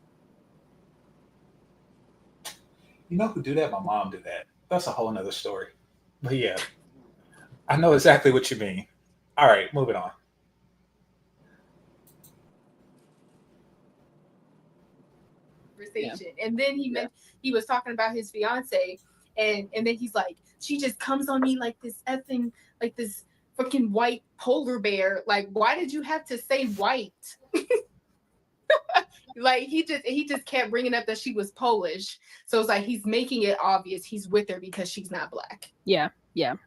You know who do that? My mom do that. That's a whole nother story. But yeah, I know exactly what you mean. All right, moving on. Conversation. And then he was talking about his fiance, and then he's like, she just comes on me like this effing, like this freaking white polar bear. Like, why did you have to say white? Like he just kept bringing up that she was Polish, so it's like he's making it obvious he's with her because she's not black. Yeah.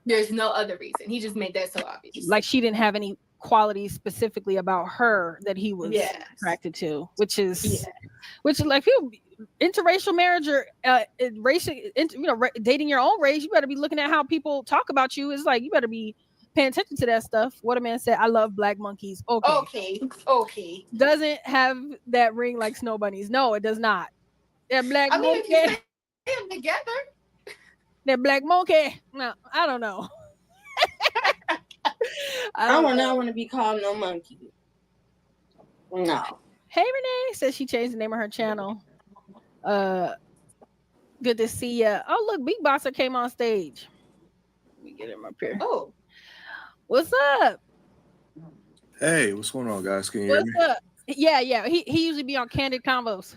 There's no other reason. He just made that so obvious. Like she didn't have any qualities specifically about her that he was attracted to, which like people, interracial marriage or racial, dating your own race, you better be looking at how people talk about you. It's like you better be paying attention to that stuff. What a man said, I love black monkeys. Okay. Doesn't have that ring like snow bunnies. No, it does not. That black monkey. If you say them together. That black monkey. No, I don't know. I would not want to be called no monkey. No. Hey, Renee says she changed the name of her channel. Good to see ya. Oh, look, Big Bosser came on stage. Let me get him up here. Oh, what's up? Hey, what's going on, guys? Can you hear me? What's up? Yeah. He usually be on Candid Convos.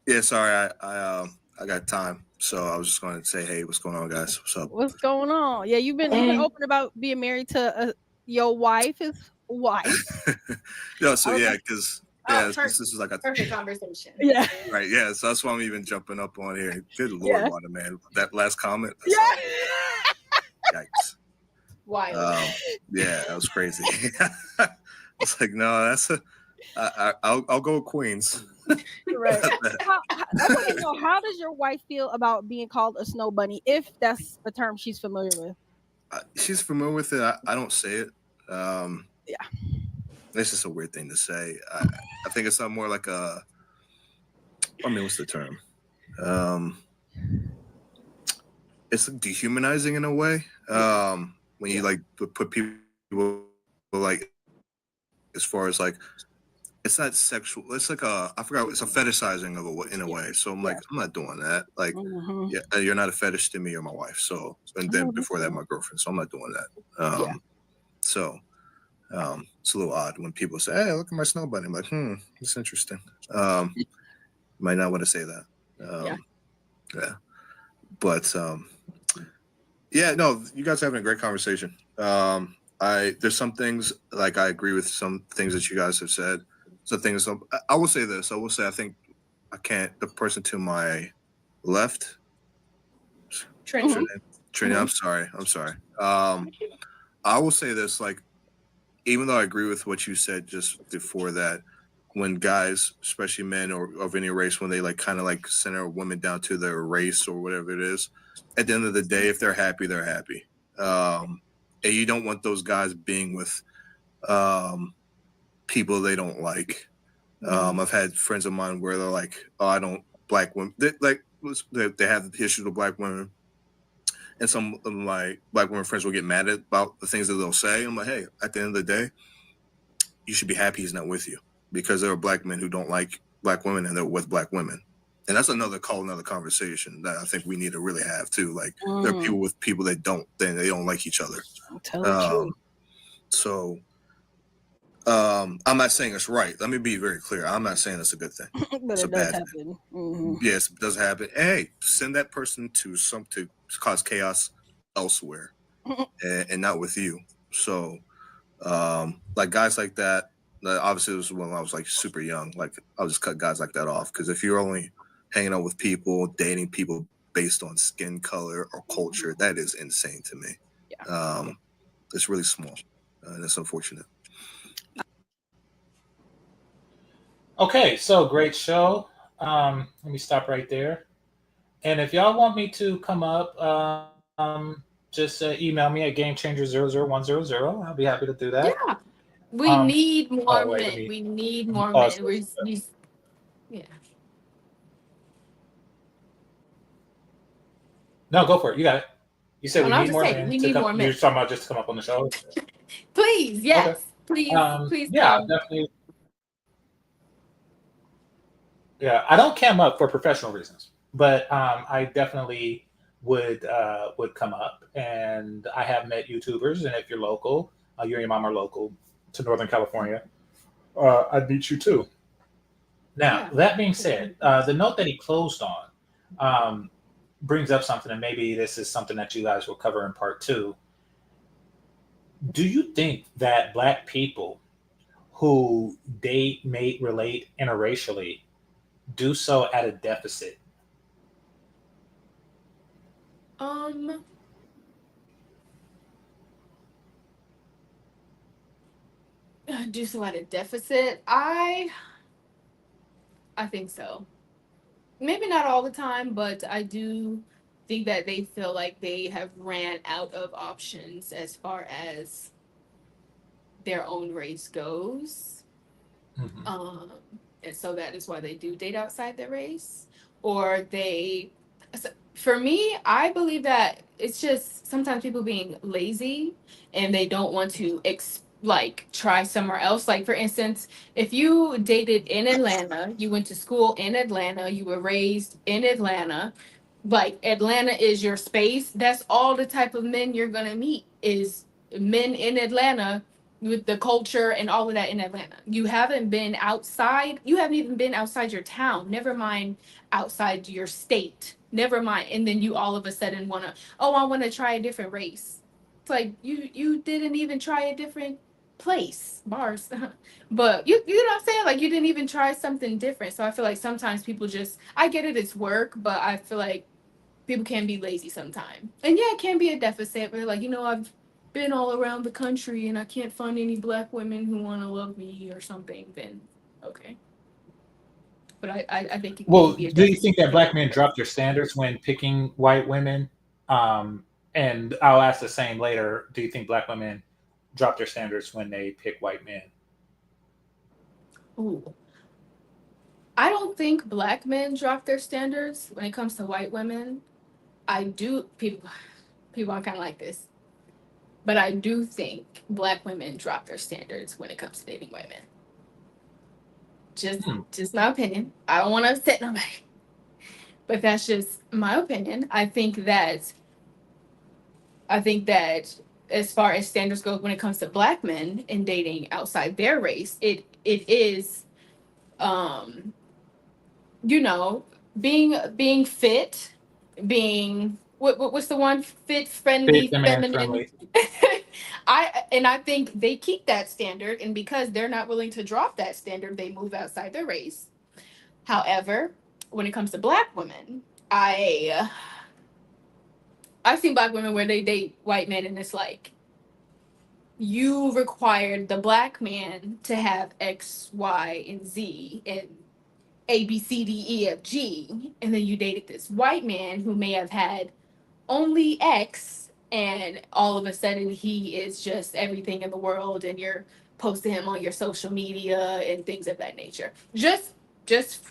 Yeah, sorry, I got time, so I was just going to say, hey, what's going on, guys? What's up? What's going on? Yeah, you've been open about being married to your wife's wife. No, so yeah, because this is like a perfect conversation. Yeah, right. Yeah, so that's why I'm even jumping up on here. Good Lord, Wanda, man, that last comment. Yikes. Why? Yeah, that was crazy. It's like, no, I'll go with Queens. Right. I want to know, how does your wife feel about being called a snow bunny, if that's a term she's familiar with? She's familiar with it. I don't say it. Yeah. It's just a weird thing to say. I think it's not more like what's the term? It's like dehumanizing in a way. When you like put people like, as far as like, it's not sexual. It's like I forgot. It's a fetishizing of in a way. So I'm like, I'm not doing that. Like, yeah, you're not a fetish to me. You're my wife. So, and then before that, my girlfriend. So I'm not doing that. So, it's a little odd when people say, "Hey, look at my snow bunny." I'm like, it's interesting. Might not want to say that. Yeah. But yeah, no, you guys are having a great conversation. There's some things, like, I agree with some things that you guys have said. Some things I will say this. I will say, I think the person to my left, Trinity. I'm sorry. I will say this, like, even though I agree with what you said just before that, when guys, especially men or of any race, when they like kind of like center women down to their race or whatever it is, at the end of the day, if they're happy, they're happy. And you don't want those guys being with people they don't like. I've had friends of mine where they're like, "Oh, I don't black women." They have the issue with black women, and some of my black women friends will get mad about the things that they'll say. I'm like, hey, at the end of the day, you should be happy he's not with you, because there are black men who don't like black women and they're with black women. And that's another conversation that I think we need to really have too. Like, there are people with people that they don't like each other. So I'm not saying it's right. Let me be very clear. I'm not saying it's a good thing. But it's it does happen. Yes, it does happen. Hey, send that person to cause chaos elsewhere and not with you. So like guys like that, obviously it was when I was like super young. Like, I'll just cut guys like that off, because if you're only hanging out with people, dating people based on skin color or culture, that is insane to me. Yeah. It's really small, and it's unfortunate. Okay, so great show. Let me stop right there. And if y'all want me to come up, just email me at gamechanger00100. I'll be happy to do that. Yeah. We need more men. We need more men. Yeah. No, go for it. You got it. You said we need more men. We need more men. You're talking about just to come up on the show? Please, yes. Okay. Please. Yeah, definitely. Yeah, I don't cam up for professional reasons, but I definitely would come up, and I have met YouTubers, and if you're local, you and your mom are local to Northern California, I'd meet you too. Now, that being said, the note that he closed on brings up something, and maybe this is something that you guys will cover in part 2. Do you think that Black people who date, mate, relate interracially do so at a deficit? Do so at a deficit. I think so. Maybe not all the time, but I do think that they feel like they have ran out of options as far as their own race goes. Mhm. And so that is why they do date outside their race. Or they, for me, I believe that it's just sometimes people being lazy and they don't want to try somewhere else. Like, for instance, if you dated in Atlanta, you went to school in Atlanta, you were raised in Atlanta, like Atlanta is your space. That's all the type of men you're gonna meet is men in Atlanta with the culture and all of that in Atlanta. You haven't been outside. You haven't even been outside your town. Never mind outside your state. Never mind. And then you all of a sudden wanna, oh, I want to try a different race. It's like you didn't even try a different place, bars. But you know what I'm saying? Like, you didn't even try something different. So I feel like sometimes people just, I get it, it's work, but I feel like people can be lazy sometimes. And yeah, it can be a deficit. But like, I've been all around the country and I can't find any black women who want to love me or something, then okay. But I think it Well, can be a do you deficit. think that black men drop their standards when picking white women? And I'll ask the same later. Do you think black women drop their standards when they pick white men? Ooh. I don't think black men drop their standards when it comes to white women. I do, people are kind of like this, but I do think black women drop their standards when it comes to dating white men. Just my opinion. I don't want to upset nobody, but that's just my opinion. I think that as far as standards go when it comes to black men in dating outside their race, it is you know, being fit, being what's the one, fit, Fit, friendly, demand feminine. friendly. I think they keep that standard, and because they're not willing to drop that standard, they move outside their race. However, when it comes to black women, I've seen black women where they date white men, and it's like, you required the black man to have X, Y, and Z, and A, B, C, D, E, F, G, and then you dated this white man who may have had only X, and all of a sudden he is just everything in the world, and you're posting him on your social media and things of that nature. Just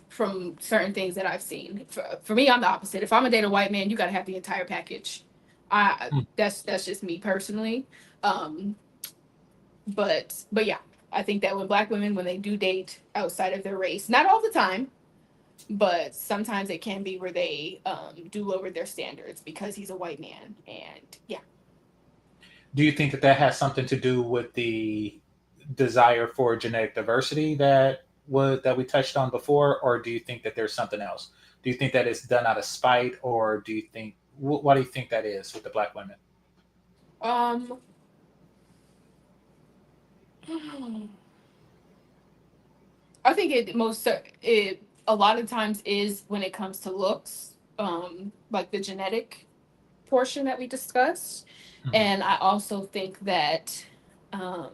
from certain things that I've seen. For me, I'm the opposite. If I'm gonna date a white man, you gotta have the entire package. That's just me personally. But yeah, I think that when black women, when they do date outside of their race, not all the time, but sometimes it can be where they do lower their standards because he's a white man. And yeah. Do you think that that has something to do with the desire for genetic diversity that we touched on before, or do you think that there's something else? Do you think that it's done out of spite, or do you think what do you think that is with the black women? I think it a lot of times is when it comes to looks, like the genetic portion that we discussed. And I also think that I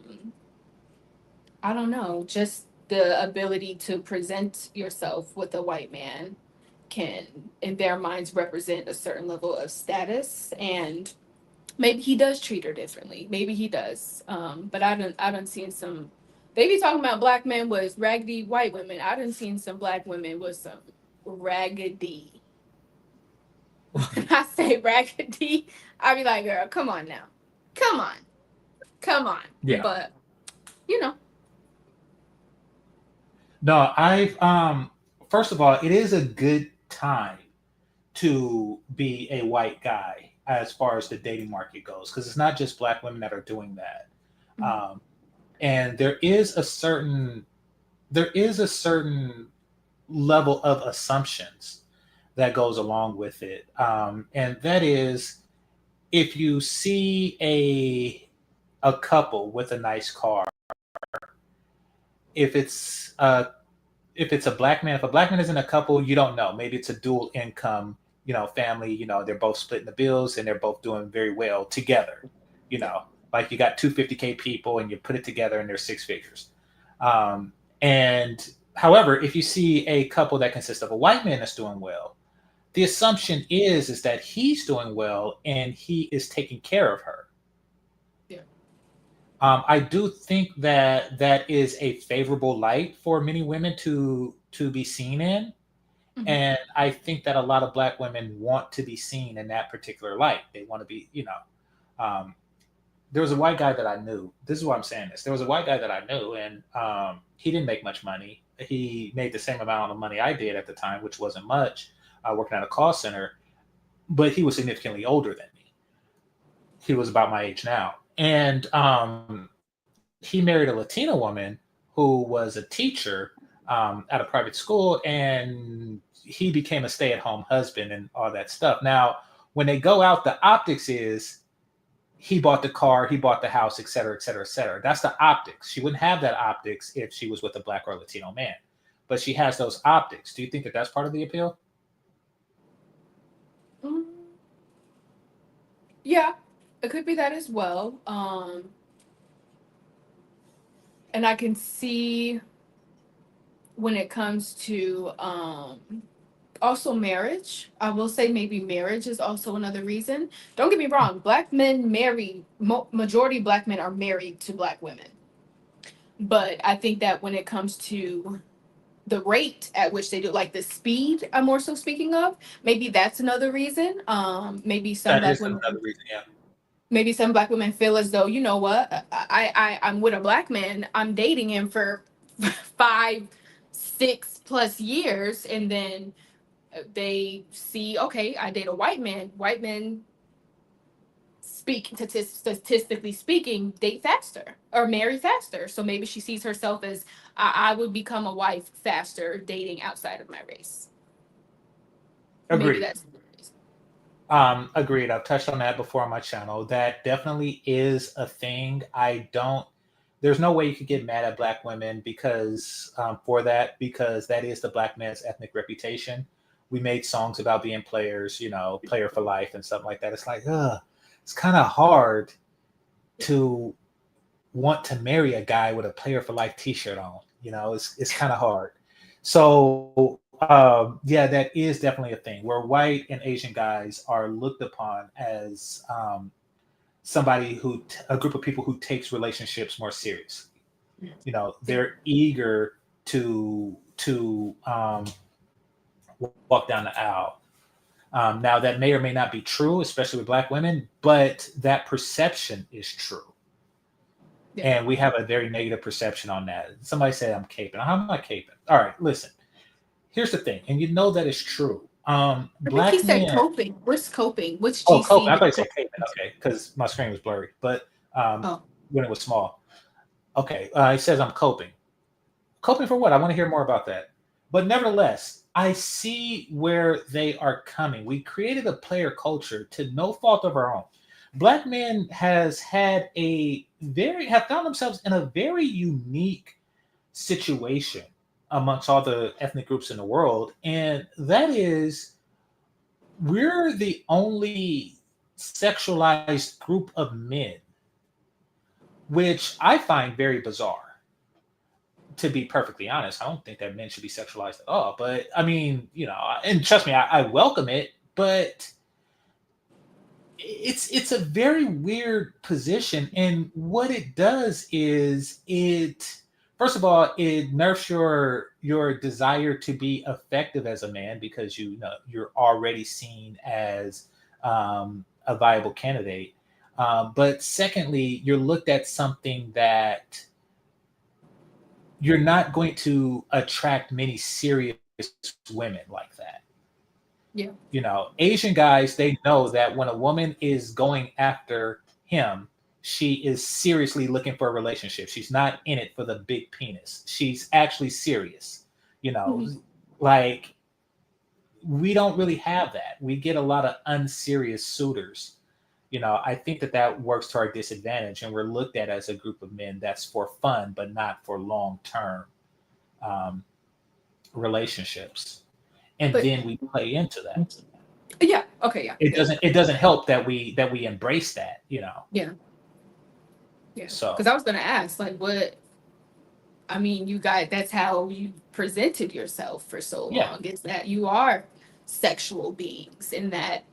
don't know, just the ability to present yourself with a white man can, in their minds, represent a certain level of status, and maybe he does treat her differently. Maybe he does. But I don't seen some. They be talking about black men with raggedy white women. I done seen some black women with some raggedy. When I say raggedy, I be like, girl, come on now, come on. Yeah. But you know. No, I've first of all, it is a good time to be a white guy as far as the dating market goes, because it's not just black women that are doing that. And there is a certain level of assumptions that goes along with it. And that is, if you see a couple with a nice car, if it's if it's a black man, if a black man is in a couple, you don't know. Maybe it's a dual income, family. They're both splitting the bills and they're both doing very well together. Like you got 250K people and you put it together and they're six figures. And however, if you see a couple that consists of a white man that's doing well, the assumption is that he's doing well and he is taking care of her. Yeah. I do think that is a favorable light for many women to be seen in. Mhm. And I think that a lot of black women want to be seen in that particular light. They want to be, there was a white guy that I knew. This is why I'm saying this. There was a white guy that I knew, and he didn't make much money. He made the same amount of money I did at the time, which wasn't much, working at a call center, but he was significantly older than me. He was about my age now. And he married a Latina woman who was a teacher at a private school, and he became a stay-at-home husband and all that stuff. Now, when they go out, the optics is he bought the car, he bought the house, et cetera, et cetera, et cetera. That's the optics. She wouldn't have that optics if she was with a black or Latino man, but she has those optics. Do you think that that's part of the appeal? Yeah, it could be that as well. And I can see when it comes to also marriage. I will say maybe marriage is also another reason. Don't get me wrong, black men marry, majority of black men are married to black women. But I think that when it comes to the rate at which they do, like the speed I'm more so speaking of, maybe that's another reason. Maybe some black women, another reason, yeah. maybe some black women feel as though, you know what, I'm with a black man, I'm dating him for 5, 6+ years, and then they see, okay, I date a white man. White men statistically speaking, date faster or marry faster. So maybe she sees herself as I would become a wife faster dating outside of my race. Agreed. Maybe that's agreed. I've touched on that before on my channel. That definitely is a thing. There's no way you could get mad at black women because that is the black man's ethnic reputation. We made songs about being players, player for life and stuff like that. It's like, it's kind of hard to want to marry a guy with a player for life t-shirt on. It's kind of hard. So yeah, that is definitely a thing where white and Asian guys are looked upon as a group of people who takes relationships more seriously. They're eager to walk down the aisle. Now that may or may not be true, especially with black women, but that perception is true. Yeah. And we have a very negative perception on that. Somebody said I'm caping. How am I caping? All right, listen. Here's the thing, and that is true. I think he said coping. What's coping? Which GC? Oh, coping. I thought you said caping. Okay, because my screen was blurry, but when it was small. Okay, he says I'm coping. Coping for what? I want to hear more about that. But nevertheless, I see where they are coming. We created a player culture to no fault of our own. Black men have found themselves in a very unique situation amongst all the ethnic groups in the world, and that is we're the only sexualized group of men, which I find very bizarre. To be perfectly honest, I don't think that men should be sexualized at all. But I mean, and trust me, I welcome it, but it's a very weird position. And what it does is first of all, it nerfs your desire to be effective as a man because you're already seen as a viable candidate. But secondly, you're looked at something that you're not going to attract many serious women like that. Yeah. Asian guys, they know that when a woman is going after him, she is seriously looking for a relationship. She's not in it for the big penis. She's actually serious. Like we don't really have that. We get a lot of unserious suitors. I think that works to our disadvantage, and we're looked at as a group of men that's for fun, but not for long term. relationships, and But then we play into that. yeah, okay, yeah, It doesn't help that we embrace that, you know. yeah. Because So I was gonna ask, like, what? I mean, you guys, that's how you presented yourself for so yeah, long. Is that you are sexual beings, and that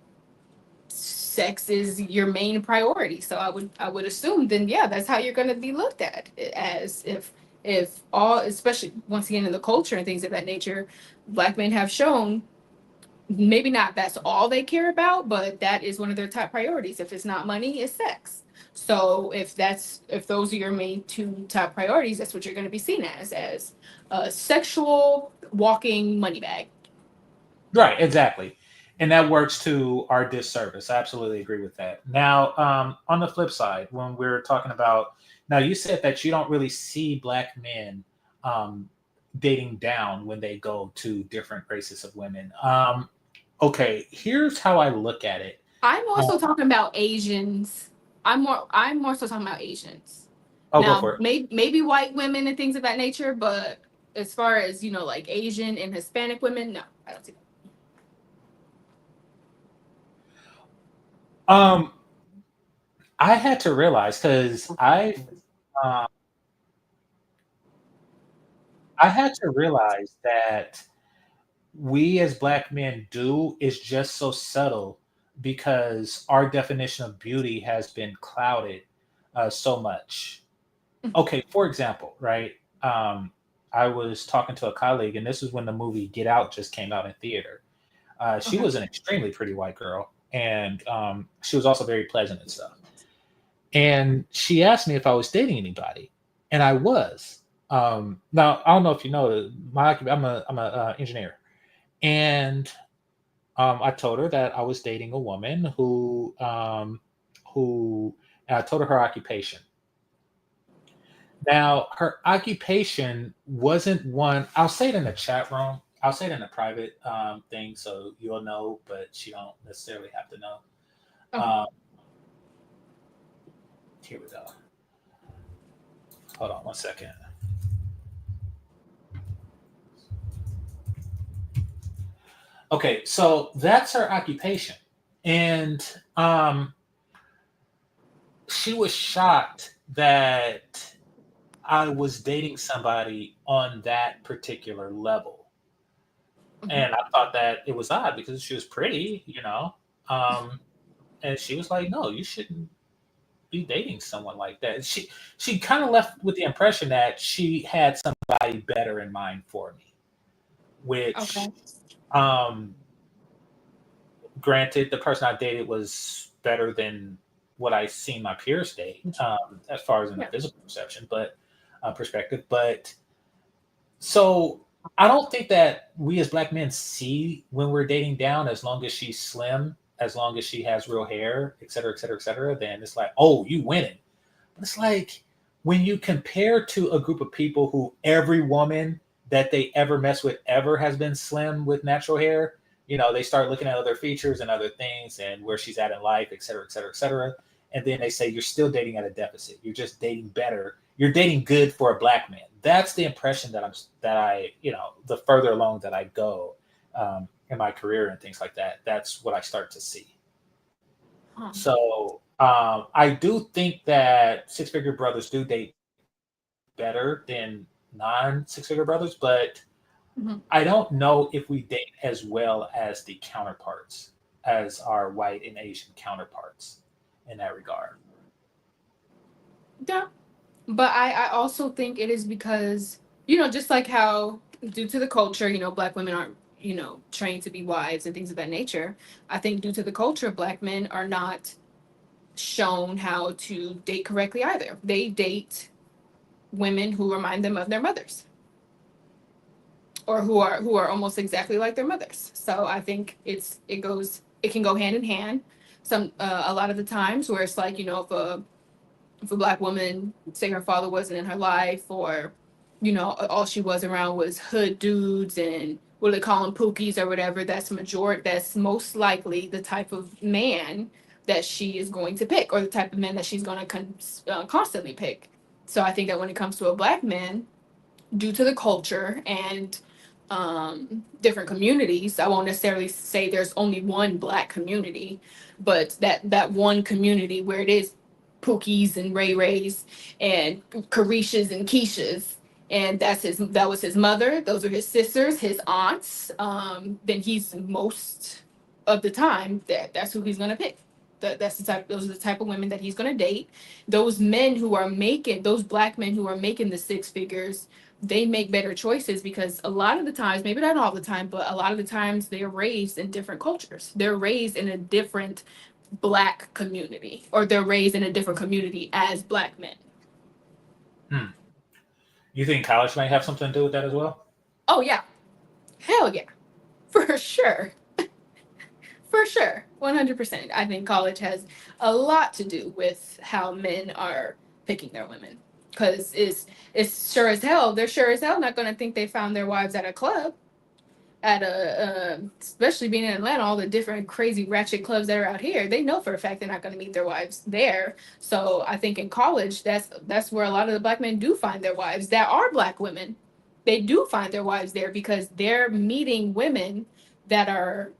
sex is your main priority. So I would assume then, yeah, that's how you're gonna be looked at, as if all, especially once again in the culture and things of that nature, Black men have shown maybe not that's all they care about, but that is one of their top priorities. If it's not money, it's sex. So if those are your main two top priorities, that's what you're going to be seen as a sexual walking money bag. right, exactly. And that works to our disservice. I absolutely agree with that. Now, on the flip side, when we're talking about, now you said that you don't really see Black men um, dating down when they go to different races of women. Okay, here's how I look at it. I'm also Um, talking about Asians. I'm more so talking about Asians. I'll go Now, for it. maybe white women and things of that nature, but as far as, like Asian and Hispanic women, no, I don't see that. Um, I had to realize because uh, I had to realize that we as Black men do is just so subtle because our definition of beauty has been clouded so much. Okay, for example, right? I was talking to a colleague, and this is when the movie Get Out just came out in theater. She Okay. was an extremely pretty white girl, and she was also very pleasant and stuff. And she asked me if I was dating anybody, and I was. Now I don't know if you know I'm a engineer, and I told her that I was dating a woman who and I told her occupation. Now, her occupation wasn't one. I'll say it in the chat room. I'll say it in a private thing, so you'll know, but she don't necessarily have to know. Okay. Here we go. Hold on one second. Okay, so that's her occupation, and she was shocked that I was dating somebody on that particular level. And I thought that it was odd because she was pretty, you know. And she was like, "No, you shouldn't be dating someone like that." She kind of left with the impression that she had somebody better in mind for me, which Okay. um granted the person I dated was better than what I seen my peers date, as far as in the Yeah. physical perception, but perspective. But so I don't think that we as Black men see when we're dating down, as long as she's slim, as long as she has real hair, et cetera, et cetera, et cetera, then it's like, oh, you winning. But it's like when you compare to a group of people who every woman that they ever mess with ever has been slim with natural hair, they start looking at other features and other things and where she's at in life, et cetera, et cetera, et cetera. And then they say you're still dating at a deficit. You're just dating better. You're dating good for a Black man. That's the impression the further along that I go in my career and things like that, that's what I start to see. Huh. So I do think that six-figure brothers do date better than non-six-figure brothers, but Mhm. I don't know if we date as well as the counterparts, as our white and Asian counterparts in that regard. Yeah. But I also think it is because, just like how due to the culture, Black women aren't, trained to be wives and things of that nature. I think due to the culture, Black men are not shown how to date correctly either. They date women who remind them of their mothers, or who are almost exactly like their mothers. So I think it can go hand in hand. A lot of the times where it's like, if a Black woman, say her father wasn't in her life, or all she was around was hood dudes and what do they call them, pookies or whatever, that's most likely the type of man that she is going to pick, or the type of man that she's going to constantly pick. So I think that when it comes to a Black man, due to the culture and different communities. I won't necessarily say there's only one Black community, but that one community where it is Pookies and Ray Rays and Carishas and Keishas, and that was his mother. Those are his sisters, his aunts. Then he's most of the time that's who he's gonna pick. Those are the type of women that he's gonna date. Those men who are making those Black men who are making the six figures, they make better choices because a lot of the times, maybe not all the time, but a lot of the times they're raised in different cultures. They're raised in a different Black community, or they're raised in a different community as Black men. You think college might have something to do with that as well? Oh yeah. Hell yeah. For sure. For sure. 100%. I think college has a lot to do with how men are picking their women. Because it's sure as hell, they're sure as hell not going to think they found their wives at a club. Especially being in Atlanta, all the different crazy ratchet clubs that are out here, they know for a fact they're not going to meet their wives there. So I think in college, that's where a lot of the Black men do find their wives that are Black women. They do find their wives there because they're meeting women that are,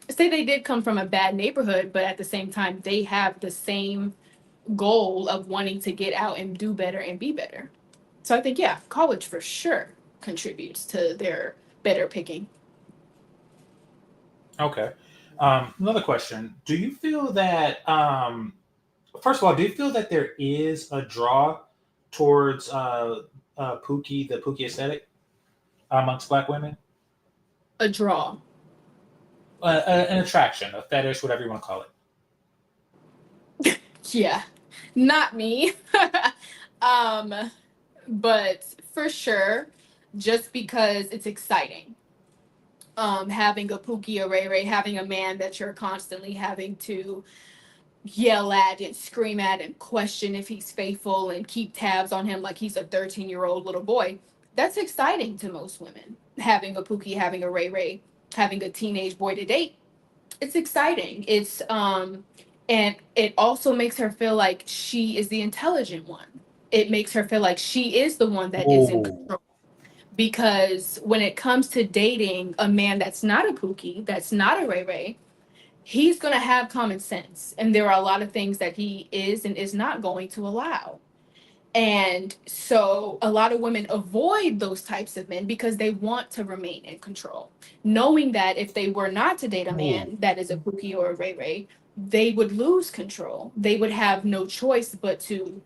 say they did come from a bad neighborhood, but at the same time, they have the same goal of wanting to get out and do better and be better. So I think, yeah, college for sure contributes to their better picking. Okay. Another question. Do you feel that, first of all, do you feel that there is a draw towards the Pookie aesthetic amongst Black women? A draw. An attraction, a fetish, whatever you want to call it. Yeah, not me. But for sure, just because it's exciting. Having a Pookie or Ray Ray, having a man that you're constantly having to yell at and scream at and question if he's faithful and keep tabs on him like he's a 13-year-old little boy. That's exciting to most women. Having a Pookie, having a Ray Ray, having a teenage boy to date. It's exciting. It's and it also makes her feel like she is the intelligent one. It makes her feel like she is the one that is in control. Because when it comes to dating a man that's not a Pookie, that's not a Ray Ray, he's going to have common sense. And there are a lot of things that he is and is not going to allow. And so a lot of women avoid those types of men because they want to remain in control, knowing that if they were not to date a man that is a Pookie or a Ray Ray, they would lose control. They would have no choice but to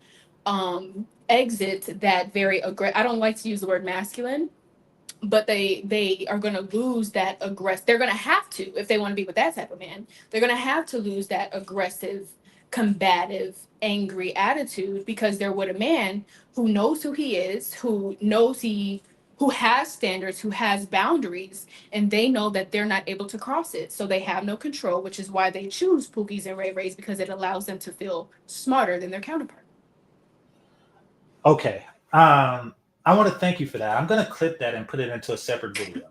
exit that very aggressive. I don't like to use the word masculine, but they are going to lose that aggressive. They're going to have to, if they want to be with that type of man, they're going to have to lose that aggressive, combative, angry attitude because they're with a man who knows who he is, who has standards, who has boundaries, and they know that they're not able to cross it. So they have no control, which is why they choose Pookies and Ray Rays, because it allows them to feel smarter than their counterpart. Okay. I want to thank you for that. I'm going to clip that and put it into a separate video.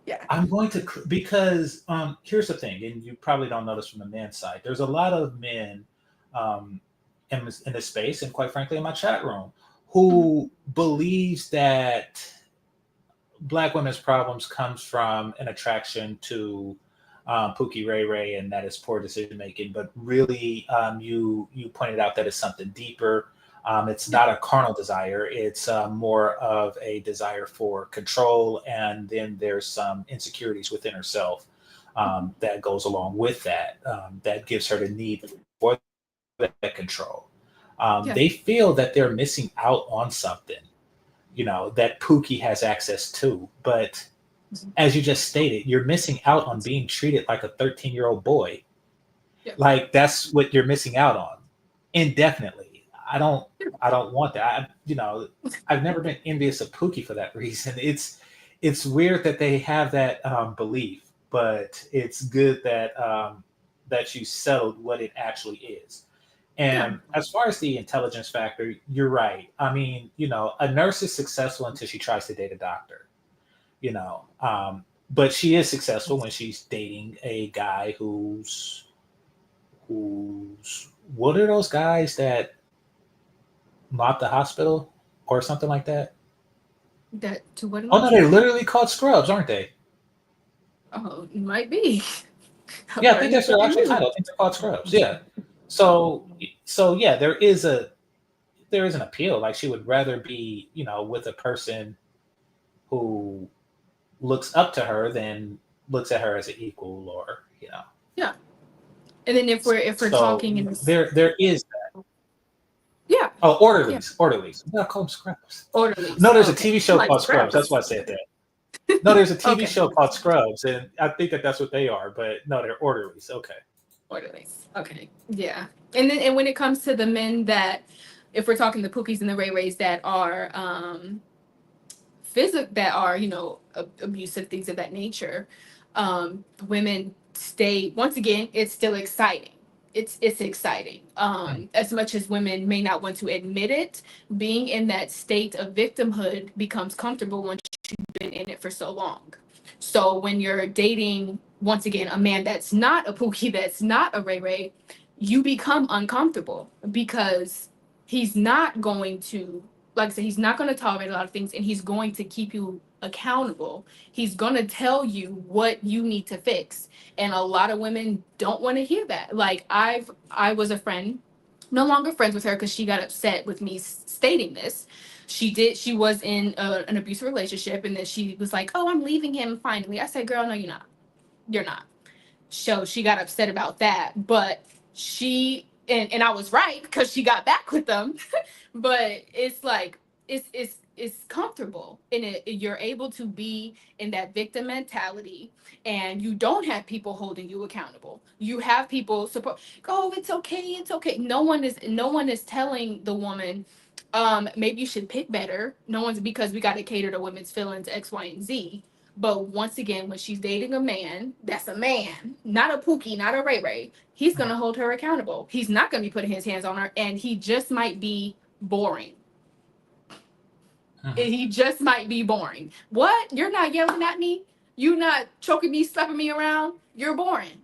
Yeah. I'm going to, because here's the thing, and you probably don't know this from the men's side. There's a lot of men in this space, and quite frankly, in my chat room, who believes that Black women's problems comes from an attraction to Pookie Ray Ray, and that is poor decision making. But really, you pointed out that it's something deeper. It's not a carnal desire. It's more of a desire for control. And then there's some insecurities within herself that goes along with that, that gives her the need for that control. They feel that they're missing out on something, that Pookie has access to. But as you just stated, you're missing out on being treated like a 13-year-old boy. Yeah. Like, that's what you're missing out on indefinitely. I don't want that. I've never been envious of Pookie for that reason. It's weird that they have that belief, but it's good that that you settled what it actually is. And as far as the intelligence factor, you're right. I mean, a nurse is successful until she tries to date a doctor. But she is successful when she's dating a guy who's what are those guys that mopped the hospital or something like that? That to what? Oh no, they're literally called scrubs, aren't they? Oh, it might be. Yeah, I think that's their actual title. I think they're called scrubs. Yeah. So yeah, there is an appeal. Like she would rather be, with a person who looks up to her than looks at her as an equal, or Yeah. And then if we're So talking in there is that. yeah, Oh, orderlies. I call them scrubs. orderlies. No, there's a Okay. TV show Like called Scrubs. That's why I said that. No, there's a TV Okay. show called Scrubs, and I think that's what they are. But no, they're orderlies. Okay. Orderlies. Okay. Yeah. And when it comes to the men that, if we're talking the Pookies and the Ray Rays that are abusive, things of that nature, women stay, once again, it's still exciting. It's exciting. As much as women may not want to admit it, being in that state of victimhood becomes comfortable once you've been in it for so long. So when you're dating, once again, a man that's not a Pookie, that's not a Ray Ray, you become uncomfortable because he's not going to, like I said, he's not going to tolerate a lot of things, and he's going to keep you accountable. He's going to tell you what you need to fix. And a lot of women don't want to hear that. Like I was a friend, no longer friends with her because she got upset with me stating this. She was in an abusive relationship, and then she was like, "Oh, I'm leaving him finally." I said, "Girl, no, you're not." So she got upset about that, but and I was right because she got back with them. But it's like it's comfortable, and you're able to be in that victim mentality, and you don't have people holding you accountable. You have people support. Oh, it's okay. No one is telling the woman, maybe you should pick better. No one's, because we got to cater to women's feelings, X, Y, and Z. But once again, when she's dating a man, that's a man, not a Pookie, not a Ray Ray, he's going to hold her accountable. He's not going to be putting his hands on her, and he just might be boring. He just might be boring. What? You're not yelling at me? You're not choking me, slapping me around? You're boring.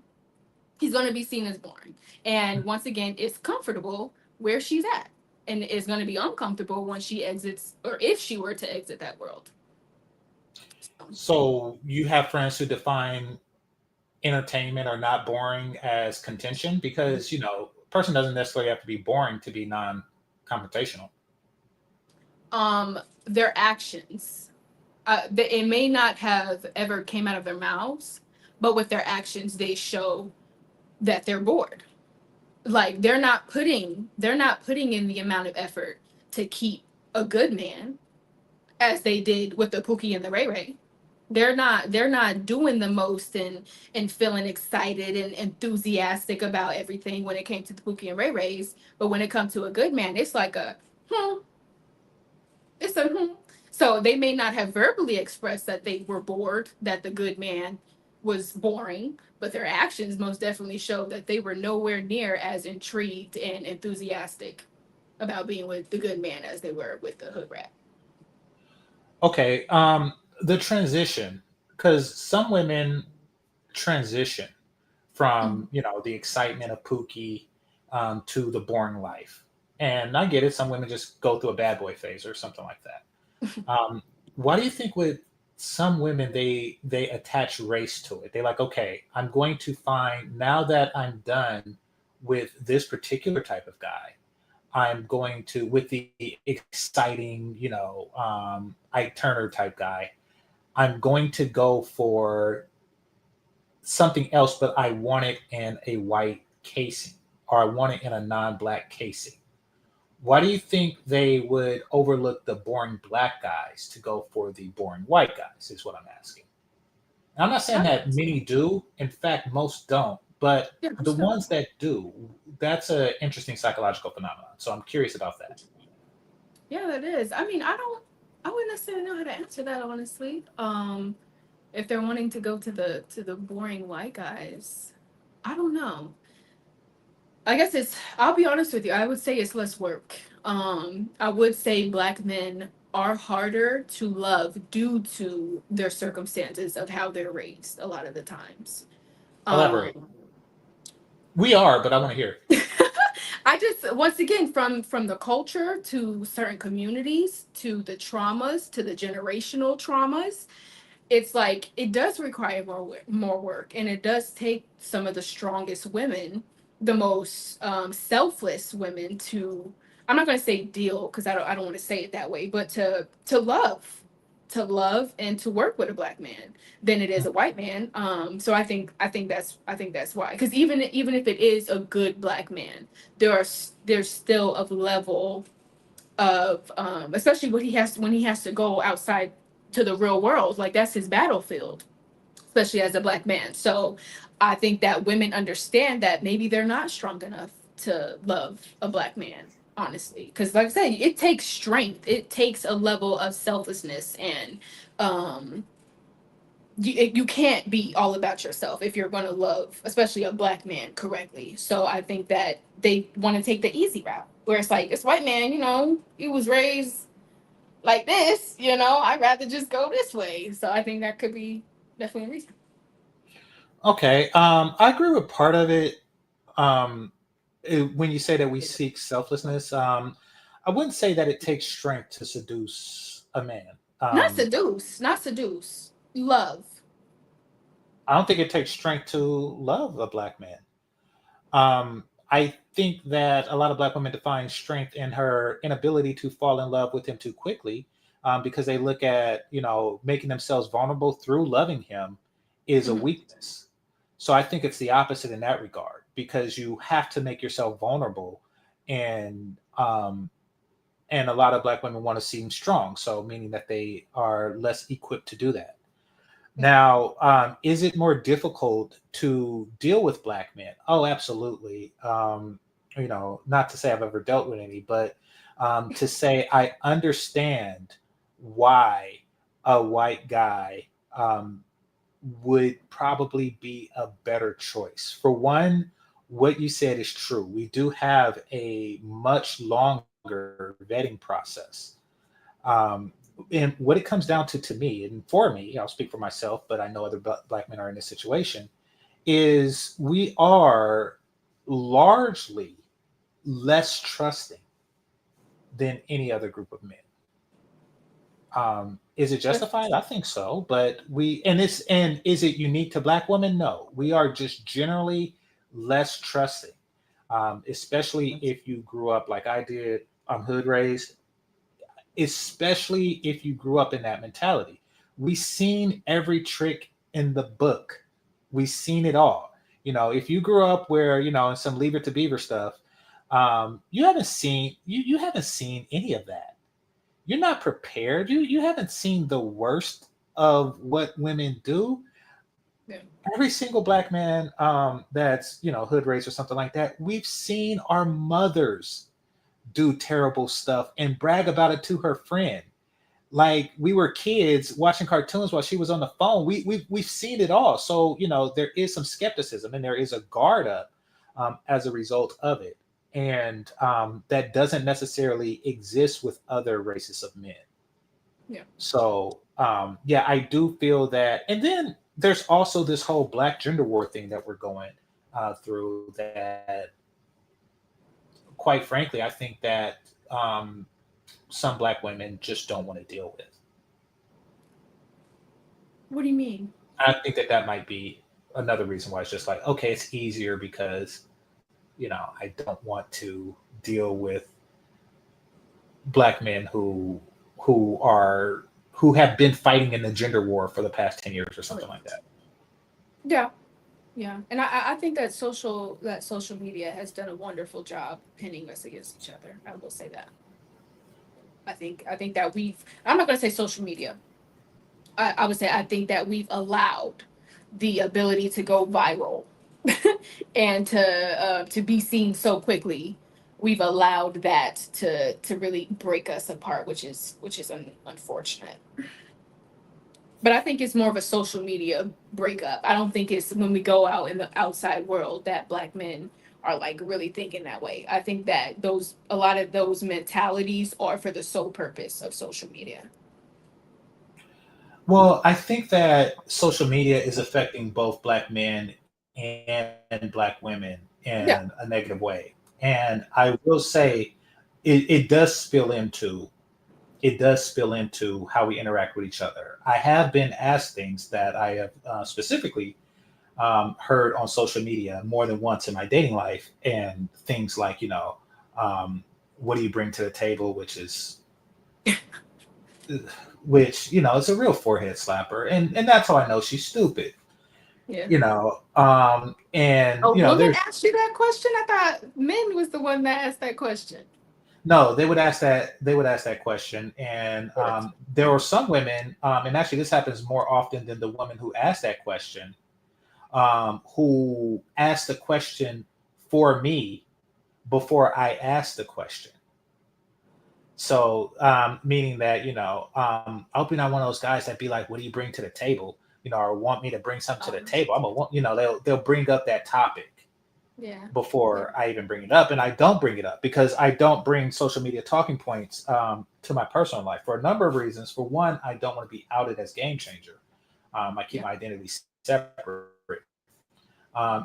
He's going to be seen as boring. And once again, it's comfortable where she's at. And it's going to be uncomfortable when she exits, or if she were to exit that world. So you have friends who define entertainment or not boring as contention, because a person doesn't necessarily have to be boring to be non-confrontational. Their actions, it may not have ever came out of their mouths, but with their actions, they show that they're bored. Like they're not putting in the amount of effort to keep a good man as they did with the Pookie and the Ray Ray. They're not doing the most and feeling excited and enthusiastic about everything when it came to the Pookie and Ray Rays. But when it comes to a good man, it's like it's a So they may not have verbally expressed that they were bored, that the good man was boring, but their actions most definitely showed that they were nowhere near as intrigued and enthusiastic about being with the good man as they were with the hood rat. Okay, the transition, because some women transition from the excitement of Pookie to the boring life, and I get it. Some women just go through a bad boy phase or something like that. Why do you think with some women they attach race to it? They're like, okay, I'm going to find, now that I'm done with this particular type of guy, I'm going to, with the exciting, Ike Turner type guy, I'm going to go for something else, but I want it in a white casing, or I want it in a non-black casing. Why do you think they would overlook the boring black guys to go for the boring white guys, is what I'm asking. And I'm not saying that many do. In fact, most don't. But the ones that do, that's an interesting psychological phenomenon. So I'm curious about that. Yeah, that is. I mean, I wouldn't necessarily know how to answer that, honestly. If they're wanting to go to the boring white guys, I don't know. I guess I'll be honest with you, I would say it's less work. I would say black men are harder to love due to their circumstances of how they're raised a lot of the times. Elaborate. We are, but I want to hear. I just once again from the culture to certain communities to the traumas to the generational traumas, it's like it does require more work, and it does take some of the strongest women, the most selfless women to, I'm not going to say deal because I don't want to say it that way, but to love and to work with a Black man than it is a white man. So I think that's why, because even if it is a good Black man, there's still a level of especially when he has to go outside to the real world, like that's his battlefield, especially as a Black man. So I think that women understand that maybe they're not strong enough to love a Black man, honestly, because like I said, it takes strength, it takes a level of selflessness, and you can't be all about yourself if you're going to love, especially a Black man, correctly. So I think that they want to take the easy route, where it's like, this white man, he was raised like this, I'd rather just go this way. So I think that could be definitely a reason. Okay, I agree with part of it. When you say that we seek selflessness, I wouldn't say that it takes strength to seduce a man. Not seduce, love. I don't think it takes strength to love a Black man. I think that a lot of Black women define strength in her inability to fall in love with him too quickly, because they look at, making themselves vulnerable through loving him is a weakness. So I think it's the opposite in that regard, because you have to make yourself vulnerable, and a lot of Black women want to seem strong. So meaning that they are less equipped to do that. Now, is it more difficult to deal with Black men? Oh, absolutely. Not to say I've ever dealt with any, but to say I understand why a white guy would probably be a better choice. For one, what you said is true. We do have a much longer vetting process. And what it comes down to me, and for me, I'll speak for myself, but I know other Black men are in this situation, is we are largely less trusting than any other group of men. Is it justified? I think so, but is it unique to Black women? No, we are just generally less trusting, especially if you grew up like I did. I'm hood raised. Especially if you grew up in that mentality. We've seen every trick in the book. We've seen it all. If you grew up where, in some Leave It to Beaver stuff, you haven't seen any of that. You're not prepared. You haven't seen the worst of what women do. Yeah. Every single Black man that's, hood raised or something like that, we've seen our mothers do terrible stuff and brag about it to her friend. Like we were kids watching cartoons while she was on the phone. We've seen it all. So, there is some skepticism and there is a guard up as a result of it. And that doesn't necessarily exist with other races of men. Yeah. So, I do feel that. And then there's also this whole Black gender war thing that we're going through that, quite frankly, I think that some Black women just don't want to deal with. What do you mean? I think that might be another reason why it's just like, okay, it's easier because, I don't want to deal with Black men who have been fighting in the gender war for the past 10 years or something like that. Yeah. Yeah, and I think that social media has done a wonderful job pinning us against each other. I will say that. I think that I'm not going to say social media. I would say I think that we've allowed the ability to go viral and to be seen so quickly. We've allowed that to really break us apart, which is unfortunate. But I think it's more of a social media breakup. I don't think it's when we go out in the outside world that Black men are like really thinking that way. I think that a lot of those mentalities are for the sole purpose of social media. Well, I think that social media is affecting both Black men and Black women in a negative way. And I will say it does spill into how we interact with each other. I have been asked things that I have specifically heard on social media more than once in my dating life, and things like, what do you bring to the table, which is it's a real forehead slapper, and that's how I know she's stupid. Yeah. And A woman there's asked you that question? I thought men was the one that asked that question. no, they would ask that question, and there are some women, and actually this happens more often than the woman who asked that question, who asked the question for me before I asked the question. So, meaning that, I hope you're not one of those guys that be like, what do you bring to the table? Or want me to bring something to the table. They'll bring up that topic before I even bring it up. And I don't bring it up because I don't bring social media talking points to my personal life for a number of reasons. For one, I don't want to be outed as game changer. I keep my identity separate.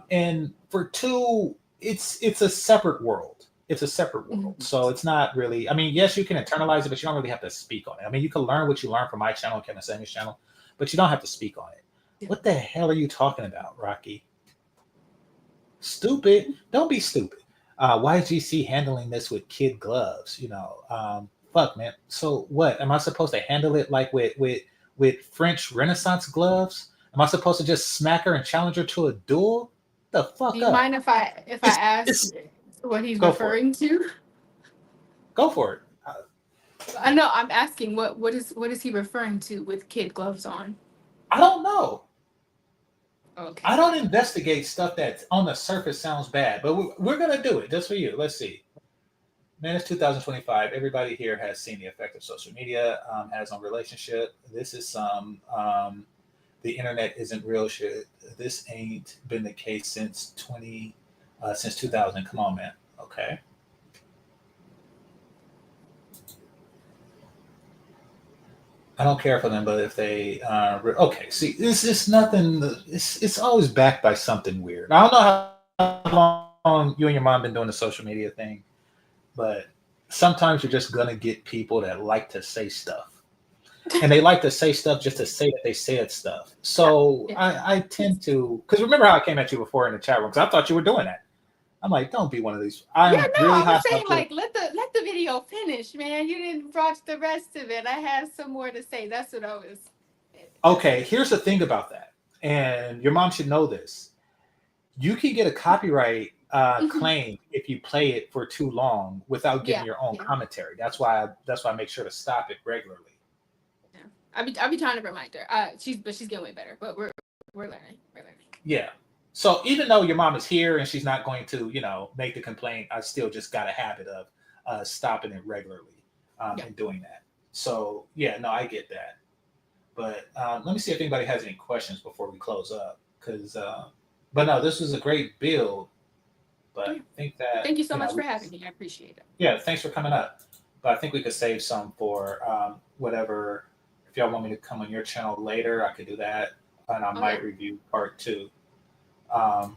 And for two, it's a separate world. It's a separate world. So it's not really, yes, you can internalize it, but you don't really have to speak on it. You can learn what you learn from my channel and Kevin Samuel's channel, but you don't have to speak on it. What the hell are you talking about, Rocky? Stupid. Don't be stupid. Why is GC handling this with kid gloves? Fuck, man. So what? Am I supposed to handle it like with French Renaissance gloves? Am I supposed to just smack her and challenge her to a duel? The fuck Do you up. mind if I ask what he's referring to? Go for it. I know. I'm asking what is he referring to with kid gloves on? I don't know. Okay. I don't investigate stuff that on the surface sounds bad, but we're gonna do it just for you. Let's see. Man, it's 2025. Everybody here has seen the effect of social media has on relationship. This is some the internet isn't real shit. This ain't been the case since 2000. Come on, man. Okay. I don't care for them, but if they okay, see, this is nothing. It's always backed by something weird. I don't know how long you and your mom been doing the social media thing, but sometimes you're just gonna get people that like to say stuff, and they like to say stuff just to say that they said stuff. So I tend to, because remember how I came at you before in the chat room, because I thought you were doing that. I'm like, don't be one of these. I was saying, like, let the video finish, man. You didn't watch the rest of it. I have some more to say. That's what I was. Okay, here's the thing about that, and your mom should know this. You can get a copyright claim if you play it for too long without giving your own commentary. That's why I make sure to stop it regularly. Yeah, I'll be trying to remind her. She's getting way better, but we're learning. Yeah. So even though your mom is here and she's not going to, make the complaint, I still just got a habit of stopping it regularly and doing that. So yeah, no, I get that. But let me see if anybody has any questions before we close up. But no, this was a great build. But I think that thank you so much for having me. I appreciate it. Yeah, thanks for coming up. But I think we could save some for whatever. If y'all want me to come on your channel later, I could do that, and I might review part 2. I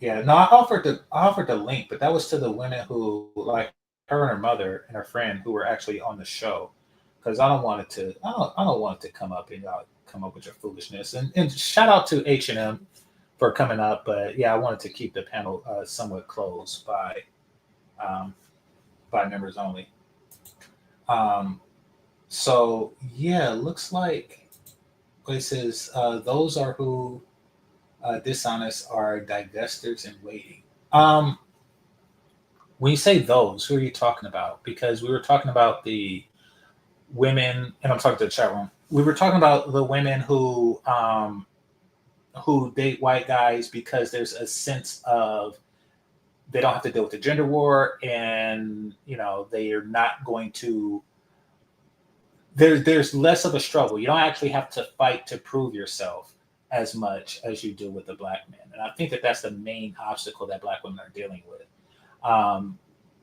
offered the link, but that was to the women who, like her and her mother and her friend, who were actually on the show, because I don't want it to come up and y'all come up with your foolishness. And shout out to H&M for coming up, but yeah, I wanted to keep the panel somewhat closed by members only. So yeah, looks like it says those are who. Dishonest are divestors in waiting. When you say those, who are you talking about? Because we were talking about the women, and I'm talking to the chat room. We were talking about the women who date white guys because there's a sense of they don't have to deal with the gender war, and they are not going to. There's less of a struggle. You don't actually have to fight to prove yourself as much as you do with the black men. And I think that that's the main obstacle that black women are dealing with.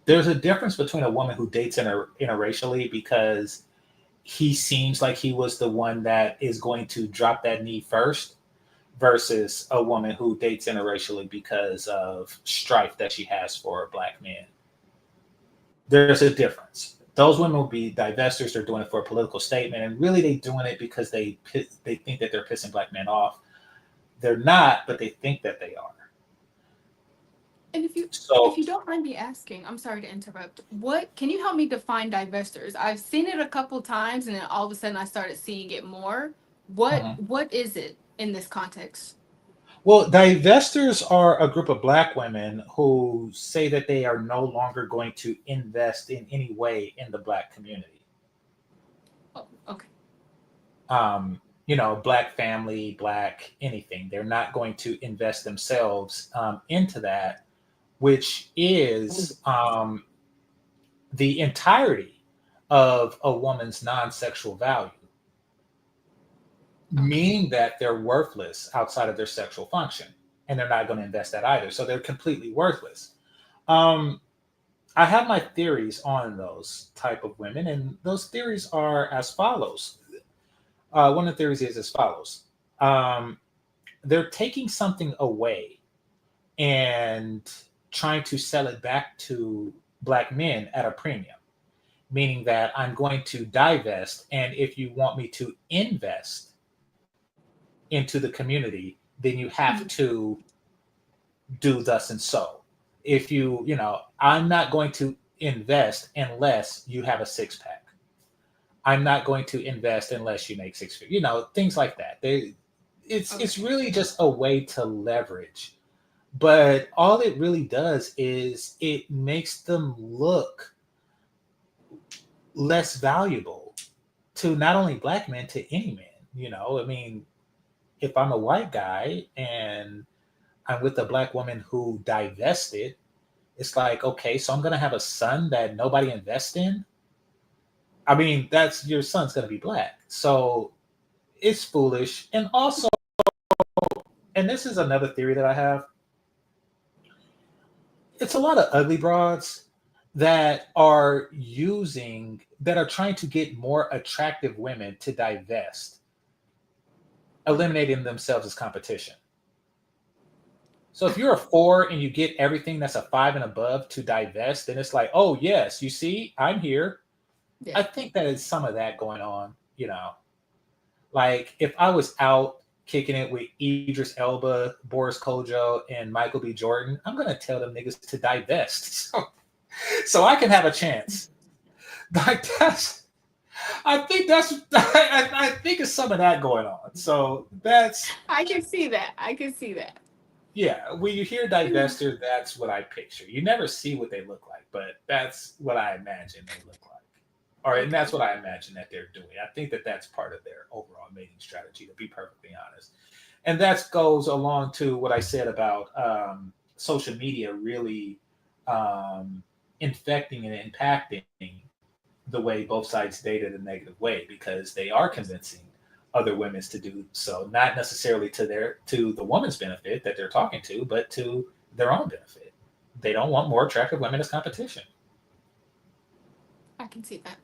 There's a difference between a woman who dates interracially because he seems like he was the one that is going to drop that knee first, versus a woman who dates interracially because of strife that she has for black men. There's a difference. Those women will be divestors. They're doing it for a political statement, and really they're doing it because they think that they're pissing black men off. They're not, but they think that they are. And if you don't mind me asking, I'm sorry to interrupt. What can you help me define divestors? I've seen it a couple times, and then all of a sudden I started seeing it more. What is it in this context? Well, divestors are a group of black women who say that they are no longer going to invest in any way in the black community. Oh, okay. Black family, black anything. They're not going to invest themselves into that, which is the entirety of a woman's non-sexual value, meaning that they're worthless outside of their sexual function, and they're not going to invest that either. So they're completely worthless. I have my theories on those type of women, and those theories are as follows. One of the theories is as follows. They're taking something away and trying to sell it back to black men at a premium, meaning that I'm going to divest, and if you want me to invest into the community, then you have to do thus and so. If I'm not going to invest unless you have a six pack. I'm not going to invest unless you make six figures. Things like that. It's really just a way to leverage. But all it really does is it makes them look less valuable to not only black men, to any man. If I'm a white guy and I'm with a black woman who divested, it's like, okay, so I'm going to have a son that nobody invests in. That's your son's going to be black. So it's foolish. And also, and this is another theory that I have, it's a lot of ugly broads that are trying to get more attractive women to divest, eliminating themselves as competition. So if you're a 4 and you get everything that's a 5 and above to divest, then it's like, oh yes, you see, I'm here. Yeah. I think that is some of that going on, Like if I was out kicking it with Idris Elba, Boris Kojo, and Michael B. Jordan, I'm gonna tell them niggas to divest, so I can have a chance. Like I think it's some of that going on. So I can see that. Yeah, when you hear divester, that's what I picture. You never see what they look like, but that's what I imagine they look like. And that's what I imagine that they're doing. I think that that's part of their overall mating strategy, to be perfectly honest. And that goes along to what I said about social media really infecting and impacting the way both sides date in a negative way, because they are convincing other women to do so, not necessarily to the woman's benefit that they're talking to, but to their own benefit. They don't want more attractive women as competition. I can see that.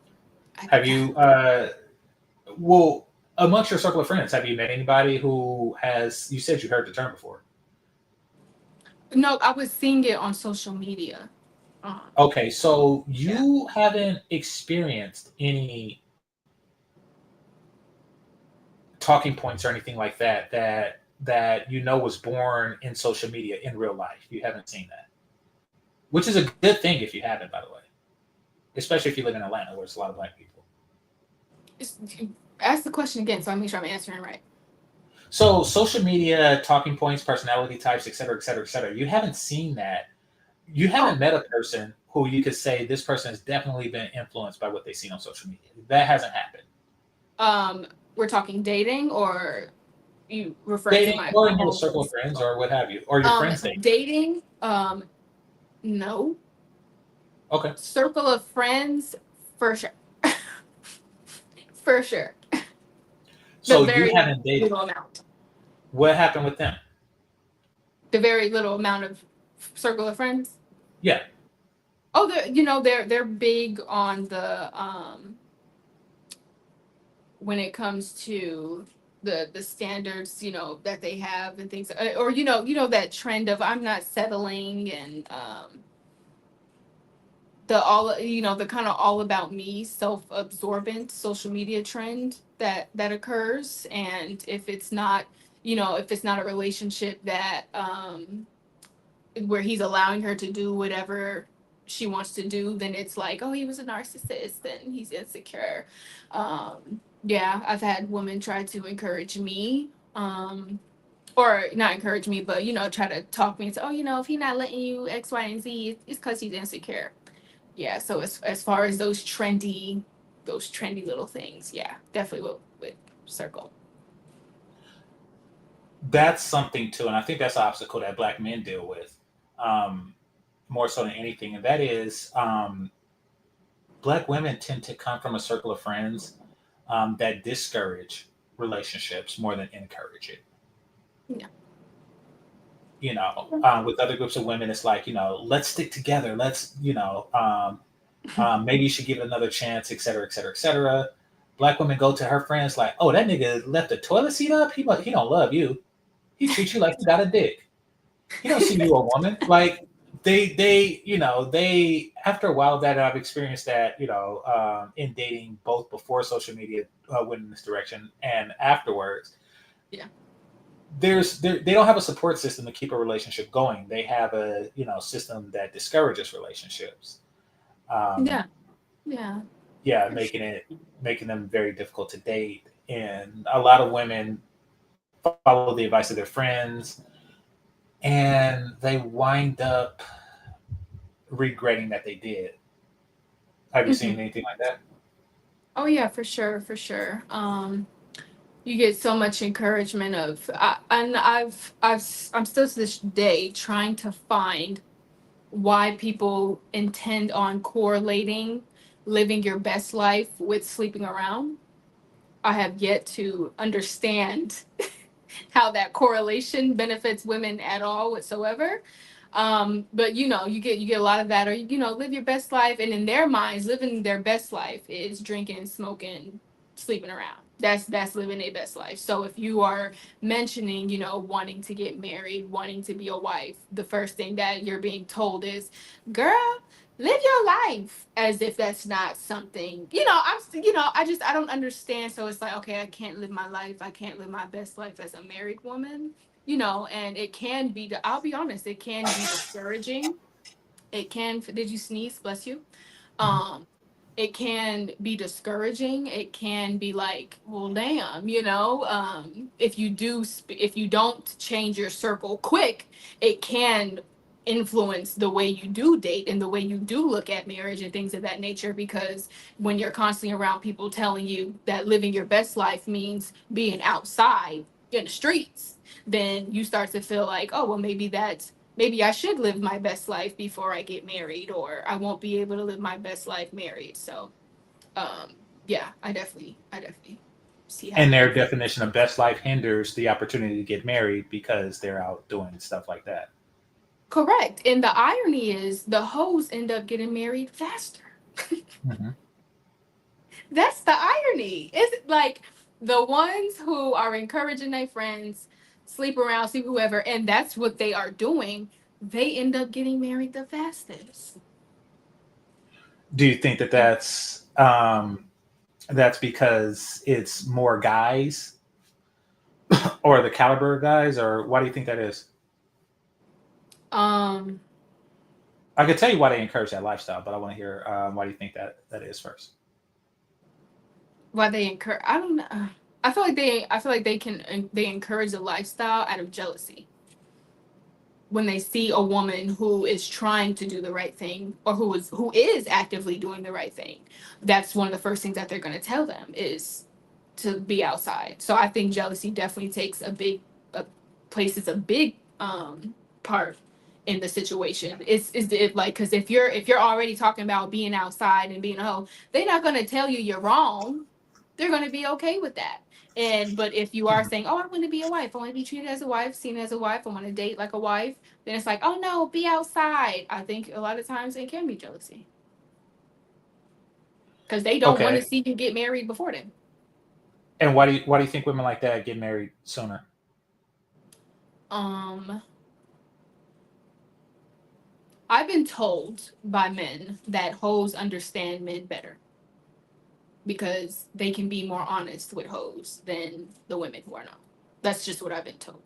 Have you, amongst your circle of friends, have you met anybody who you said you heard the term before? No, I was seeing it on social media. Okay, so you haven't experienced any talking points or anything like that was born in social media in real life. You haven't seen that, which is a good thing if you haven't, by the way, especially if you live in Atlanta where there's a lot of black people. Ask the question again so I make sure I'm answering right. So social media, talking points, personality types, et cetera, et cetera, et cetera. You haven't seen that. You haven't met a person who you could say this person has definitely been influenced by what they've seen on social media. That hasn't happened. We're talking dating, or you refer dating, to my or in your circle of friends, or what have you, or your friends dating. Dating, no. Okay. Circle of friends, for sure. For sure. So you haven't dated. Little amount. What happened with them? The very little amount of circle of friends. Yeah. Oh, they're big on the when it comes to the standards, you know, that they have and things, or that trend of I'm not settling, and the kind of all about me, self-absorbent social media trend that occurs. And if it's not a relationship that where he's allowing her to do whatever she wants to do, then it's like, oh, he was a narcissist and he's insecure. Yeah, I've had women try to encourage me, or not encourage me, but try to talk me into, if he's not letting you X, Y, and Z, it's because he's insecure. Yeah, so as far as those trendy little things, yeah, definitely would circle. That's something too, and I think that's an obstacle that Black men deal with, more so than anything, and that is Black women tend to come from a circle of friends that discourage relationships more than encourage it. Yeah. With other groups of women, it's like, let's stick together. Let's, maybe you should give it another chance, et cetera, et cetera, et cetera. Black women go to her friends like, oh, that nigga left the toilet seat up. He don't love you. He treats you like you got a dick. He don't see you a woman. Like they after a while that I've experienced that, in dating both before social media went in this direction and afterwards. Yeah. They don't have a support system to keep a relationship going. They have a system that discourages relationships. Yeah, making them very difficult to date, and a lot of women follow the advice of their friends, and they wind up regretting that they did. Have you seen anything like that? Oh yeah, for sure. You get so much encouragement and I'm still to this day trying to find why people intend on correlating living your best life with sleeping around. I have yet to understand how that correlation benefits women at all whatsoever. But you get a lot of that, or live your best life, and in their minds, living their best life is drinking, smoking, sleeping around. That's living a best life. So if you are mentioning, wanting to get married, wanting to be a wife, the first thing that you're being told is, girl, live your life, as if that's not something, I don't understand. So it's like, okay, I can't live my life. I can't live my best life as a married woman, and it can be, I'll be honest, it can be discouraging. Did you sneeze? Bless you. It can be discouraging. It can be like, well, damn, if you don't change your circle quick, it can influence the way you do date and the way you do look at marriage and things of that nature. Because when you're constantly around people telling you that living your best life means being outside in the streets, then you start to feel like, oh, well, maybe I should live my best life before I get married, or I won't be able to live my best life married. So, yeah, I definitely see how. And their definition of best life hinders the opportunity to get married because they're out doing stuff like that. Correct. And the irony is the hoes end up getting married faster. Mm-hmm. That's the irony. It's like the ones who are encouraging their friends, sleep around, sleep whoever, and that's what they are doing, they end up getting married the fastest. Do you think that that's because it's more guys or the caliber of guys, or why do you think that is? I could tell you why they encourage that lifestyle, but I want to hear why do you think that is first? Why they encourage? I don't know. I feel like they encourage the lifestyle out of jealousy. When they see a woman who is trying to do the right thing, or who is actively doing the right thing, that's one of the first things that they're going to tell them is to be outside. So I think jealousy definitely places a big part in the situation. It's like, because if you're already talking about being outside and being a hoe, they're not going to tell you you're wrong. They're going to be okay with that. But if you are saying, oh, I want to be a wife, I want to be treated as a wife, seen as a wife, I want to date like a wife, then it's like, oh no, be outside. I think a lot of times it can be jealousy, because they don't want to see you get married before them. And why do you think women like that get married sooner? I've been told by men that hoes understand men better because they can be more honest with hoes than the women who are not. That's just what I've been told.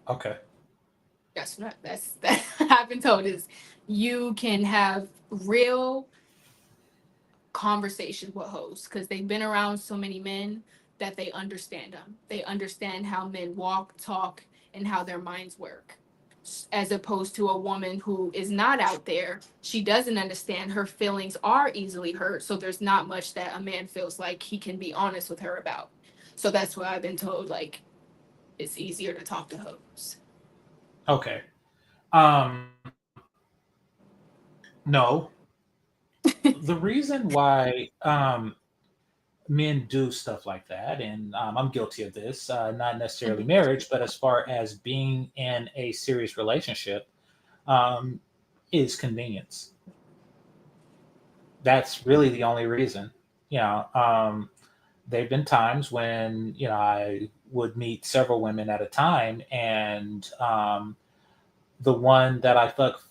Okay. That's I've been told is you can have real conversations with hoes because they've been around so many men that they understand them. They understand how men walk, talk, and how their minds work. As opposed to a woman who is not out there, she doesn't understand. Her feelings are easily hurt, so there's not much that a man feels like he can be honest with her about. So that's why I've been told like it's easier to talk to hoes. Okay. No. The reason why men do stuff like that, and I'm guilty of this, not necessarily marriage, but as far as being in a serious relationship, um, is convenience. That's really the only reason. You know, there've been times when I would meet several women at a time, and the one that I fuck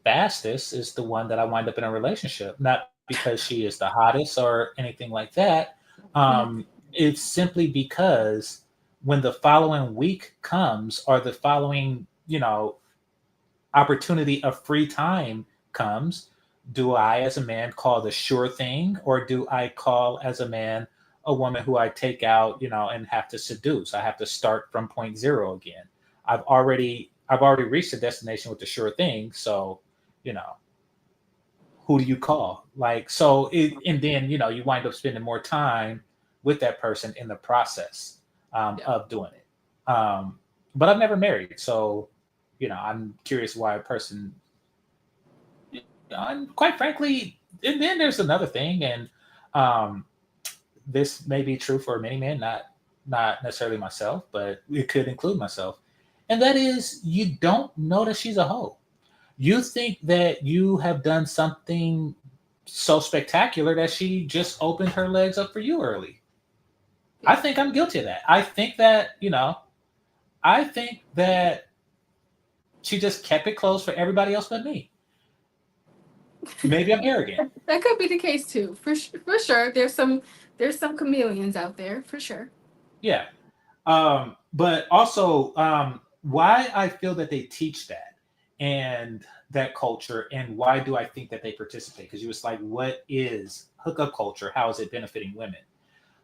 fastest is the one that I wind up in a relationship. Not because she is the hottest or anything like that. It's simply because when the following week comes or the following, opportunity of free time comes, do I, as a man, call the sure thing, or do I call, as a man, a woman who I take out, and have to seduce? I have to start from point zero again. I've already reached the destination with the sure thing, so who do you call? And then you wind up spending more time with that person in the process of doing it. But I've never married, so I'm curious why a person. And quite frankly, and then there's another thing, and this may be true for many men, not necessarily myself, but it could include myself, and that is you don't know that she's a hoe. You think that you have done something so spectacular that she just opened her legs up for you early. I think I'm guilty of that. I think that she just kept it closed for everybody else but me. Maybe I'm arrogant. That could be the case too, for sure. There's some chameleons out there for sure. Yeah. But also, why I feel that they teach that and that culture, and why do I think that they participate? Because you was like, what is hookup culture? How is it benefiting women?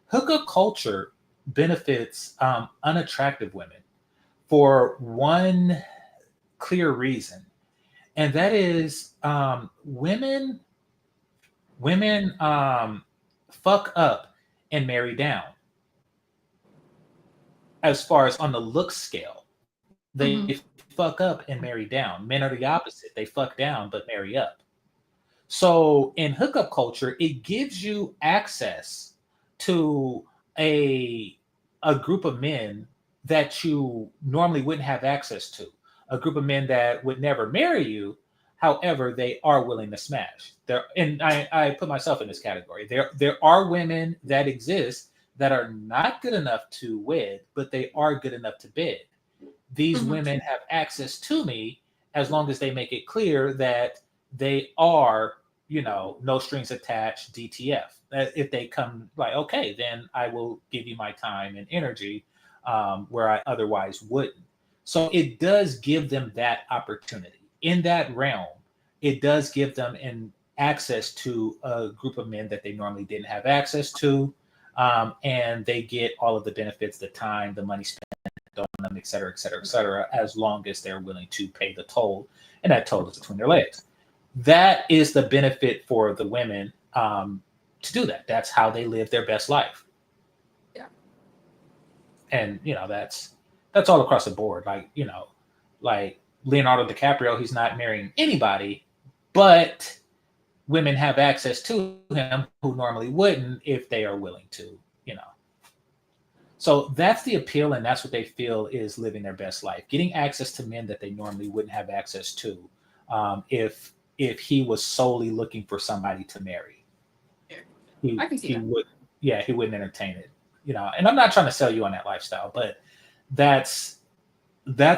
Hookup culture benefits unattractive women for one clear reason, and that is women fuck up and marry down. As far as on the look scale, they fuck up and marry down. Men are the opposite. They fuck down but marry up. So in hookup culture, it gives you access to a group of men that you normally wouldn't have access to. A group of men that would never marry you. However, they are willing to smash. And I put myself in this category. There are women that exist that are not good enough to wed, but they are good enough to bed. These women have access to me as long as they make it clear that they are, no strings attached, DTF. That if they come like, okay, then I will give you my time and energy where I otherwise wouldn't. So it does give them that opportunity. In that realm, it does give them an access to a group of men that they normally didn't have access to. And they get all of the benefits, the time, the money spent on them, et cetera, et cetera, et cetera, as long as they're willing to pay the toll. And that toll is between their legs. That is the benefit for the women to do that. That's how they live their best life. Yeah. And, that's all across the board. Like Leonardo DiCaprio, he's not marrying anybody, but women have access to him who normally wouldn't if they are willing to, So that's the appeal, and that's what they feel is living their best life, getting access to men that they normally wouldn't have access to if he was solely looking for somebody to marry. he I can see he that. would he wouldn't entertain it. And I'm not trying to sell you on that lifestyle, but that's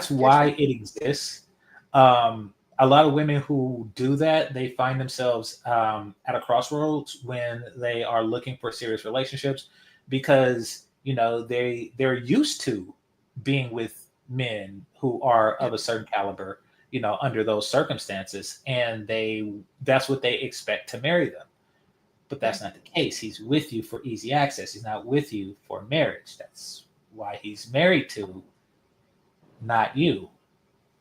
why it exists. A lot of women who do that, they find themselves at a crossroads when they are looking for serious relationships, because they're used to being with men who are of a certain caliber, under those circumstances, and that's what they expect to marry them. But that's not the case. He's with you for easy access. He's not with you for marriage. That's why he's married to, not you.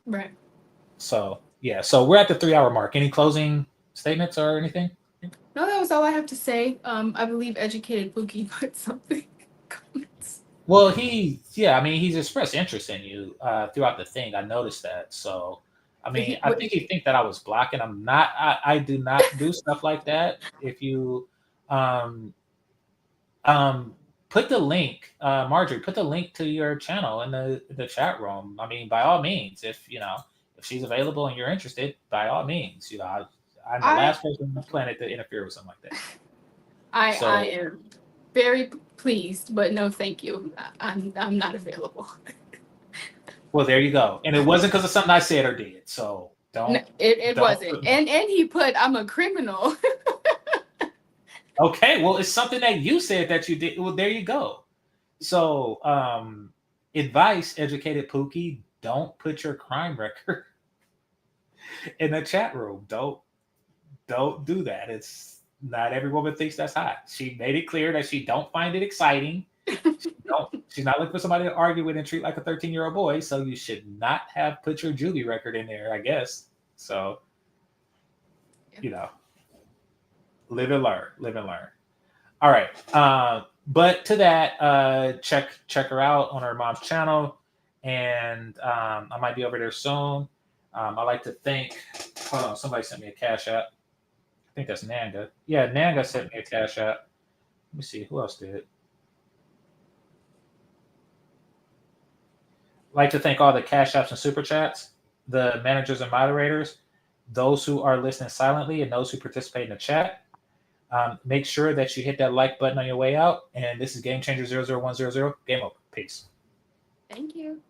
Right. So yeah, so we're at the 3-hour mark. Any closing statements or anything? No, that was all I have to say. I believe Educated Pookie put something in comments. Well, he's expressed interest in you throughout the thing. I noticed that. So, I think he think that I was blocking. I'm not. I do not do stuff like that. If you, put the link, Marjorie, put the link to your channel in the chat room. By all means, if she's available and you're interested, by all means, I'm the last person on the planet to interfere with something like that. I am very pleased, but no, thank you. I'm not available. Well, there you go. And it wasn't because of something I said or did. So don't. No, it wasn't. And he put, I'm a criminal. Okay, well, it's something that you said that you did. Well, there you go. So, advice, Educated Pookie, don't put your crime record in the chat room. Don't do that. It's not every woman thinks that's hot. She made it clear that she don't find it exciting. She's not looking for somebody to argue with and treat like a 13-year-old boy. So you should not have put your juvie record in there, I guess. So, live and learn. All right. But to that, check her out on her mom's channel. And I might be over there soon. I'd like to thank, hold on, somebody sent me a Cash App. I think that's Nanga. Yeah, Nanga sent me a Cash App. Let me see, who else did? I'd like to thank all the Cash Apps and Super Chats, the managers and moderators, those who are listening silently, and those who participate in the chat. Make sure that you hit that like button on your way out. And this is Game Changer 00100. Game over. Peace. Thank you.